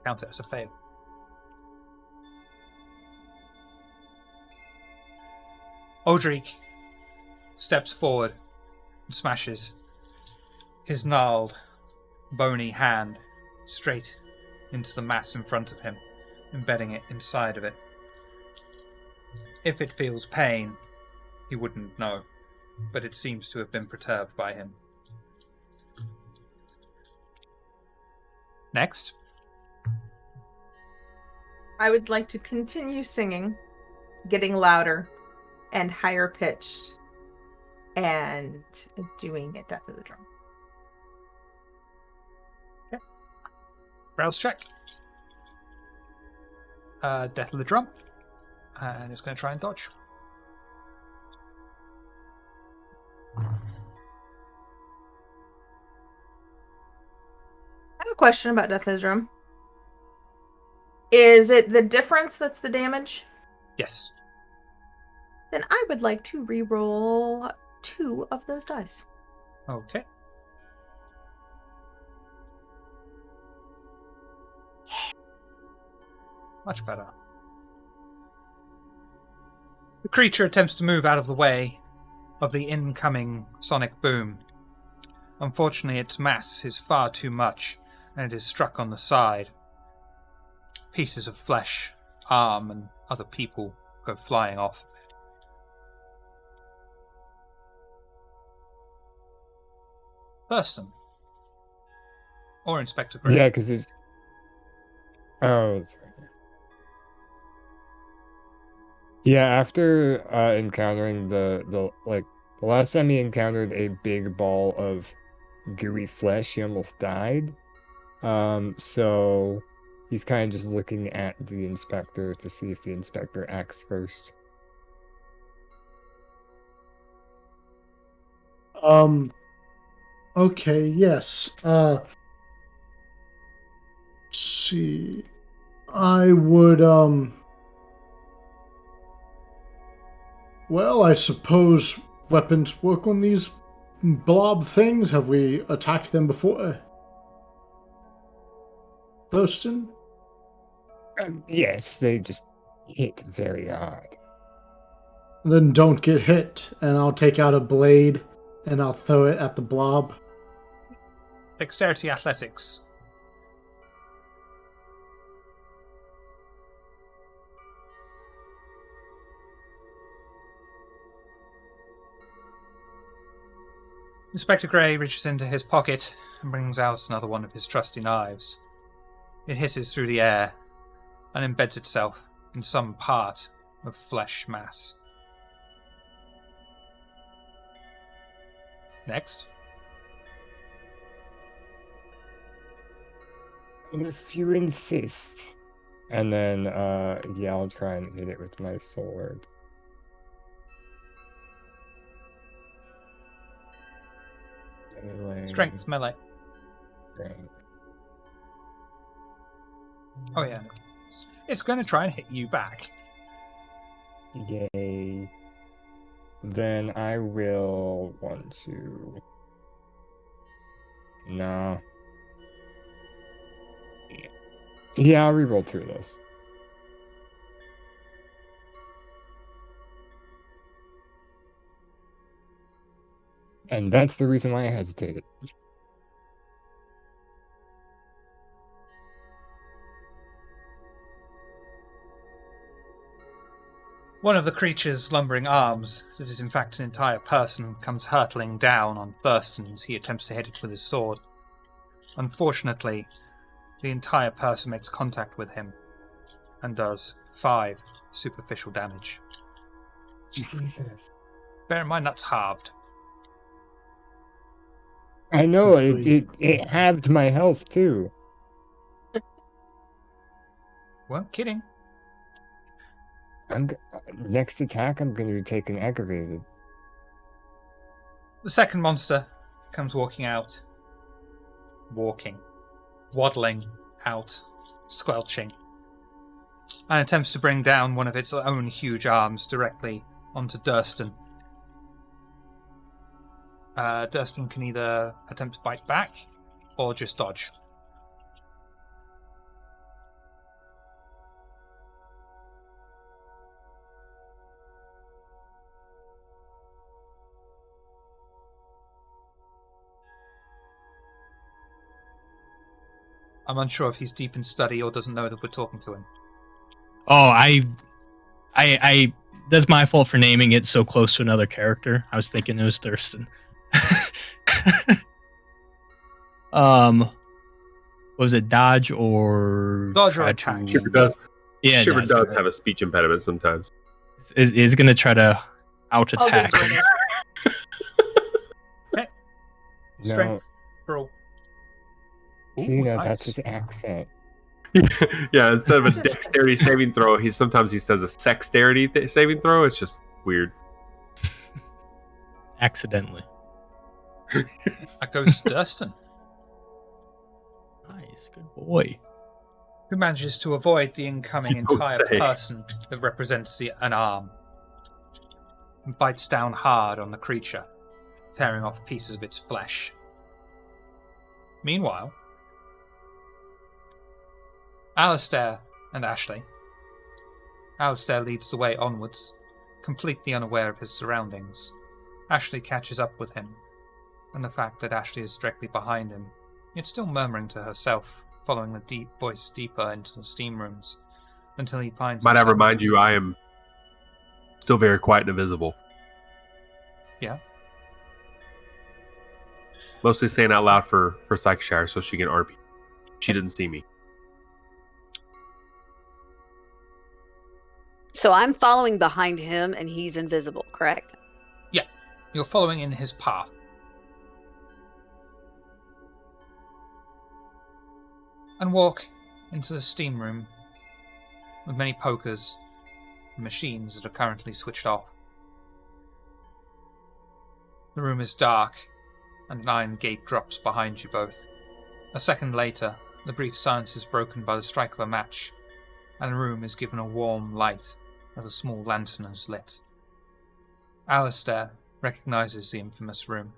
Count it as a fail. Odric steps forward and smashes his gnarled, bony hand straight into the mass in front of him, embedding it inside of it. If it feels pain, he wouldn't know, but it seems to have been perturbed by him. Next. I would like to continue singing, getting louder and higher pitched, and doing it Death of the Drum. Rouse check. Death of the Drum. And it's going to try and dodge. I have a question about Death of the Drum. Is it the difference that's the damage? Yes. Then I would like to re-roll 2 of those dice. Okay. Much better. The creature attempts to move out of the way of the incoming sonic boom. Unfortunately, its mass is far too much, and it is struck on the side. Pieces of flesh, arm, and other people go flying off of it. Thurston. Or Inspector Gray. Yeah, because it's. Oh, that's right. Yeah, after encountering the last time he encountered a big ball of gooey flesh, he almost died. So he's kind of just looking at the inspector to see if the inspector acts first. Okay, yes. Let's see. I would, well, I suppose weapons work on these blob things? Have we attacked them before? Thurston? Yes, they just hit very hard. Then don't get hit, and I'll take out a blade and I'll throw it at the blob. Dexterity athletics. Inspector Grey reaches into his pocket and brings out another one of his trusty knives. It hisses through the air and embeds itself in some part of flesh mass. Next. If you insist. And then, yeah, I'll try and hit it with my sword. Strength melee. Right. Oh yeah. It's going to try and hit you back. Yay. Then I will want to... No. Yeah, I'll reroll 2 of those. And that's the reason why I hesitated. One of the creature's lumbering arms, that is in fact an entire person, comes hurtling down on Thurston as he attempts to hit it with his sword. Unfortunately, the entire person makes contact with him and does 5 superficial damage. Jesus. Bear in mind that's halved. I know, it halved my health too. Weren't kidding. Next attack, I'm going to take an aggravated. The second monster comes waddling out, squelching, and attempts to bring down one of its own huge arms directly onto Durston. Durston can either attempt to bite back or just dodge. I'm unsure if he's deep in study or doesn't know that we're talking to him. Oh, I that's my fault for naming it so close to another character. I was thinking it was Thurston. Was it dodge or dodge or try attack? Shiver does. Yeah, Shiver dodge. does have a speech impediment sometimes. Is going to try to out I'll attack. do it. Okay. No, Strength roll. Tina, nice. that's his accent. Yeah, instead of a dexterity saving throw, sometimes he says a sexterity saving throw. It's just weird. Accidentally. That goes to Durston, Nice, good boy. who manages to avoid the incoming You don't entire say. person that represents an arm, and bites down hard on the creature, tearing off pieces of its flesh. Meanwhile, Alistair and Ashley. Alistair leads the way onwards, completely unaware of his surroundings. Ashley catches up with him, and the fact that Ashley is directly behind him, yet still murmuring to herself, following the deep voice deeper into the steam rooms, until he finds Might I himself- remind you, I am still very quiet and invisible. Yeah. Mostly saying out loud for Psychshire so she can RP. She didn't see me. So I'm following behind him and he's invisible, correct? You're following in his path. And walk into the steam room with many pokers and machines that are currently switched off. The room is dark, and an iron gate drops behind you both. A second later, the brief silence is broken by the strike of a match, and the room is given a warm light as a small lantern is lit. Alistair recognizes the infamous room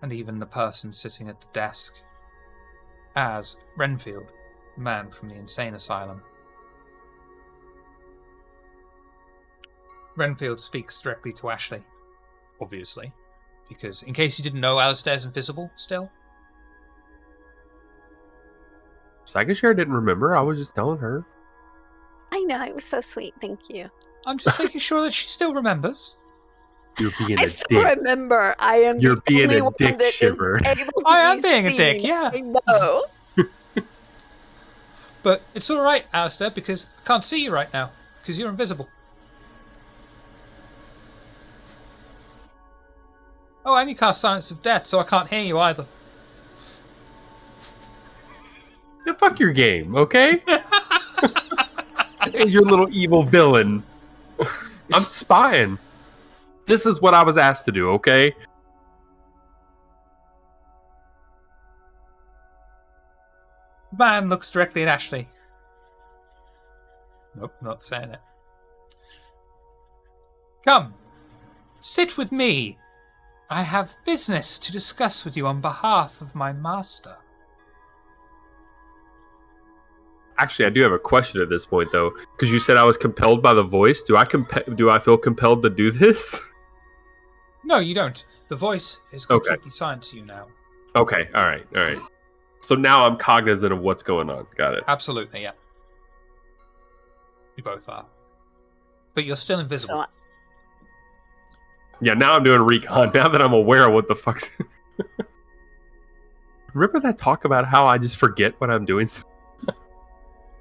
and even the person sitting at the desk, as Renfield, the man from the insane asylum. Renfield speaks directly to Ashley, obviously, because in case you didn't know, Alistair's invisible still. Psychoshare didn't remember. I was just telling her. I know, it was so sweet. Thank you. I'm just making sure that she still remembers. You're being I a still dick. remember. I am You're the being only a one dick that is shiver. able to I am be being a dick, seen. yeah. I know. But it's alright, Alistair, because I can't see you right now, because you're invisible. Oh, and you cast Silence of Death, so I can't hear you either. Yeah, fuck your game, okay? Your little evil villain. I'm spying. This is what I was asked to do, okay? The man looks directly at Ashley. Nope, not saying it. Come, sit with me. I have business to discuss with you on behalf of my master. Actually, I do have a question at this point, though, because you said I was compelled by the voice. Do I feel compelled to do this? No, you don't. The voice is completely silent to you now. Okay, all right. So now I'm cognizant of what's going on. Got it. Absolutely, yeah. You both are. But you're still invisible. So, Yeah, now I'm doing recon. Now that I'm aware of what the fuck's... Remember that talk about how I just forget what I'm doing?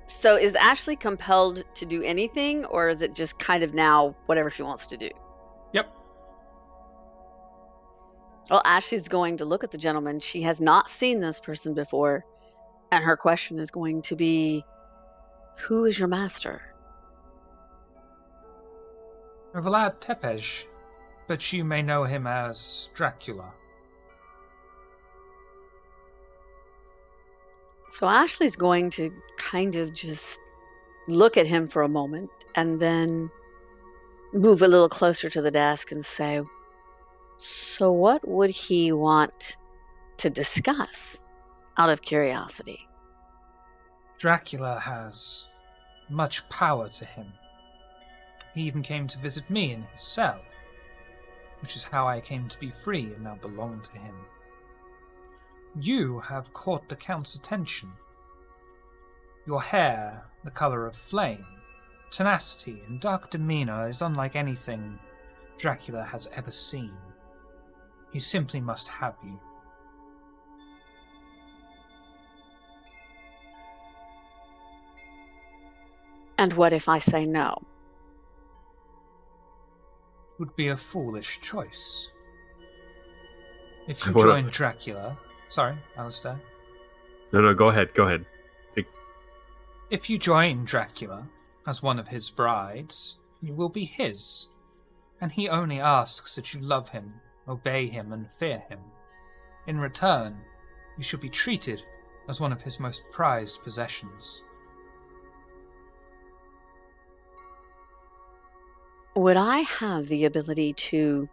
so is Ashley compelled to do anything, or is it just kind of now whatever she wants to do? Yep. Well, Ashley's going to look at the gentleman. She has not seen this person before, and her question is going to be, who is your master? Vlad Tepes, but you may know him as Dracula. So Ashley's going to kind of just look at him for a moment and then move a little closer to the desk and say, so what would he want to discuss, out of curiosity? Dracula has much power to him. He even came to visit me in his cell, which is how I came to be free and now belong to him. You have caught the Count's attention. Your hair, the colour of flame, tenacity, and dark demeanour is unlike anything Dracula has ever seen. He simply must have you. And what if I say no? Would be a foolish choice. If you What a- join Dracula... Sorry, Alistair. No, go ahead. If you join Dracula as one of his brides, you will be his. And he only asks that you love him, obey him, and fear him. In return, you shall be treated as one of his most prized possessions. Would I have the ability to,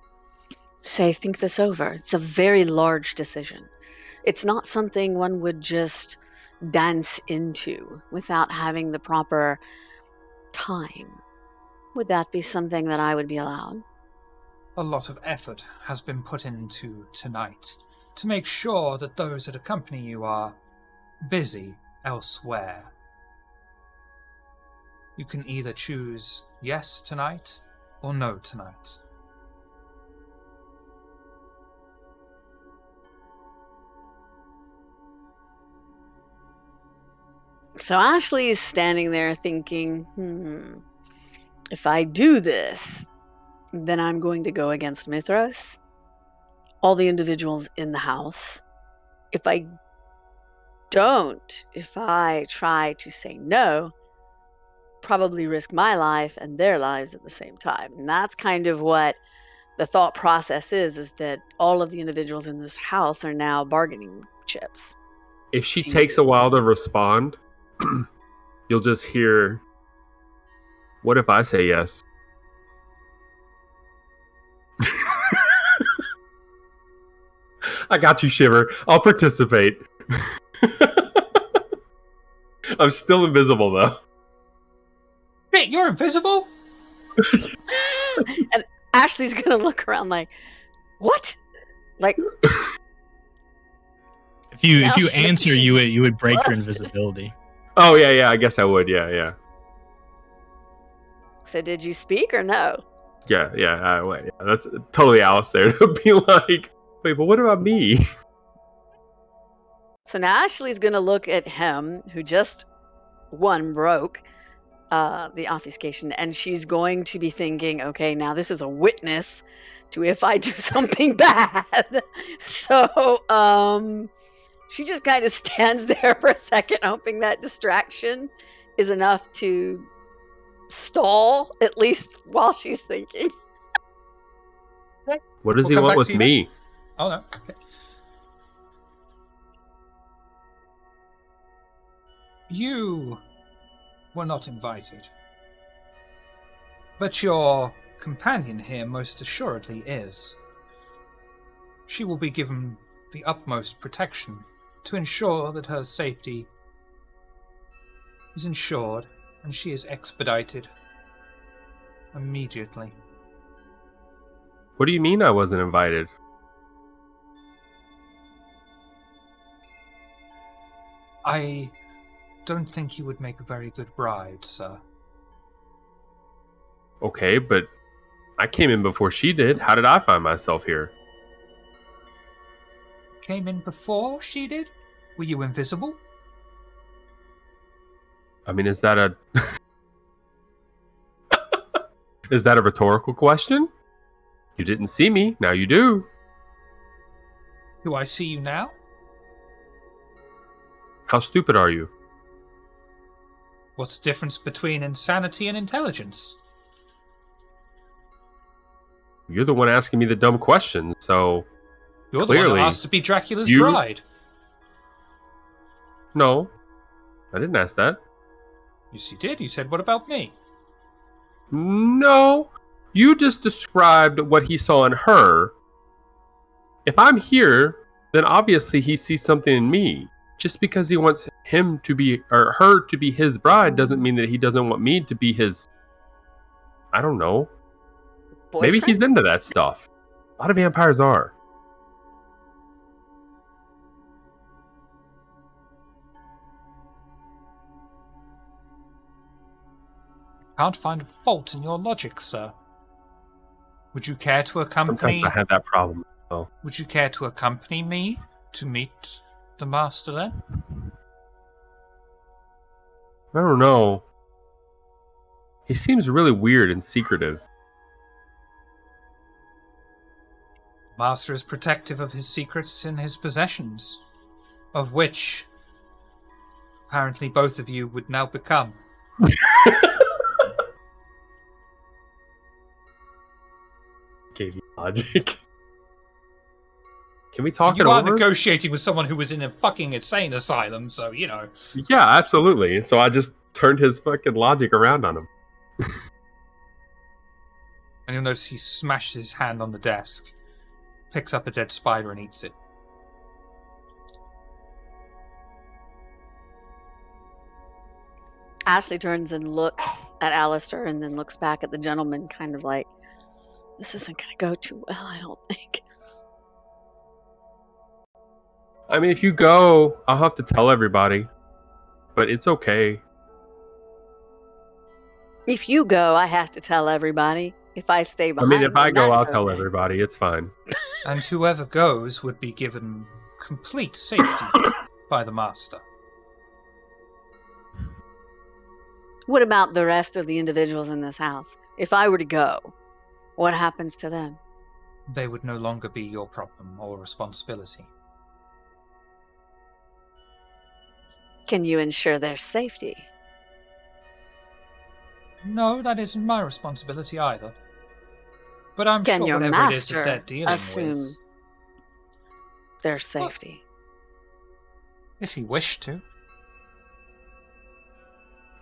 say, think this over? It's a very large decision. It's not something one would just dance into without having the proper time. Would that be something that I would be allowed? A lot of effort has been put into tonight to make sure that those that accompany you are busy elsewhere. You can either choose yes tonight or no tonight. So Ashley is standing there thinking, if I do this, then I'm going to go against Mithras, all the individuals in the house. If I don't, if I try to say no, probably risk my life and their lives at the same time. And that's kind of what the thought process is that all of the individuals in this house are now bargaining chips. If she takes a while to respond, you'll just hear, what if I say yes? I got you, Shiver. I'll participate. I'm still invisible, though. Wait, you're invisible? And Ashley's gonna look around like, what? Like, If you Now she- answer, you would break your Busted. invisibility. Oh, yeah, I guess I would. Yeah. so did you speak or no? Yeah, wait, yeah. That's totally Alice there to be like, wait, but what about me? So now Ashley's gonna look at him, who just broke the obfuscation, and she's going to be thinking, okay, now this is a witness to if I do something bad. So she just kind of stands there for a second, hoping that distraction is enough to stall, at least while she's thinking. What does We'll he come want back with to you me? Oh, no. Okay. You were not invited. But your companion here most assuredly is. She will be given the utmost protection to ensure that her safety is ensured and she is expedited immediately. What do you mean I wasn't invited? I don't think you would make a very good bride, sir. Okay, but I came in before she did. How did I find myself here? Came in before she did? Were you invisible? I mean, is that a is that a rhetorical question? You didn't see me, now you do. Do I see you now? How stupid are you? What's the difference between insanity and intelligence? You're the one asking me the dumb question, so You're the clearly one that asked to be Dracula's you- bride. no. I didn't ask that. Yes, you did. You said, what about me? No. You just described what he saw in her. If I'm here, then obviously he sees something in me. Just because he wants him to be, or her to be his bride doesn't mean that he doesn't want me to be his, I don't know. Maybe Boyfriend? he's into that stuff. A lot of vampires are. Can't find a fault in your logic, sir. Would you care to accompany? Sometimes I have that problem. So. Would you care to accompany me to meet the master then? I don't know. He seems really weird and secretive. Master is protective of his secrets and his possessions, of which apparently both of you would now become. Gave you logic. Can we talk You it are over? negotiating with someone who was in a fucking insane asylum, so, you know. Yeah, absolutely. So I just turned his fucking logic around on him. And you'll notice he smashes his hand on the desk, picks up a dead spider and eats it. Ashley turns and looks at Alistair and then looks back at the gentleman, kind of like, this isn't going to go too well, I don't think. I mean, if you go, I'll have to tell everybody. But it's okay. If you go, I have to tell everybody. If I stay I behind, mean, if I then go, I'll that's tell okay. everybody. It's fine. And whoever goes would be given complete safety by the master. What about the rest of the individuals in this house? If I were to go, what happens to them? They would no longer be your problem or responsibility. Can you ensure their safety? No, that isn't my responsibility either. But I'm Can sure your whatever it is that master they're dealing assume with, their safety? if he wished to.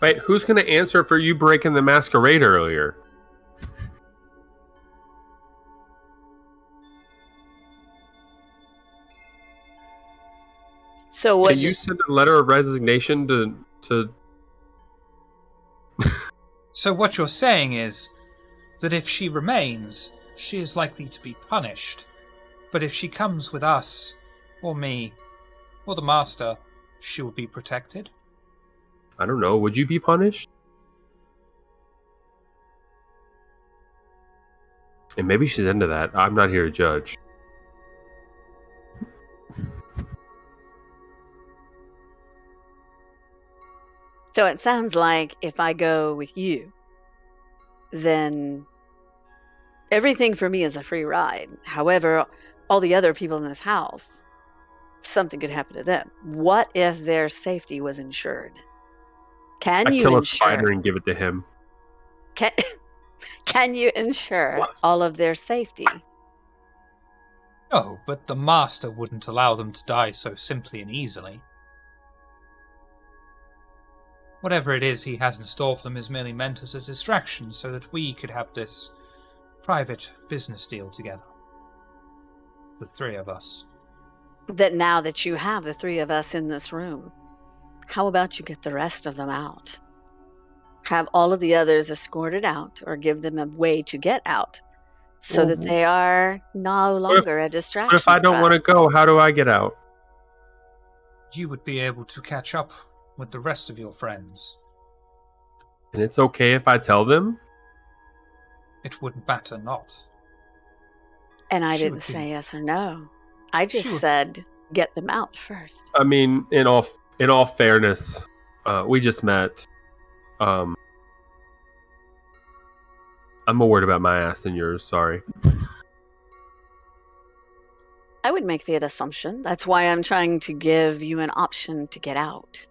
Wait, who's going to answer for you breaking the masquerade earlier? So what? Can you send a letter of resignation to? So what you're saying is that if she remains, she is likely to be punished. But if she comes with us, or me, or the Master, she will be protected? I don't know. Would you be punished? And maybe she's into that. I'm not here to judge. So it sounds like if I go with you, then everything for me is a free ride. However, all the other people in this house, something could happen to them. What if their safety was insured? Can I you kill a insure? spider and give it to him. Can you insure all of their safety? No, but the Master wouldn't allow them to die so simply and easily. Whatever it is he has in store for them is merely meant as a distraction so that we could have this private business deal together. The three of us. That now that you have the three of us in this room, how about you get the rest of them out? Have all of the others escorted out or give them a way to get out so that they are no longer a distraction. But if I don't want to go, how do I get out? You would be able to catch up with the rest of your friends. And it's okay if I tell them? It wouldn't matter not. And I She didn't would be- say yes or no. I just She would- said get them out first. I mean, in all fairness, we just met. I'm more worried about my ass than yours. Sorry. I would make that assumption. That's why I'm trying to give you an option to get out,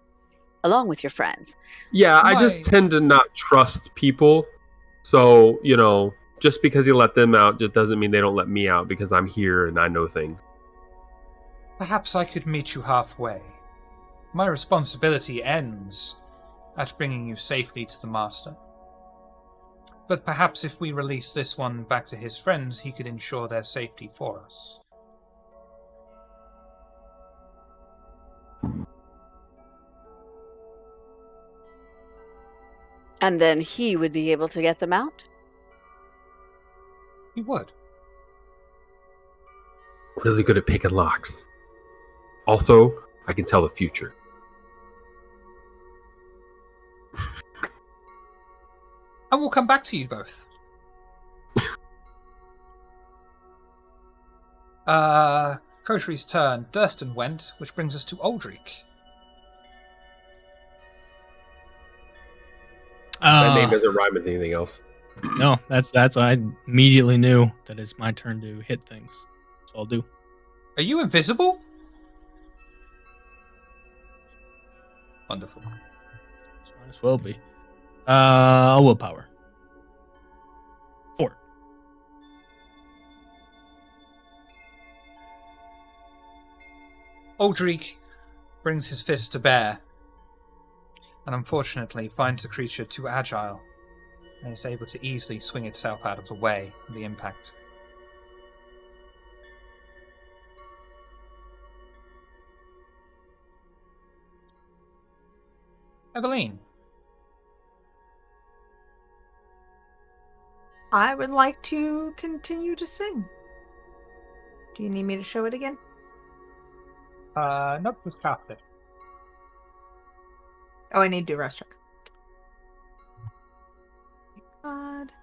along with your friends. Yeah, I just tend to not trust people. So, just because you let them out just doesn't mean they don't let me out because I'm here and I know things. Perhaps I could meet you halfway. My responsibility ends at bringing you safely to the Master. But perhaps if we release this one back to his friends, he could ensure their safety for us. And then he would be able to get them out? He would. Really good at picking locks. Also, I can tell the future. And we'll come back to you both. Koshri's turn. Durston went, which brings us to Aldrich. That name doesn't rhyme with anything else. No, that's I immediately knew that it's my turn to hit things. So I'll do. Are you invisible? Wonderful. Might as well be. Willpower. 4. Aldrich brings his fist to bear, and unfortunately finds the creature too agile, and is able to easily swing itself out of the way of the impact. Eveline. I would like to continue to sing. Do you need me to show it again? Nope, was casted. Oh, I need to do rest check. God.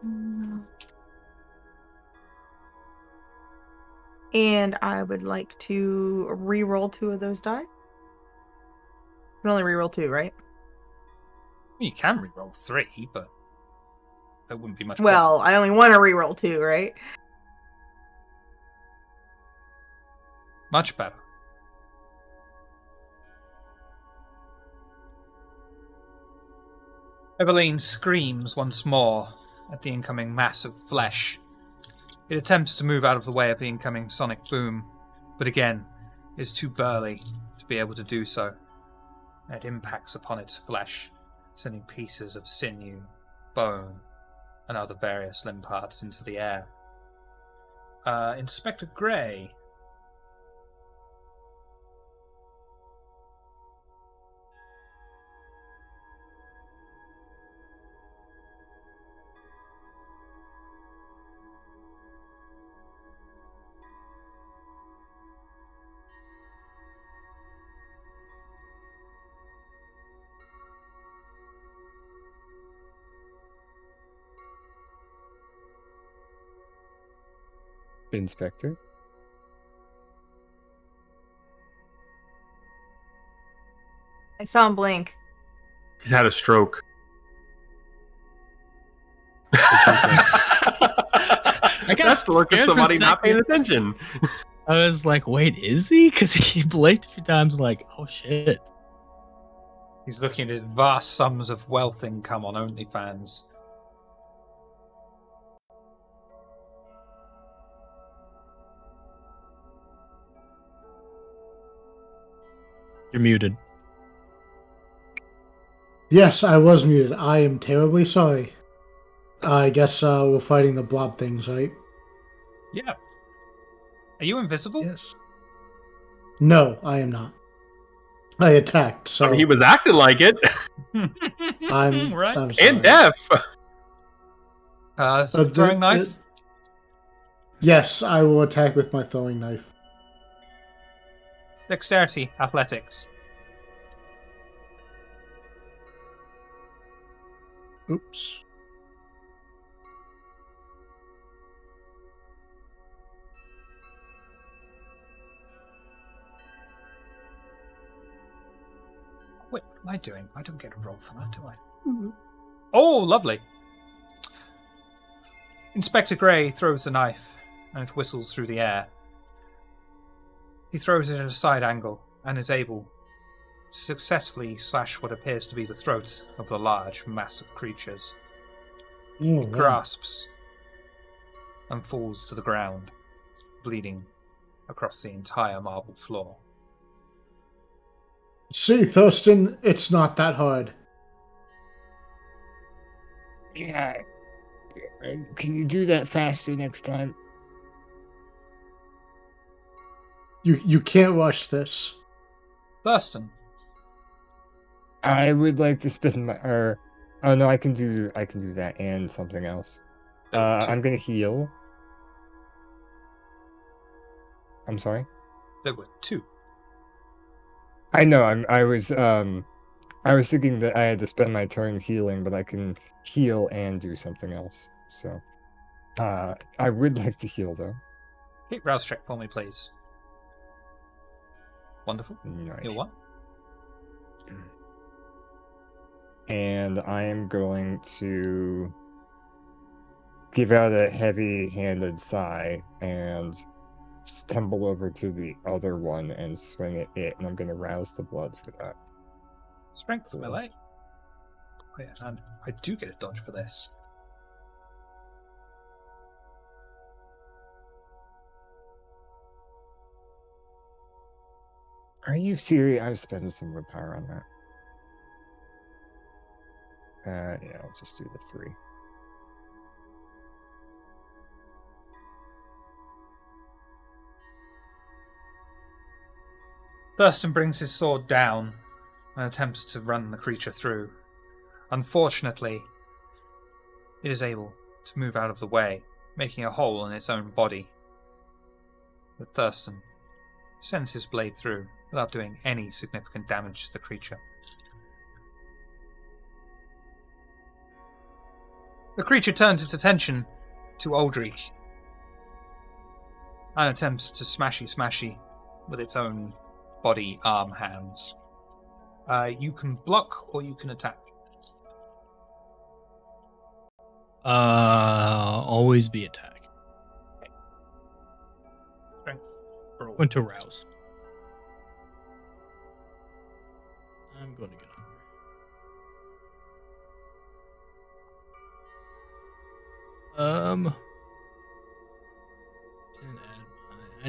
No. And I would like to re-roll 2 of those die. You can only re-roll 2, right? You can reroll 3, but that wouldn't be much. Well, I only want to re-roll 2, right? Much better. Eveline screams once more at the incoming mass of flesh. It attempts to move out of the way of the incoming sonic boom, but again is too burly to be able to do so. It impacts upon its flesh, sending pieces of sinew, bone, and other various limb parts into the air. Inspector Grey. Inspector? I saw him blink. He's had a stroke. I got That's the look of scared for a somebody not paying second. attention. I was like, wait, is he? Because he blinked a few times, like, oh shit. He's looking at vast sums of wealth income on OnlyFans. You're muted. Yes, I was muted. I am terribly sorry. I guess we're fighting the blob things, right? Yeah. Are you invisible? Yes. No, I am not. I attacked, so I mean, he was acting like it. I'm, right. I'm sorry. And deaf. Throwing knife? Yes, I will attack with my throwing knife. Dexterity, athletics. Oops. Wait, what am I doing? I don't get a roll for that, do I? Mm-hmm. Oh, lovely. Inspector Grey throws the knife, and it whistles through the air. He throws it at a side angle, and is able to successfully slash what appears to be the throat of the large mass of creatures. Oh, It wow. grasps and falls to the ground, bleeding across the entire marble floor. See, Thurston, it's not that hard. Yeah. Can you do that faster next time? You can't rush this. Thurston, I would like to spend my oh no, I can do that and something else. I'm gonna heal. I'm sorry. there were two. I know. I was thinking that I had to spend my turn healing, but I can heal and do something else. So, I would like to heal though. Hit rouse check for me, please. Wonderful. Nice. Heal one. And I am going to give out a heavy-handed sigh and stumble over to the other one and swing at it, and I'm going to rouse the blood for that. Strength melee. Oh yeah, and I do get a dodge for this. Are you serious? I'm spending some willpower on that. Yeah, I'll just do the 3. Thurston brings his sword down and attempts to run the creature through. Unfortunately, it is able to move out of the way, making a hole in its own body. But Thurston sends his blade through without doing any significant damage to the creature. The creature turns its attention to Aldrich and attempts to smashy with its own body, arm, hands. You can block or you can attack. Always be attack. Strength. Roll. Went to rouse. I'm going to get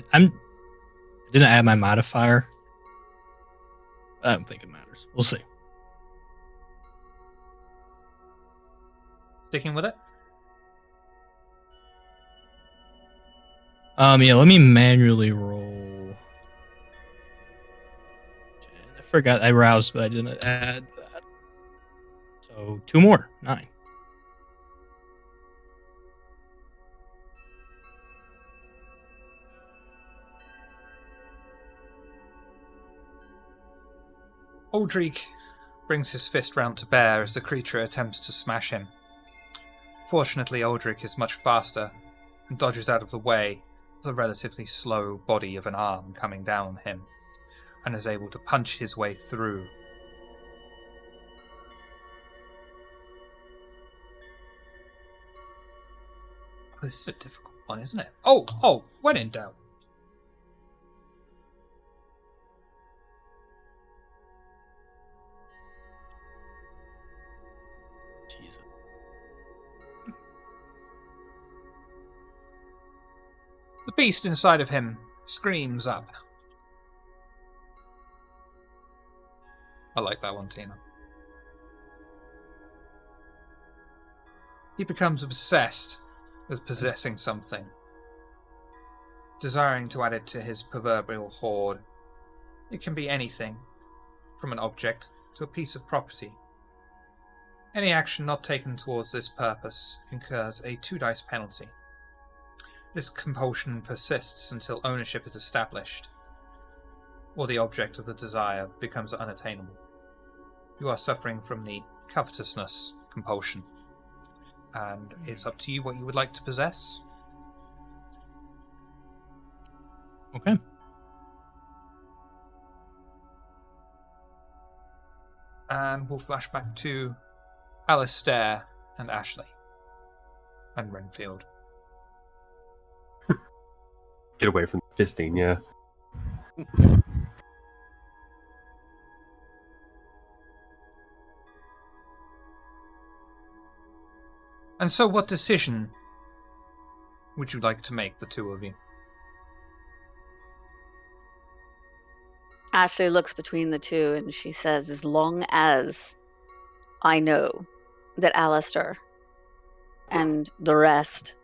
hungry. I didn't add my modifier. I don't think it matters. We'll see. Sticking with it? Yeah, let me manually roll. I forgot I roused, but I didn't add that. So 2 more, 9. Aldrich brings his fist round to bear as the creature attempts to smash him. Fortunately, Aldrich is much faster and dodges out of the way, the relatively slow body of an arm coming down on him and is able to punch his way through. Oh, this is a difficult one, isn't it? Oh, when in doubt. Jesus. The beast inside of him screams up. I like that one, Tina. He becomes obsessed with possessing something, desiring to add it to his proverbial hoard. It can be anything, from an object to a piece of property. Any action not taken towards this purpose incurs a 2 dice penalty. This compulsion persists until ownership is established, or the object of the desire becomes unattainable. You are suffering from the covetousness compulsion, and it's up to you what you would like to possess. Okay. And we'll flash back to Alistair and Ashley and Renfield. Get away from the fisting, yeah. And so what decision would you like to make, the two of you? Ashley looks between the two and she says, as long as I know that Alistair and the rest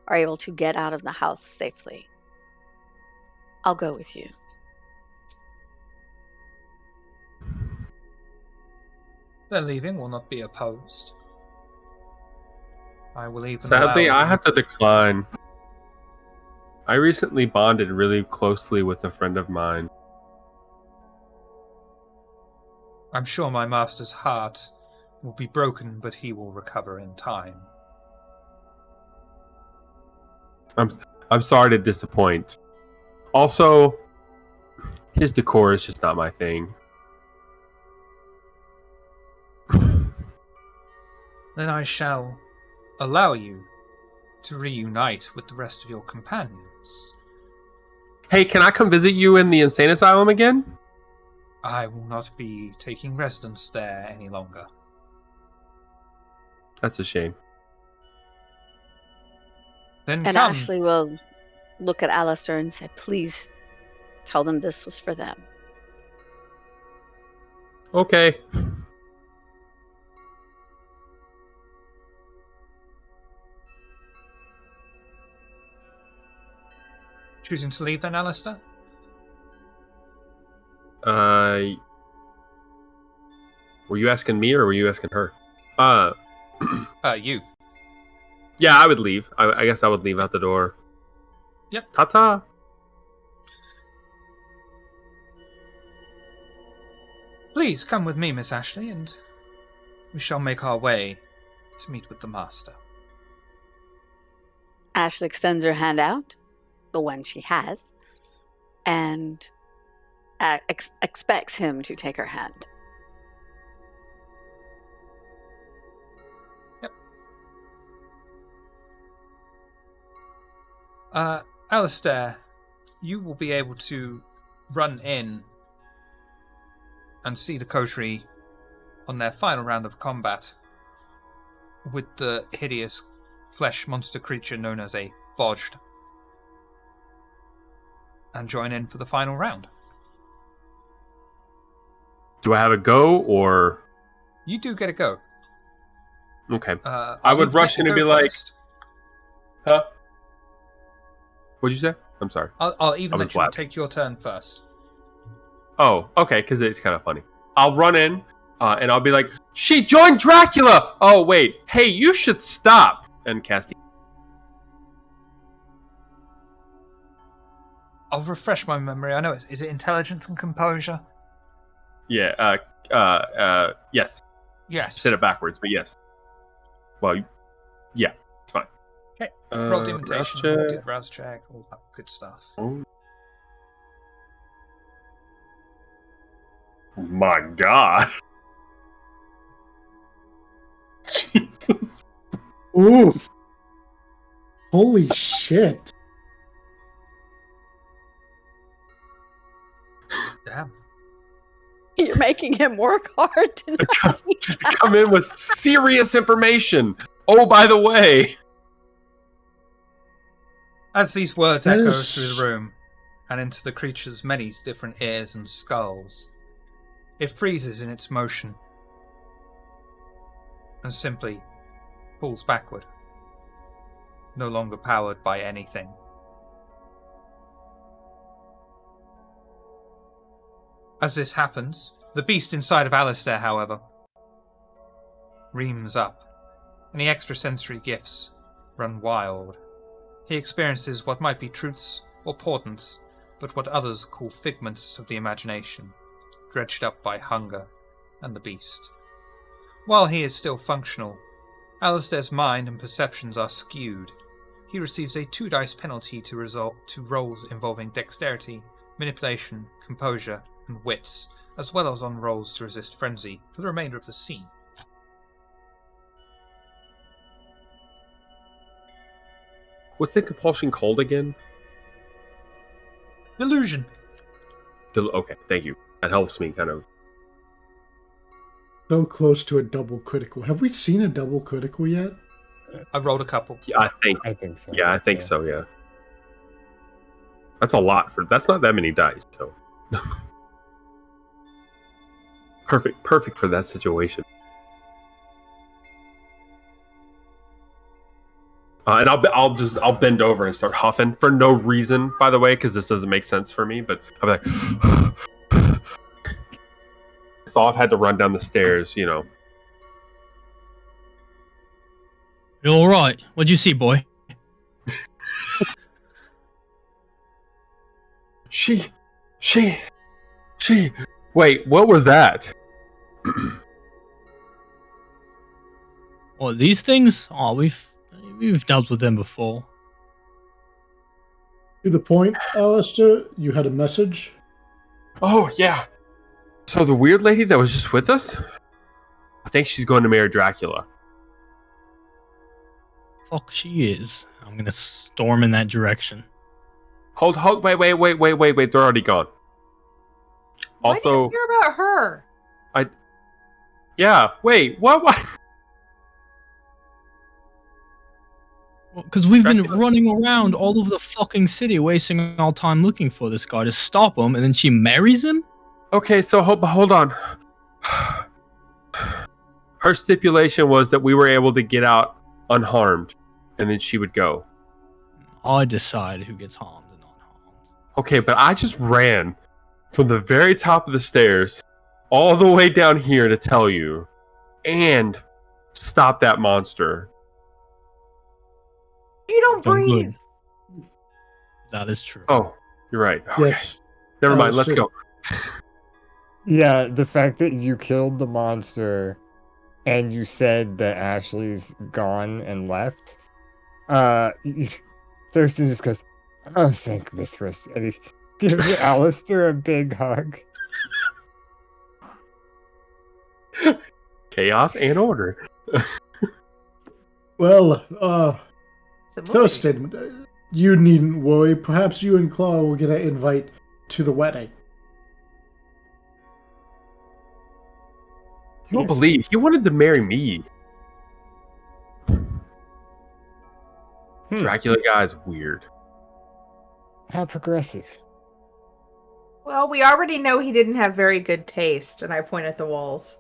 are able to get out of the house safely, I'll go with you. Their leaving will not be opposed. I will even Sadly, allow I have to decline. I recently bonded really closely with a friend of mine. I'm sure my master's heart will be broken, but he will recover in time. I'm sorry to disappoint. Also, his decor is just not my thing. Then I shall allow you to reunite with the rest of your companions. Hey, can I come visit you in the insane asylum again? I will not be taking residence there any longer. That's a shame. Then And come. Ashley will look at Alistair and say, please tell them this was for them. Okay. Choosing to leave then, Alistair? Were you asking me or were you asking her? You. Yeah, I would leave. I guess I would leave out the door. Yep. Ta-ta. Please come with me, Miss Ashley, and we shall make our way to meet with the master. Ashley extends her hand out, the one she has, and expects him to take her hand. Alistair, you will be able to run in and see the coterie on their final round of combat with the hideous flesh monster creature known as a Vojt, and join in for the final round. Do I have a go or? You do get a go. Okay. I I would rush in and be like, huh? What'd you say? I'm sorry. I'll even I was let you blabbing. take your turn first. Oh, okay, because it's kind of funny. I'll run in and I'll be like, she joined Dracula! Oh, wait. Hey, you should stop. And cast. I'll refresh my memory. I know is it intelligence and composure? Yeah, yes. Yes. Said it backwards, but yes. Well, yeah, it's fine. Okay. Uh, Roll dementation, rouse do check. the rouse check, all that good stuff. Oh my god. Jesus. Oof. Holy shit. Damn. You're making him work hard tonight. Come in with serious information. Oh, by the way. As these words That echo is- through the room and into the creature's many different ears and skulls, it freezes in its motion and simply falls backward, no longer powered by anything. As this happens, the beast inside of Alistair, however, reams up, and the extrasensory gifts run wild. He experiences what might be truths or portents, but what others call figments of the imagination, dredged up by hunger and the beast. While he is still functional, Alistair's mind and perceptions are skewed. He receives a 2-dice penalty to rolls involving dexterity, manipulation, composure, and wits, as well as on rolls to resist frenzy for the remainder of the scene. What's the compulsion called again? Delusion. Okay, thank you. That helps me kind of. So close to a double critical. Have we seen a double critical yet? I rolled a couple. Yeah, I think so. Yeah, I think so. Yeah. That's a lot for. That's not that many dice. So. Perfect for that situation. And I'll bend over and start huffing for no reason, by the way, because this doesn't make sense for me. But I'll be like, so I've had to run down the stairs, you know. You all right? What'd you see, boy? She. Wait, what was that? Well, these things? Oh, we've dealt with them before. To the point, Alistair, you had a message? Oh, yeah. So the weird lady that was just with us? I think she's going to marry Dracula. Fuck, she is. I'm gonna storm in that direction. Hold, wait, they're already gone. Why Also, do you hear about her? yeah, wait, what? Because we've been Dracula. running around all over the fucking city, wasting our time looking for this guy to stop him, and then she marries him? Okay, so hold on. Her stipulation was that we were able to get out unharmed, and then she would go. I decide who gets harmed and not harmed. Okay, but I just ran from the very top of the stairs all the way down here to tell you, and stop that monster. You don't Don't breathe. look. That is true. Oh, you're right. Okay. Yes. Never mind, let's Alistair. go. Yeah, the fact that you killed the monster and you said that Ashley's gone and left, Thurston just goes, "Oh, thank Mistress," and he gives Alistair a big hug. Chaos and order. Well, It's a movie. Thurston, you needn't worry. Perhaps you and Claw will get an invite to the wedding. You don't believe he wanted to marry me. Dracula guy's weird. How progressive. Well, we already know he didn't have very good taste, and I point at the walls.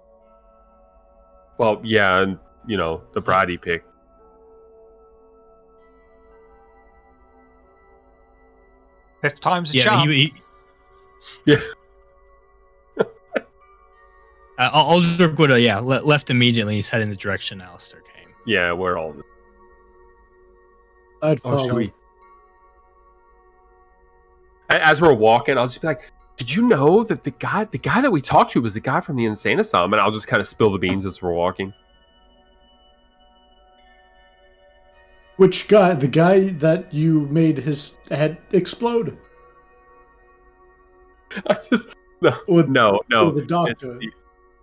Well, yeah, and you know, the bride he picked. Fifth time's a Yeah, charm. Yeah. Aldrich would have, left immediately. He's heading the direction Alistair came. Yeah, we're all. I'd Oh, follow. should we? As we're walking, I'll just be like, "Did you know that the guy that we talked to was the guy from the insane asylum?" And I'll just kind of spill the beans as we're walking. Which guy? The guy that you made his head explode? I just no, Or, no. or the It's doctor?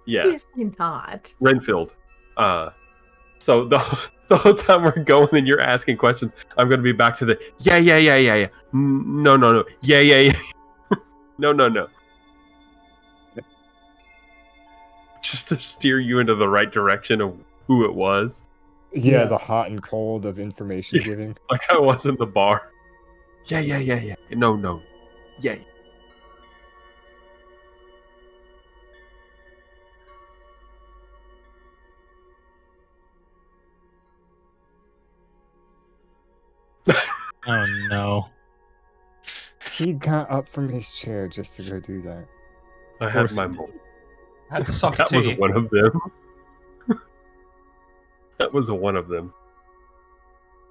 yeah, Obviously not. Renfield. So the whole time we're going and you're asking questions, I'm going to be back to the yeah. No. Yeah. No. Just to steer you into the right direction of who it was. Yeah, Yeah. the hot and cold of information giving. Like I was in the bar. Yeah. No. Yeah. Oh no. He got up from his chair just to go do that. I had course my he did. moment. I had to sock it That to was you. one of them. That was one of them.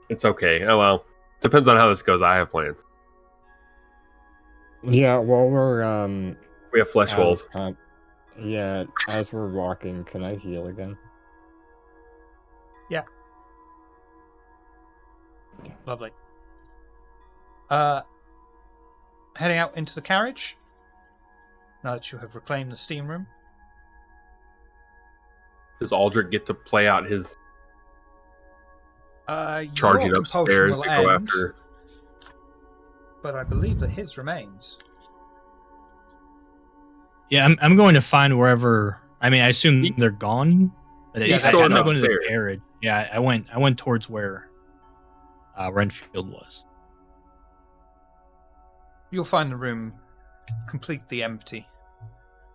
It's okay. Oh well. Depends on how this goes. I have plans. Yeah, while we're We have flesh out of walls. yeah, as we're walking, can I heal again? Lovely. Heading out into the carriage. Now that you have reclaimed the steam room. Does Aldrich get to play out his Your charging compulsion upstairs will to go end, after? But I believe that his remains. Yeah, I'm going to find wherever. I mean, I assume they're gone. But He's I'm stored not going to the upstairs. carriage. Yeah, I went towards where Renfield was. You'll find the room completely empty.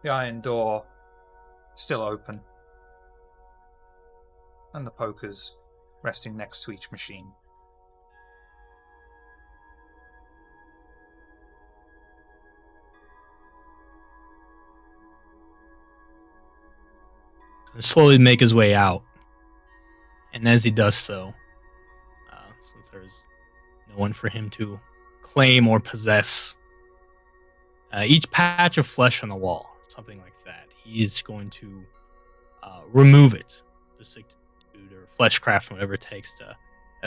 The iron door still open. And the pokers resting next to each machine. And slowly make his way out. And as he does so, since there's no one for him to claim or possess, each patch of flesh on the wall, something like that, he is going to remove it, just like or fleshcraft, whatever it takes to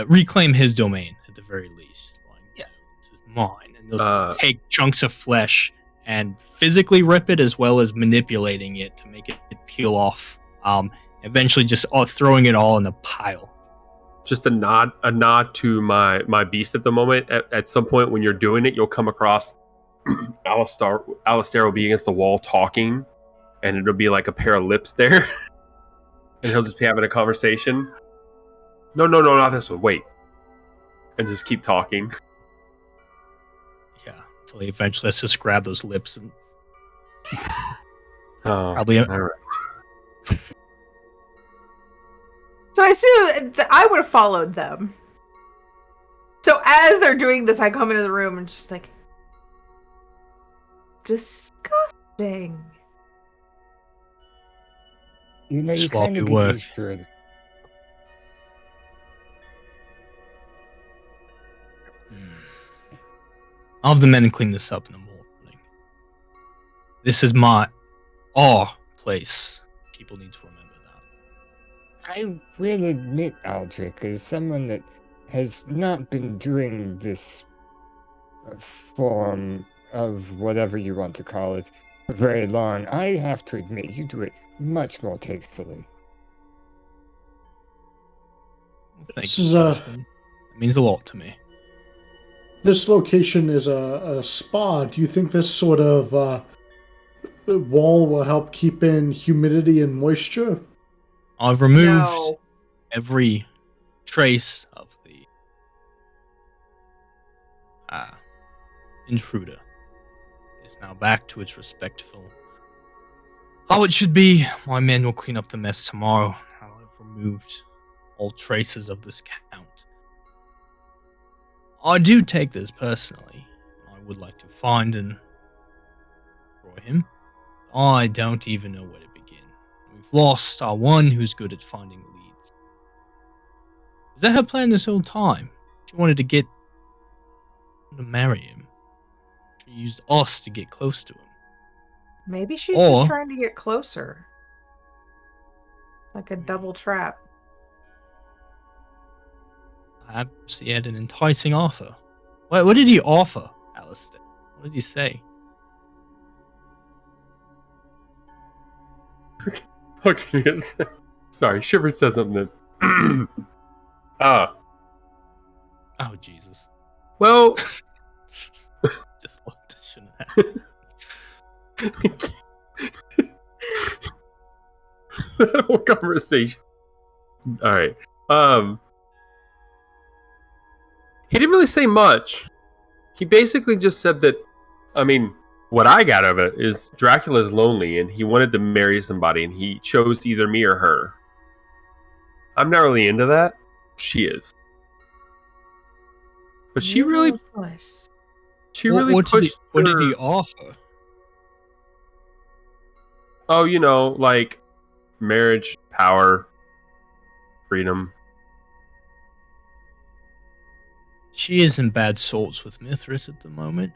reclaim his domain at the very least. Like, Yeah. This is mine, and they'll take chunks of flesh and physically rip it, as well as manipulating it to make it peel off. Eventually, just throwing it all in a pile. Just a nod to my beast at the moment. At some point when you're doing it, you'll come across Alistair will be against the wall talking, and it'll be like a pair of lips there. And he'll just be having a conversation. No, not this one. Wait. And just keep talking. Yeah, until he eventually has to just grab those lips and Oh, probably. all right. So I assume I would have followed them. So as they're doing this, I come into the room and just like, disgusting. You know, you Sloppy kind of work. get used to it. I'll have the men clean this up in the morning. This is our place. People need to remember that. I will admit, Aldrich, as someone that has not been doing this form of whatever you want to call it for very long, I have to admit you do it much more tastefully. Thank This you, is Preston. It means a lot to me. This location is a spa. Do you think this sort of wall will help keep in humidity and moisture? I've removed No. every trace of the intruder. It's now back to its respectful how it should be. My men will clean up the mess tomorrow. I'll have removed all traces of this count. I do take this personally. I would like to find and destroy him. I don't even know where to begin. We've lost our one who's good at finding leads. Is that her plan this whole time? She wanted to get to marry him. She used us to get close to him. Maybe she's Or- just trying to get closer. Like a double trap. Perhaps he had an enticing offer. What did he offer, Alistair? What did he say? Okay. Sorry, Shiver said something that. Oh, Jesus. Well. Just looked. This shouldn't happen. That whole conversation. All right. He didn't really say much. He basically just said that. I mean, what I got of it is Dracula's lonely, and he wanted to marry somebody, and he chose either me or her. I'm not really into that. She is, but she You really, have a voice. she really pushed. What did her- he offer? Oh, like marriage, power, freedom. She is in bad sorts with Mithras at the moment.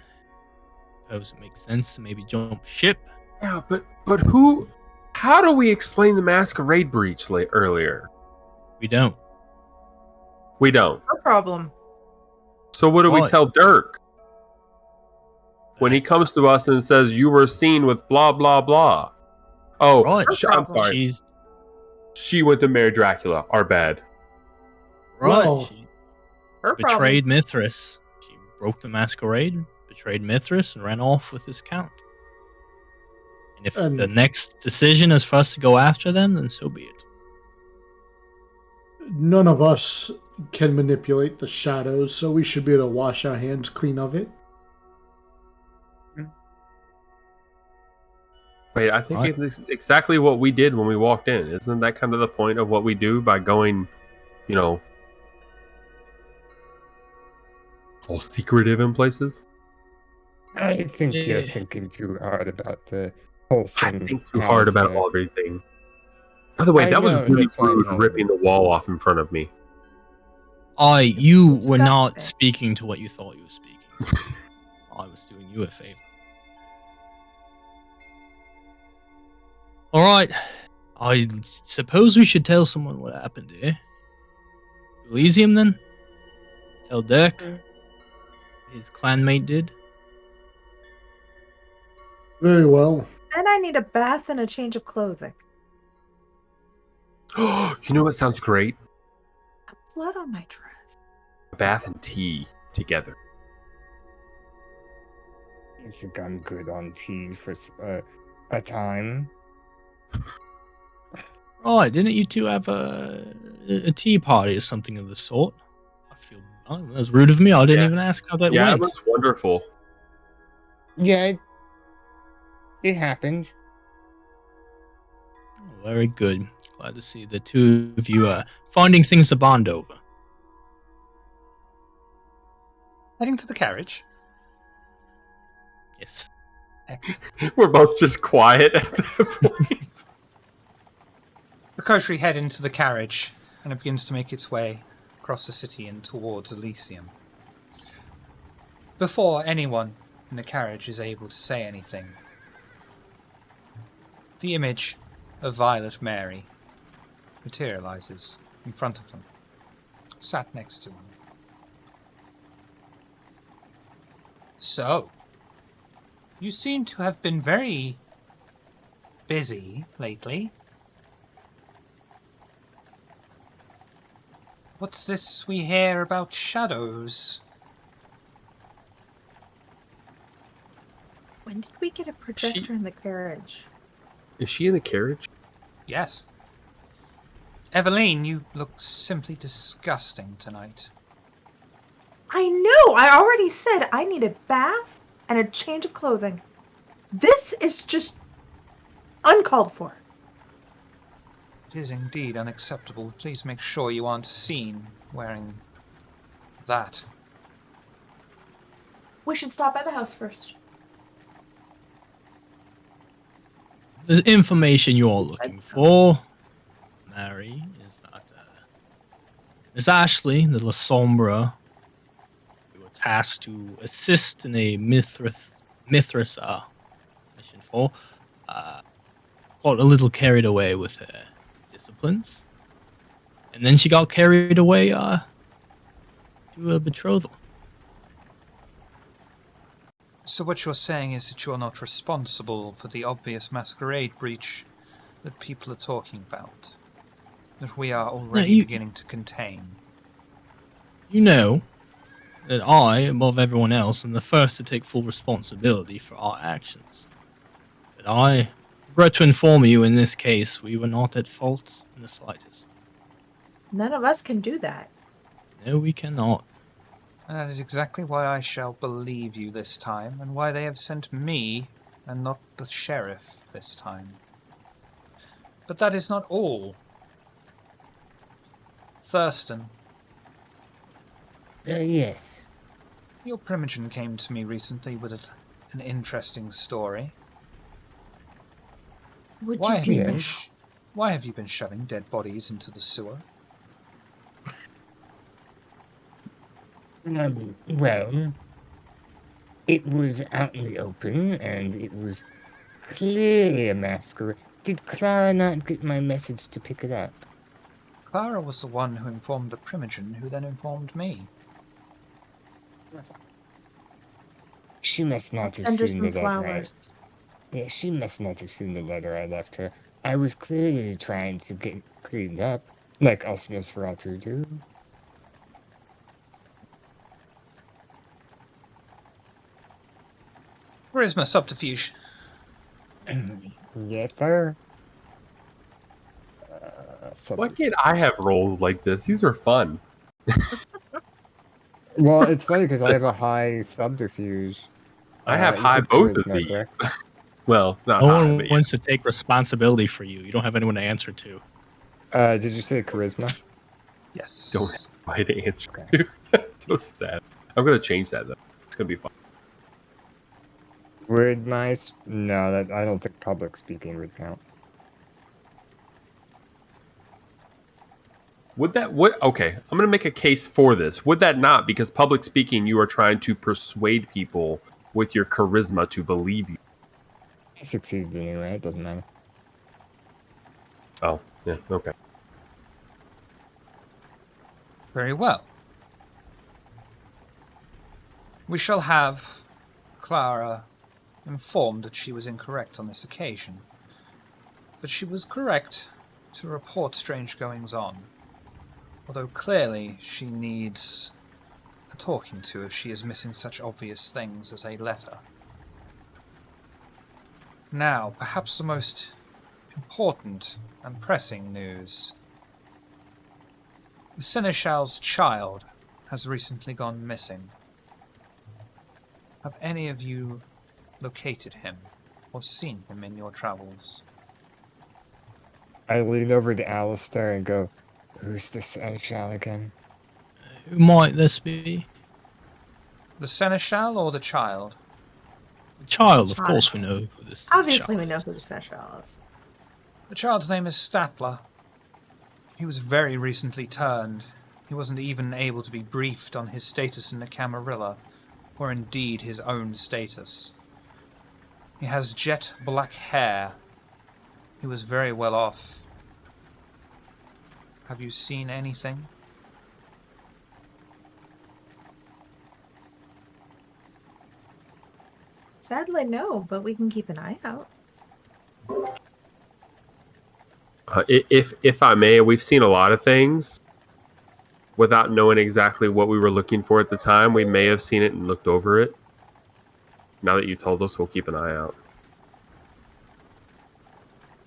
Suppose it makes sense to maybe jump ship. Yeah, but who? How do we explain the Masquerade breach earlier? We don't. We don't. No problem. So what do we Right. tell Dirk when he comes to us and says you were seen with blah blah blah? Oh, Right. I'm sorry. She went to marry Dracula. Our bad. Right. Well, She Her betrayed Mithras. She broke the Masquerade, betrayed Mithras, and ran off with his count. And if And- the next decision is for us to go after them, then so be it. none of us can manipulate the shadows, so we should be able to wash our hands clean of it. Wait, I think Right. it's exactly what we did when we walked in. Isn't that kind of the point of what we do by going, all secretive in places? I think you're Yeah. thinking too hard about the whole I thing. think too hard about Alistair. everything. By the way, I that was know, really that's why I'm rude having ripping it. the wall off in front of me. You were not Disgusting. speaking to what you thought you were speaking. I was doing you a favor. Alright. I suppose we should tell someone what happened here. Elysium then? Tell Dirk? His clanmate did? Very well. Then I need a bath and a change of clothing. You know what sounds great? Blood on my dress. A bath and tea together. I think I'm good on tea for a time. Right, didn't you two have a tea party or something of the sort? I feel that was rude of me. I didn't Yeah. even ask how that Yeah, went. it was wonderful. Yeah, it happened. Oh, very good. Glad to see the two of you finding things to bond over. Heading to the carriage. Yes. We're both just quiet at that point. The coterie head into the carriage, and it begins to make its way across the city and towards Elysium. Before anyone in the carriage is able to say anything, the image of Violet Mary materializes in front of them, sat next to him. So, you seem to have been very busy lately. What's this we hear about shadows? When did we get a projector in the carriage? Is she in the carriage? Yes. Eveline, you look simply disgusting tonight. I know! I already said I need a bath and a change of clothing. This is just uncalled for. It is indeed unacceptable. Please make sure you aren't seen wearing that. We should stop by the house first. The information you're looking for, Mary, is that Miss Ashley, the La Sombra, you were tasked to assist in a Mithras mission for, got a little carried away with her disciplines. And then she got carried away to a betrothal. So what you're saying is that you're not responsible for the obvious Masquerade breach that people are talking about, that we are already beginning to contain. You know that I, above everyone else, am the first to take full responsibility for our actions. But I regret to inform you in this case we were not at fault in the slightest. None of us can do that. No, we cannot. And that is exactly why I shall believe you this time, and why they have sent me, and not the sheriff this time. But that is not all. Thurston. Yes. Your primogen came to me recently with an interesting story. Why have you been shoving dead bodies into the sewer? Well, it was out in the open, and it was clearly a masquerade. Did Clara not get my message to pick it up? Clara was the one who informed the primogen, who then informed me. She must not have Send her seen some the letter. flowers. Yeah, she must not have seen the letter I left her. I was clearly trying to get cleaned up, like us Nosferatu do. Charisma subterfuge. Yes, sir. Why can't I have roles like this? These are fun. Well, it's funny because I have a high subterfuge. I have you high said both of charisma, these. correct? Well, not No high, one but yeah. wants to take responsibility for you. You don't have anyone to answer to. Did you say charisma? Yes. Don't have anybody to answer Okay. to. So sad. I'm gonna change that though. It's gonna be fun. Would my... No, that I don't think public speaking would count. Would that okay, I'm gonna make a case for this. Would that not? Because public speaking, you are trying to persuade people with your charisma to believe you. I succeeded anyway, it doesn't matter. Oh, yeah, okay. Very well. We shall have Clara informed that she was incorrect on this occasion. But she was correct to report strange goings-on. Although clearly she needs a talking to if she is missing such obvious things as a letter. Now, perhaps the most important and pressing news. The Seneschal's child has recently gone missing. Have any of you located him or seen him in your travels? I lean over to Alistair and go, "Who's the Seneschal again?" Who might this be? The Seneschal or the child? The child, of course we know who this Obviously, child we know is. who the Seneschal is. The child's name is Statler. He was very recently turned. He wasn't even able to be briefed on his status in the Camarilla, or indeed his own status. He has jet black hair. He was very well off. Have you seen anything? Sadly, no, but we can keep an eye out. If I may, we've seen a lot of things without knowing exactly what we were looking for at the time. We may have seen it and looked over it. Now that you told us, we'll keep an eye out.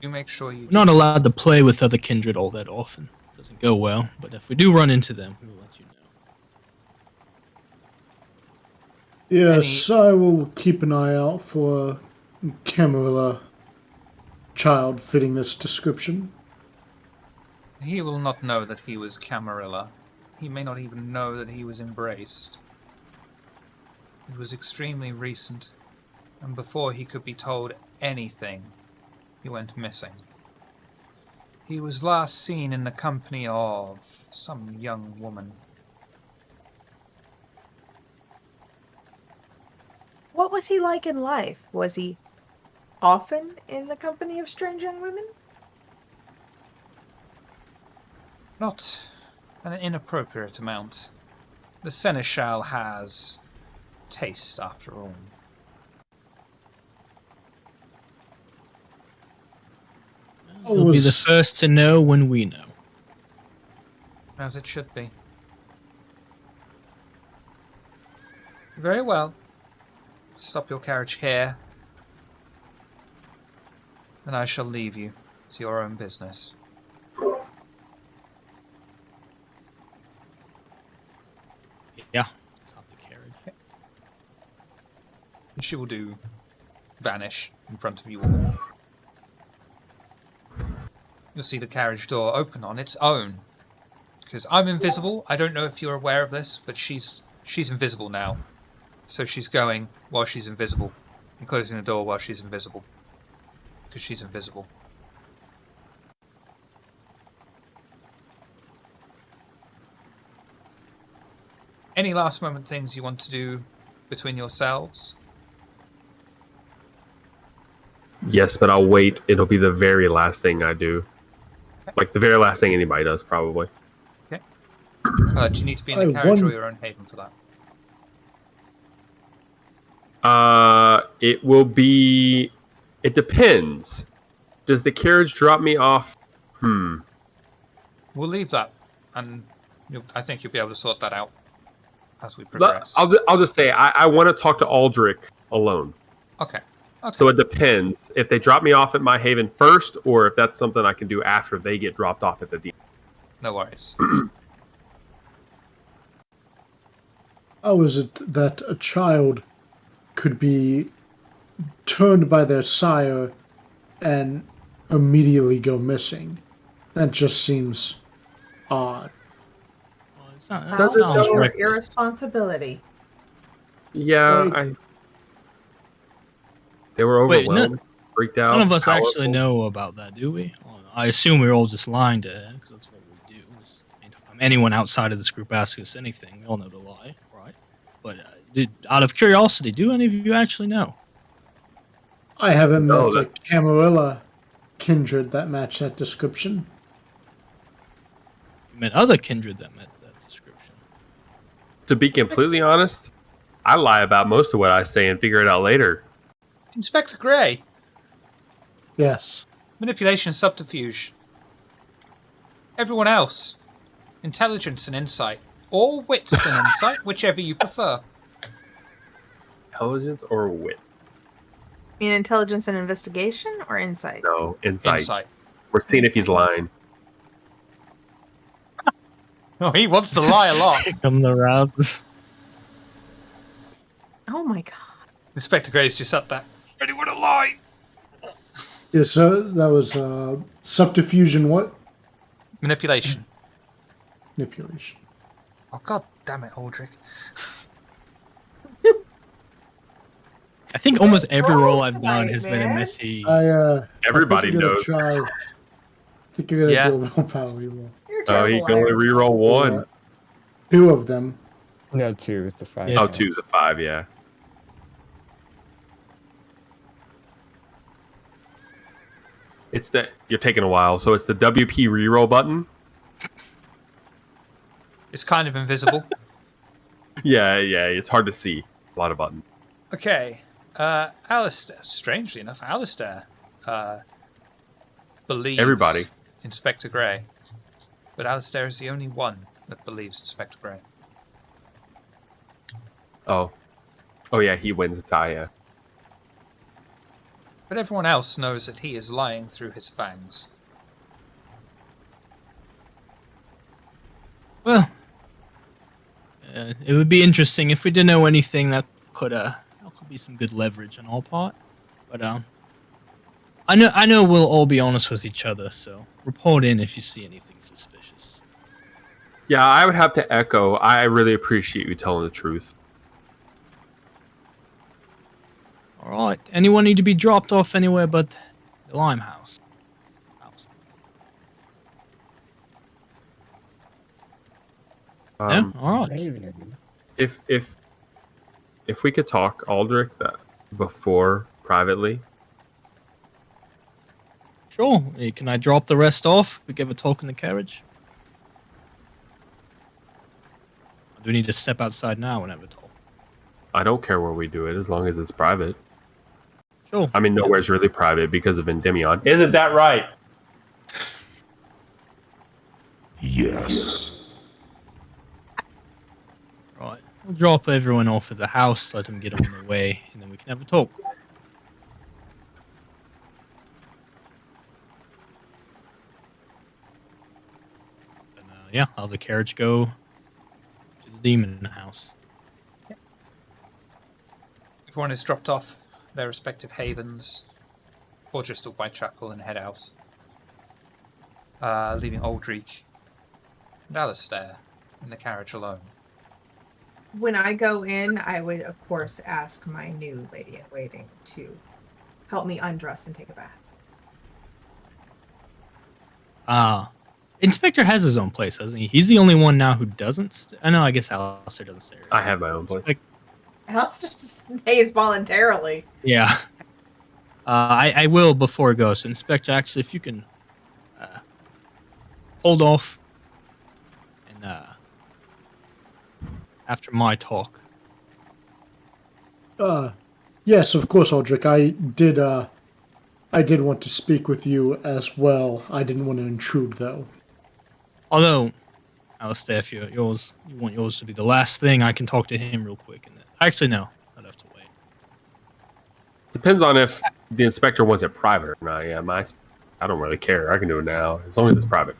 You make sure you... We're not allowed to play with other kindred all that often. Doesn't go well, but if we do run into them, we will let you know. Yes, I will keep an eye out for a Camarilla child fitting this description. He will not know that he was Camarilla. He may not even know that he was embraced. It was extremely recent, and before he could be told anything, he went missing. He was last seen in the company of some young woman. What was he like in life? Was he often in the company of strange young women? Not an inappropriate amount. The seneschal has taste, after all. You'll be the first to know when we know. As it should be. Very well. Stop your carriage here, and I shall leave you to your own business. Yeah. Stop the carriage. And she will do vanish in front of you all. You'll see the carriage door open on its own. Because I'm invisible. I don't know if you're aware of this, but she's invisible now. So she's going while she's invisible, and closing the door while she's invisible. Because she's invisible. Any last moment things you want to do between yourselves? Yes, but I'll wait. It'll be the very last thing I do. Like the very last thing anybody does, probably. Okay. Do you need to be in the carriage or your own haven for that? It will be. It depends. Does the carriage drop me off? We'll leave that, and I think you'll be able to sort that out as we progress. I'll just say I want to talk to Aldrich alone. Okay. So it depends if they drop me off at my haven first, or if that's something I can do after they get dropped off at the end. No worries. How is it that a child could be turned by their sire and immediately go missing? That just seems odd. Well, that Sounds sounds reckless. irresponsibility. Yeah, they were overwhelmed, freaked out. None of us powerful. actually know about that, do we? Well, I assume we're all just lying to her, because that's what we do. Anytime anyone outside of this group asks us anything, we all know to lie, right? But out of curiosity, do any of you actually know? I haven't No, met a Camarilla kindred that match that description. You met other kindred that met that description. To be completely honest, I lie about most of what I say and figure it out later. Inspector Gray. Yes. Manipulation, subterfuge. Everyone else. Intelligence and insight. Or wits and insight, whichever you prefer. Intelligence or wit? You mean intelligence and investigation or insight? No, insight. Insight. We're seeing if he's lying. Oh, he wants to lie a lot. Come the rouses. Oh my god. Inspector Gray's just at that. Anyone to lie? Yeah, so that was subterfuge and what? Manipulation. Manipulation. Oh, god damn it, Aldrich. I think almost every Rolls roll I've done tonight, has been a man. messy. Everybody I think knows. I think you're gonna Yeah. do a willpower reroll. You're a Oh, he terrible can only liar. reroll one. Two of them. No, 2 is the 5. Yeah, Oh, 2 is a 5, yeah. It's you're taking a while, so it's the WP reroll button. It's kind of invisible. Yeah, it's hard to see. A lot of buttons. Okay. Alistair, strangely enough, Alistair believes Everybody. Inspector Gray. But Alistair is the only one that believes Inspector Gray. Oh yeah, he wins a tie. Yeah. But everyone else knows that he is lying through his fangs. Well, it would be interesting if we didn't know anything that could be some good leverage on our part. But I know we'll all be honest with each other. So report in if you see anything suspicious. Yeah, I would have to echo. I really appreciate you telling the truth. All right. Anyone need to be dropped off anywhere but the Limehouse? No? All right. If we could talk, Aldrich, that before privately. Sure. Hey, can I drop the rest off? We give a talk in the carriage. Do we need to step outside now and have a talk? I don't care where we do it as long as it's private. Sure. I mean, nowhere's really private because of Endymion. Isn't that right? Yes. Right. We'll drop everyone off at the house, let them get on their way, and then we can have a talk. And yeah, I'll have the carriage go to the demon house. Everyone is dropped off their respective havens, or just to Whitechapel and head out, leaving Aldrich and Alistair in the carriage alone. When I go in, I would, of course, ask my new lady in waiting to help me undress and take a bath. Inspector has his own place, doesn't he? He's the only one now who doesn't. I know. I guess Alistair doesn't stay. I have my own place. Alistair stays voluntarily. Yeah. I will before it goes. So Inspector, actually, if you can hold off and after my talk. Yes, of course, Aldrich. I did want to speak with you as well. I didn't want to intrude, though. Although, Alistair, if you want yours to be the last thing, I can talk to him real quick. And then, actually, no, I'd have to wait. Depends on if the inspector wants it private or not. Yeah, I don't really care. I can do it now as long as it's private.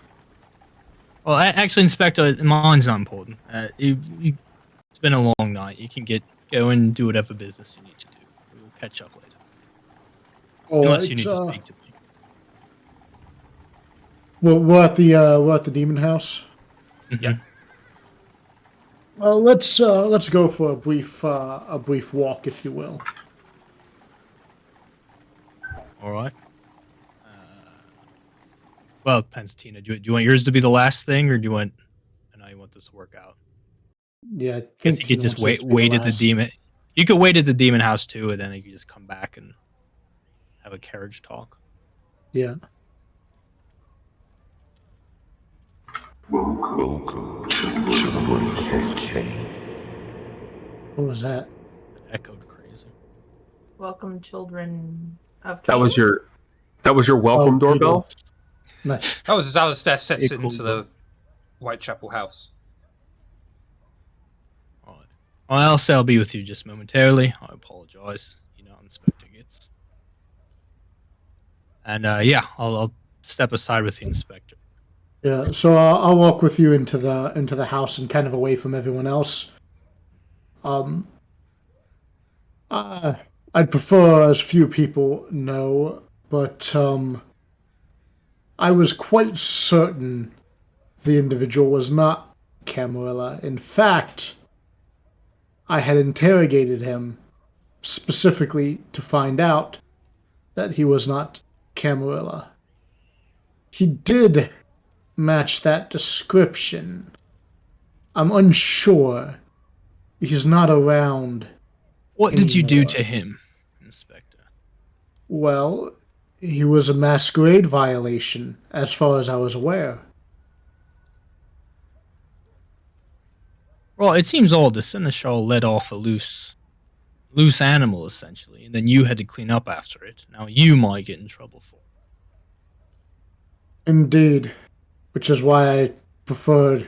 Well, actually, Inspector, mine's not important. It's been a long night. You can go and do whatever business you need to do. We'll catch up later. Unless you need to speak to me. Well, we're at the demon house. Yeah. Well, let's go for a brief walk, if you will. All right. Well, it depends, Tina. Do you want yours to be the last thing, or do you want? I know you want this to work out. Yeah, I Guess think you could just he wants wait this at to the be demon. You could wait at the demon house too, and then you could just come back and have a carriage talk. Yeah. Welcome, children of Cain. What was that? It echoed crazy. Welcome, children of That Cain. was your welcome doorbell. Nice. That was as Alistair sets Pretty it cool, into the Whitechapel house. All right. Well, Alistair, I'll be with you just momentarily. I apologize. You know, Inspector gets. And yeah, I'll step aside with the inspector. Yeah. So I'll walk with you into the house and kind of away from everyone else. I'd prefer as few people know, but I was quite certain the individual was not Camarilla. In fact, I had interrogated him specifically to find out that he was not Camarilla. He did match that description. I'm unsure. He's not around. What did you do anymore. to him, Inspector? Well, he was a masquerade violation, as far as I was aware. Well, it seems all the seneschal let off a loose animal, essentially, and then you had to clean up after it. Now you might get in trouble for it. Indeed, which is why I preferred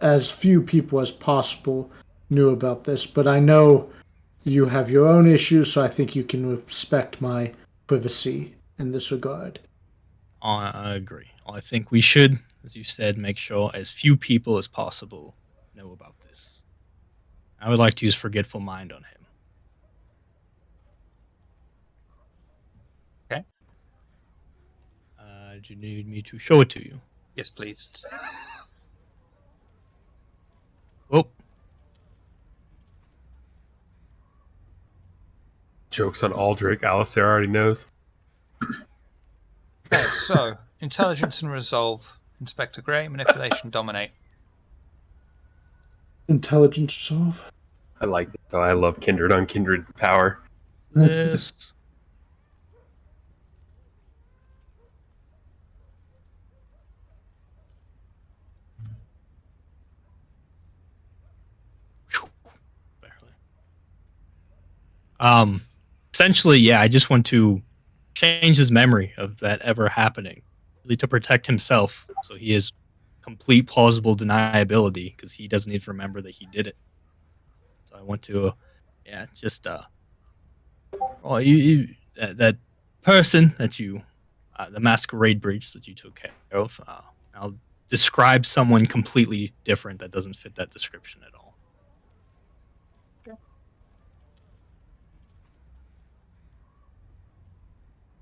as few people as possible knew about this. But I know you have your own issues, so I think you can respect my privacy in this regard. I agree. I think we should, as you said, make sure as few people as possible know about this. I would like to use Forgetful Mind on him. Okay. Do you need me to show it to you? Yes, please. Oh, Jokes on Aldrich. Alistair already knows. Okay, so intelligence and resolve. Inspector Gray, manipulation, dominate. Intelligence resolve. I like it. So I love kindred on kindred power. this. Um, essentially, yeah, I just want to change his memory of that ever happening, really to protect himself, so he has complete plausible deniability because he doesn't even remember that he did it. So I want to, yeah, just well, that person that you, the masquerade breach that you took care of. I'll describe someone completely different that doesn't fit that description at all.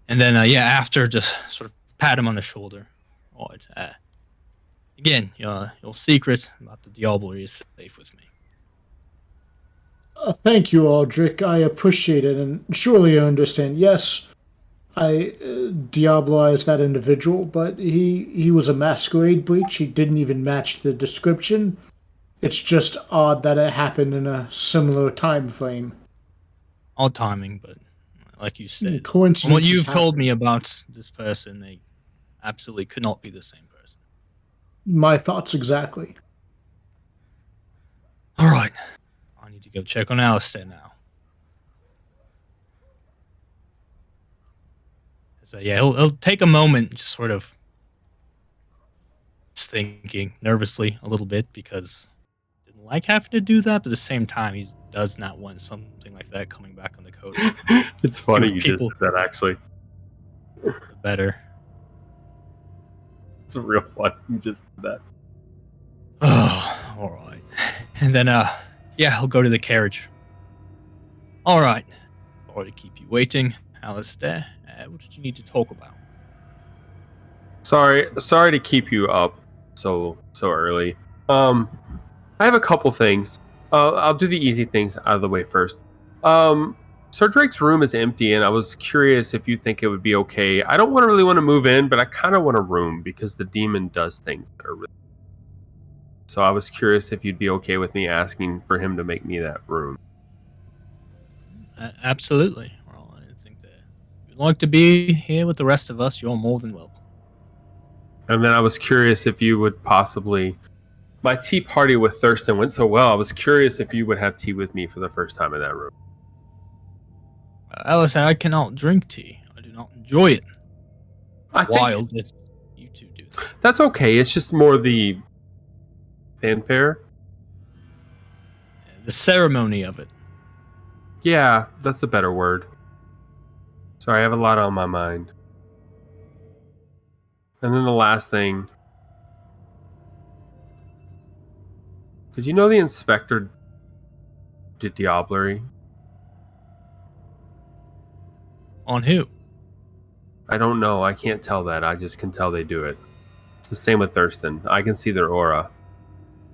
And then, yeah, after just sort of pat him on the shoulder. All right, again, your secret about the Diablerie is safe with me. Thank you, Aldrich. I appreciate it, and surely I understand. Yes, I diabolized that individual, but he was a masquerade breach. He didn't even match the description. It's just odd that it happened in a similar time frame. All timing, but like you said, from Coincidences what you've told happen. me about this person, they absolutely could not be the same person. My thoughts exactly. All right, I need to go check on Alistair now. So yeah, he'll take a moment, just sort of thinking nervously a little bit because he didn't like having to do that, but at the same time, he does not want something like that coming back on the code. It's funny Give you people- just said that, actually. The better. It's real fun. You just did that. Oh, all right. And then, yeah, I'll go to the carriage. All right. Sorry to keep you waiting, Alistair. What did you need to talk about? Sorry to keep you up so early. I have a couple things. I'll do the easy things out of the way first. Sir Drake's room is empty, and I was curious if you think it would be okay. I don't really want to move in, but I kind of want a room because the demon does things that are really. So I was curious if you'd be okay with me asking for him to make me that room. Absolutely. Well, I think that if you'd like to be here with the rest of us, you're more than welcome. And then I was curious if you would possibly. My tea party with Thurston went so well. I was curious if you would have tea with me for the first time in that room. Alistair, I cannot drink tea. I do not enjoy it. I think Wild. You two do that. that's okay. It's just more the fanfare. The ceremony of it. Yeah, that's a better word. Sorry, I have a lot on my mind. And then the last thing. Did you know the inspector did Diablerie? On who? I don't know. I can't tell that. I just can tell they do it. It's the same with Thurston. I can see their aura,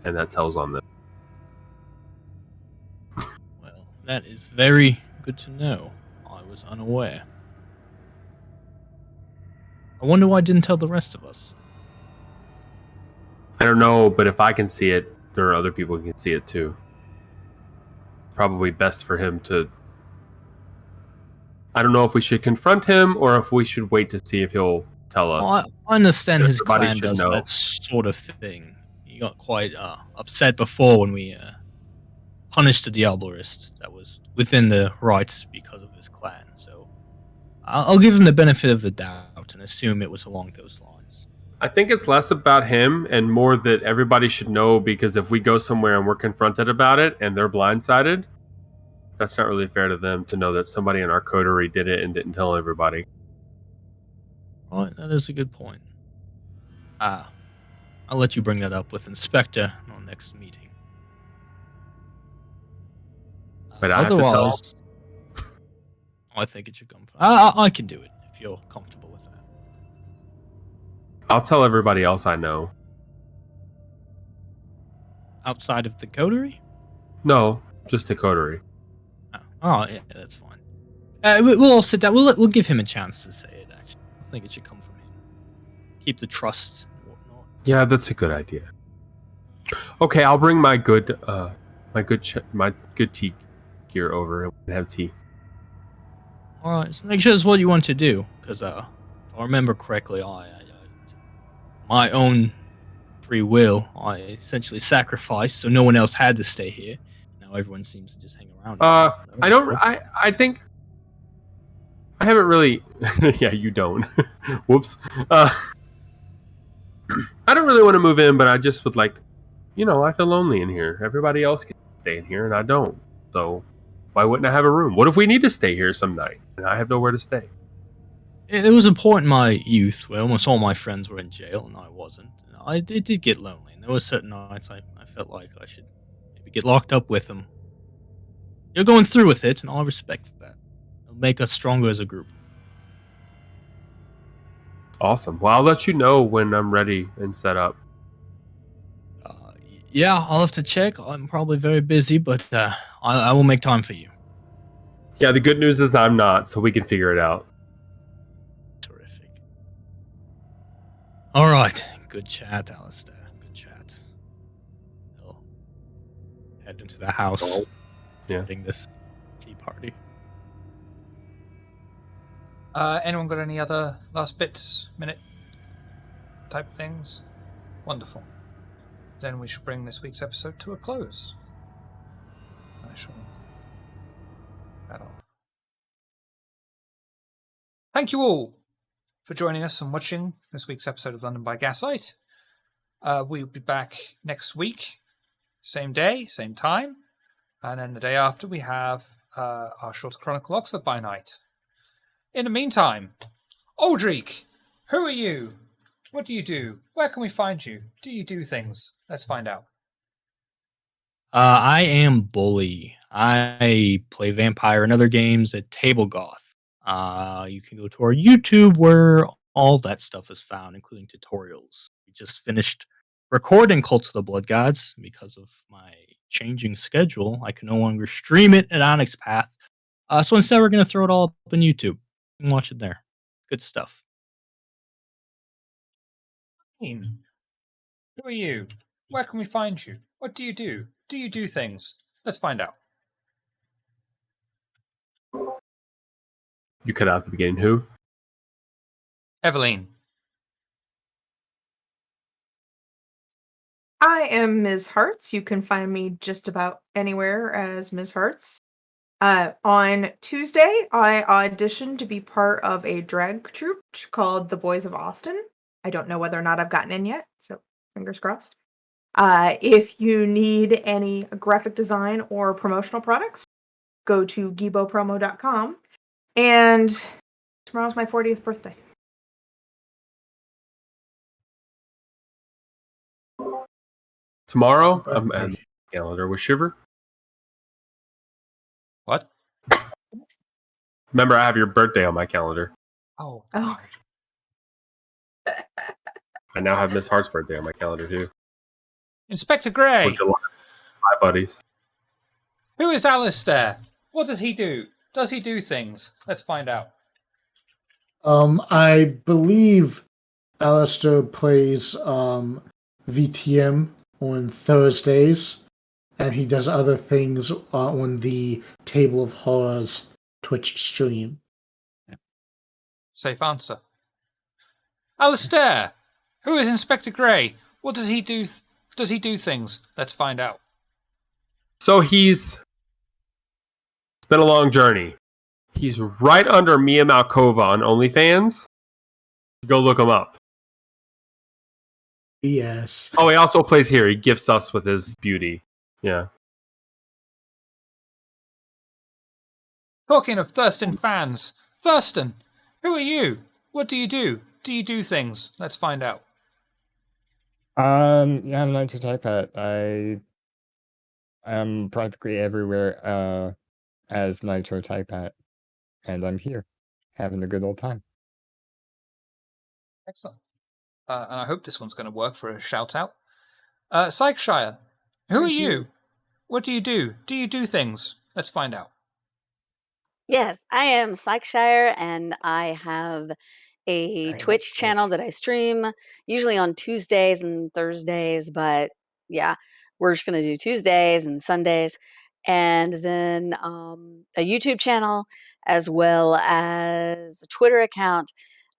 and that tells on them. Well, that is very good to know. I was unaware. I wonder why I didn't tell the rest of us. I don't know, but if I can see it, there are other people who can see it too. Probably best for him to. I don't know if we should confront him or if we should wait to see if he'll tell us. Well, I understand his Everybody clan should does know. that sort of thing. He got quite upset before when we punished the Diablerist. That was within the rights because of his clan. So I'll give him the benefit of the doubt and assume it was along those lines. I think it's less about him and more that everybody should know, because if we go somewhere and we're confronted about it and they're blindsided, that's not really fair to them to know that somebody in our coterie did it and didn't tell everybody. All right, that is a good point. I'll let you bring that up with Inspector in our next meeting. But I have to tell Otherwise, I think it should come from. I can do it if you're comfortable with that. I'll tell everybody else I know. Outside of the coterie? No, just the coterie. Oh, yeah, that's fine. We'll all sit down. We'll give him a chance to say it. Actually, I think it should come from him. Keep the trust and whatnot. Yeah, that's a good idea. Okay, I'll bring my good tea gear over and have tea. All right, so make sure it's what you want to do, because if I remember correctly, my own free will, I essentially sacrificed, so no one else had to stay here. And I Now everyone seems to just hang around. I think I haven't really. Yeah, you don't. Whoops. I don't really want to move in, but I just would like, I feel lonely in here. Everybody else can stay in here, and I don't. So why wouldn't I have a room? What if we need to stay here some night and I have nowhere to stay? It was a point in my youth where almost all my friends were in jail and I wasn't. And it did get lonely, and there were certain nights I felt like I should maybe get locked up with them. You're going through with it, and I'll respect that. It'll make us stronger as a group. Awesome. Well, I'll let you know when I'm ready and set up. Yeah, I'll have to check. I'm probably very busy, but I will make time for you. Yeah, the good news is I'm not, so we can figure it out. Terrific. All right. Good chat, Alistair. Good chat. I'll head into the house. Oh, yeah. Starting this tea party. Anyone got any other last bits, minute type things? Wonderful. Then we shall bring this week's episode to a close. I shall head off. Thank you all for joining us and watching this week's episode of London by Gaslight. We'll be back next week, same day, same time, and then the day after we have our Shorter Chronicle Oxford by night. In the meantime, Aldrich, who are you? What do you do? Where can we find you? Do you do things? Let's find out. I am Bully. I play vampire and other games at Table Goth. You can go to our YouTube where all that stuff is found, including tutorials. We just finished recording Cult of the Blood Gods because of my changing schedule. I can no longer stream it at Onyx Path. So instead, we're going to throw it all up on YouTube and watch it there. Good stuff. Who are you? Where can we find you? What do you do? Do you do things? Let's find out. You cut out at the beginning. Who? Eveline. I am Ms. Hearts. You can find me just about anywhere as Ms. Hearts. On Tuesday, I auditioned to be part of a drag troupe called The Boys of Austin. I don't know whether or not I've gotten in yet, so fingers crossed. If you need any graphic design or promotional products, go to gibopromo.com. And tomorrow's my 40th birthday. Tomorrow? I'm at the calendar with Shiver. What? Remember, I have your birthday on my calendar. Oh. Oh. I now have Miss Hart's birthday on my calendar, too. Inspector Gray. For July. Hi, buddies. Who is Alistair? What does he do? Does he do things? Let's find out. I believe Alistair plays VTM on Thursdays, and he does other things on the Table of Horrors Twitch stream. Safe answer. Alistair! Who is Inspector Gray? What does he do? Does he do things? Let's find out. So it's been a long journey. He's right under Mia Malkova on OnlyFans. Go look him up. Yes. Oh, he also plays here. He gifts us with his beauty. Yeah. Talking of Thurston fans. Thurston, who are you? What do you do? Do you do things? Let's find out. Yeah, I'm Nitro Typet. I am practically everywhere as Nitro Typet, and I'm here having a good old time. Excellent. And I hope this one's going to work for a shout out. Psychshire, who are you? What do you do? Do you do things? Let's find out. Yes, I am Psychshire, and I have a Twitch channel that I stream usually on Tuesdays and Thursdays, but yeah, we're just going to do Tuesdays and Sundays, and then a YouTube channel as well as a Twitter account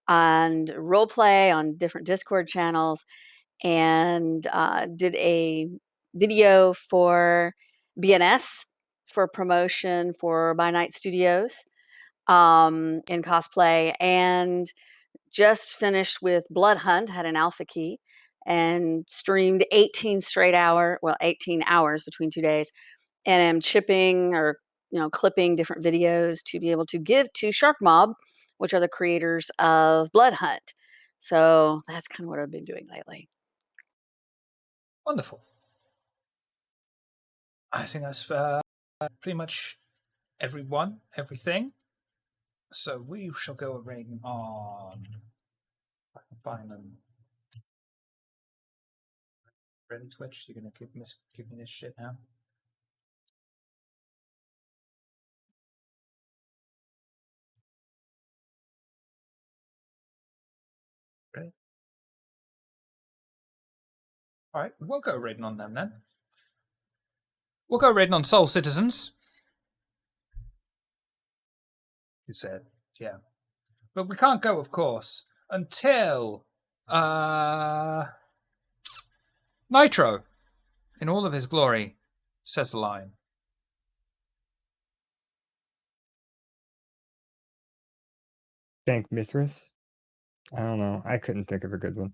and roleplay on different Discord channels, and did a video for BNS for promotion for By Night Studios in cosplay, and just finished with Blood Hunt, had an alpha key, and streamed 18 hours between 2 days, and am chipping or clipping different videos to be able to give to Shark Mob, which are the creators of Blood Hunt. So that's kind of what I've been doing lately. Wonderful. I think that's pretty much everything. So we shall go raiding on. If I can find them. Ready, Twitch? You're gonna give me this shit now? Ready? All right, we'll go raiding on them then. We'll go raiding on Soul Citizens. You said, yeah, but we can't go, of course, until Nitro, in all of his glory, says the line. Thank Mithras? I don't know. I couldn't think of a good one.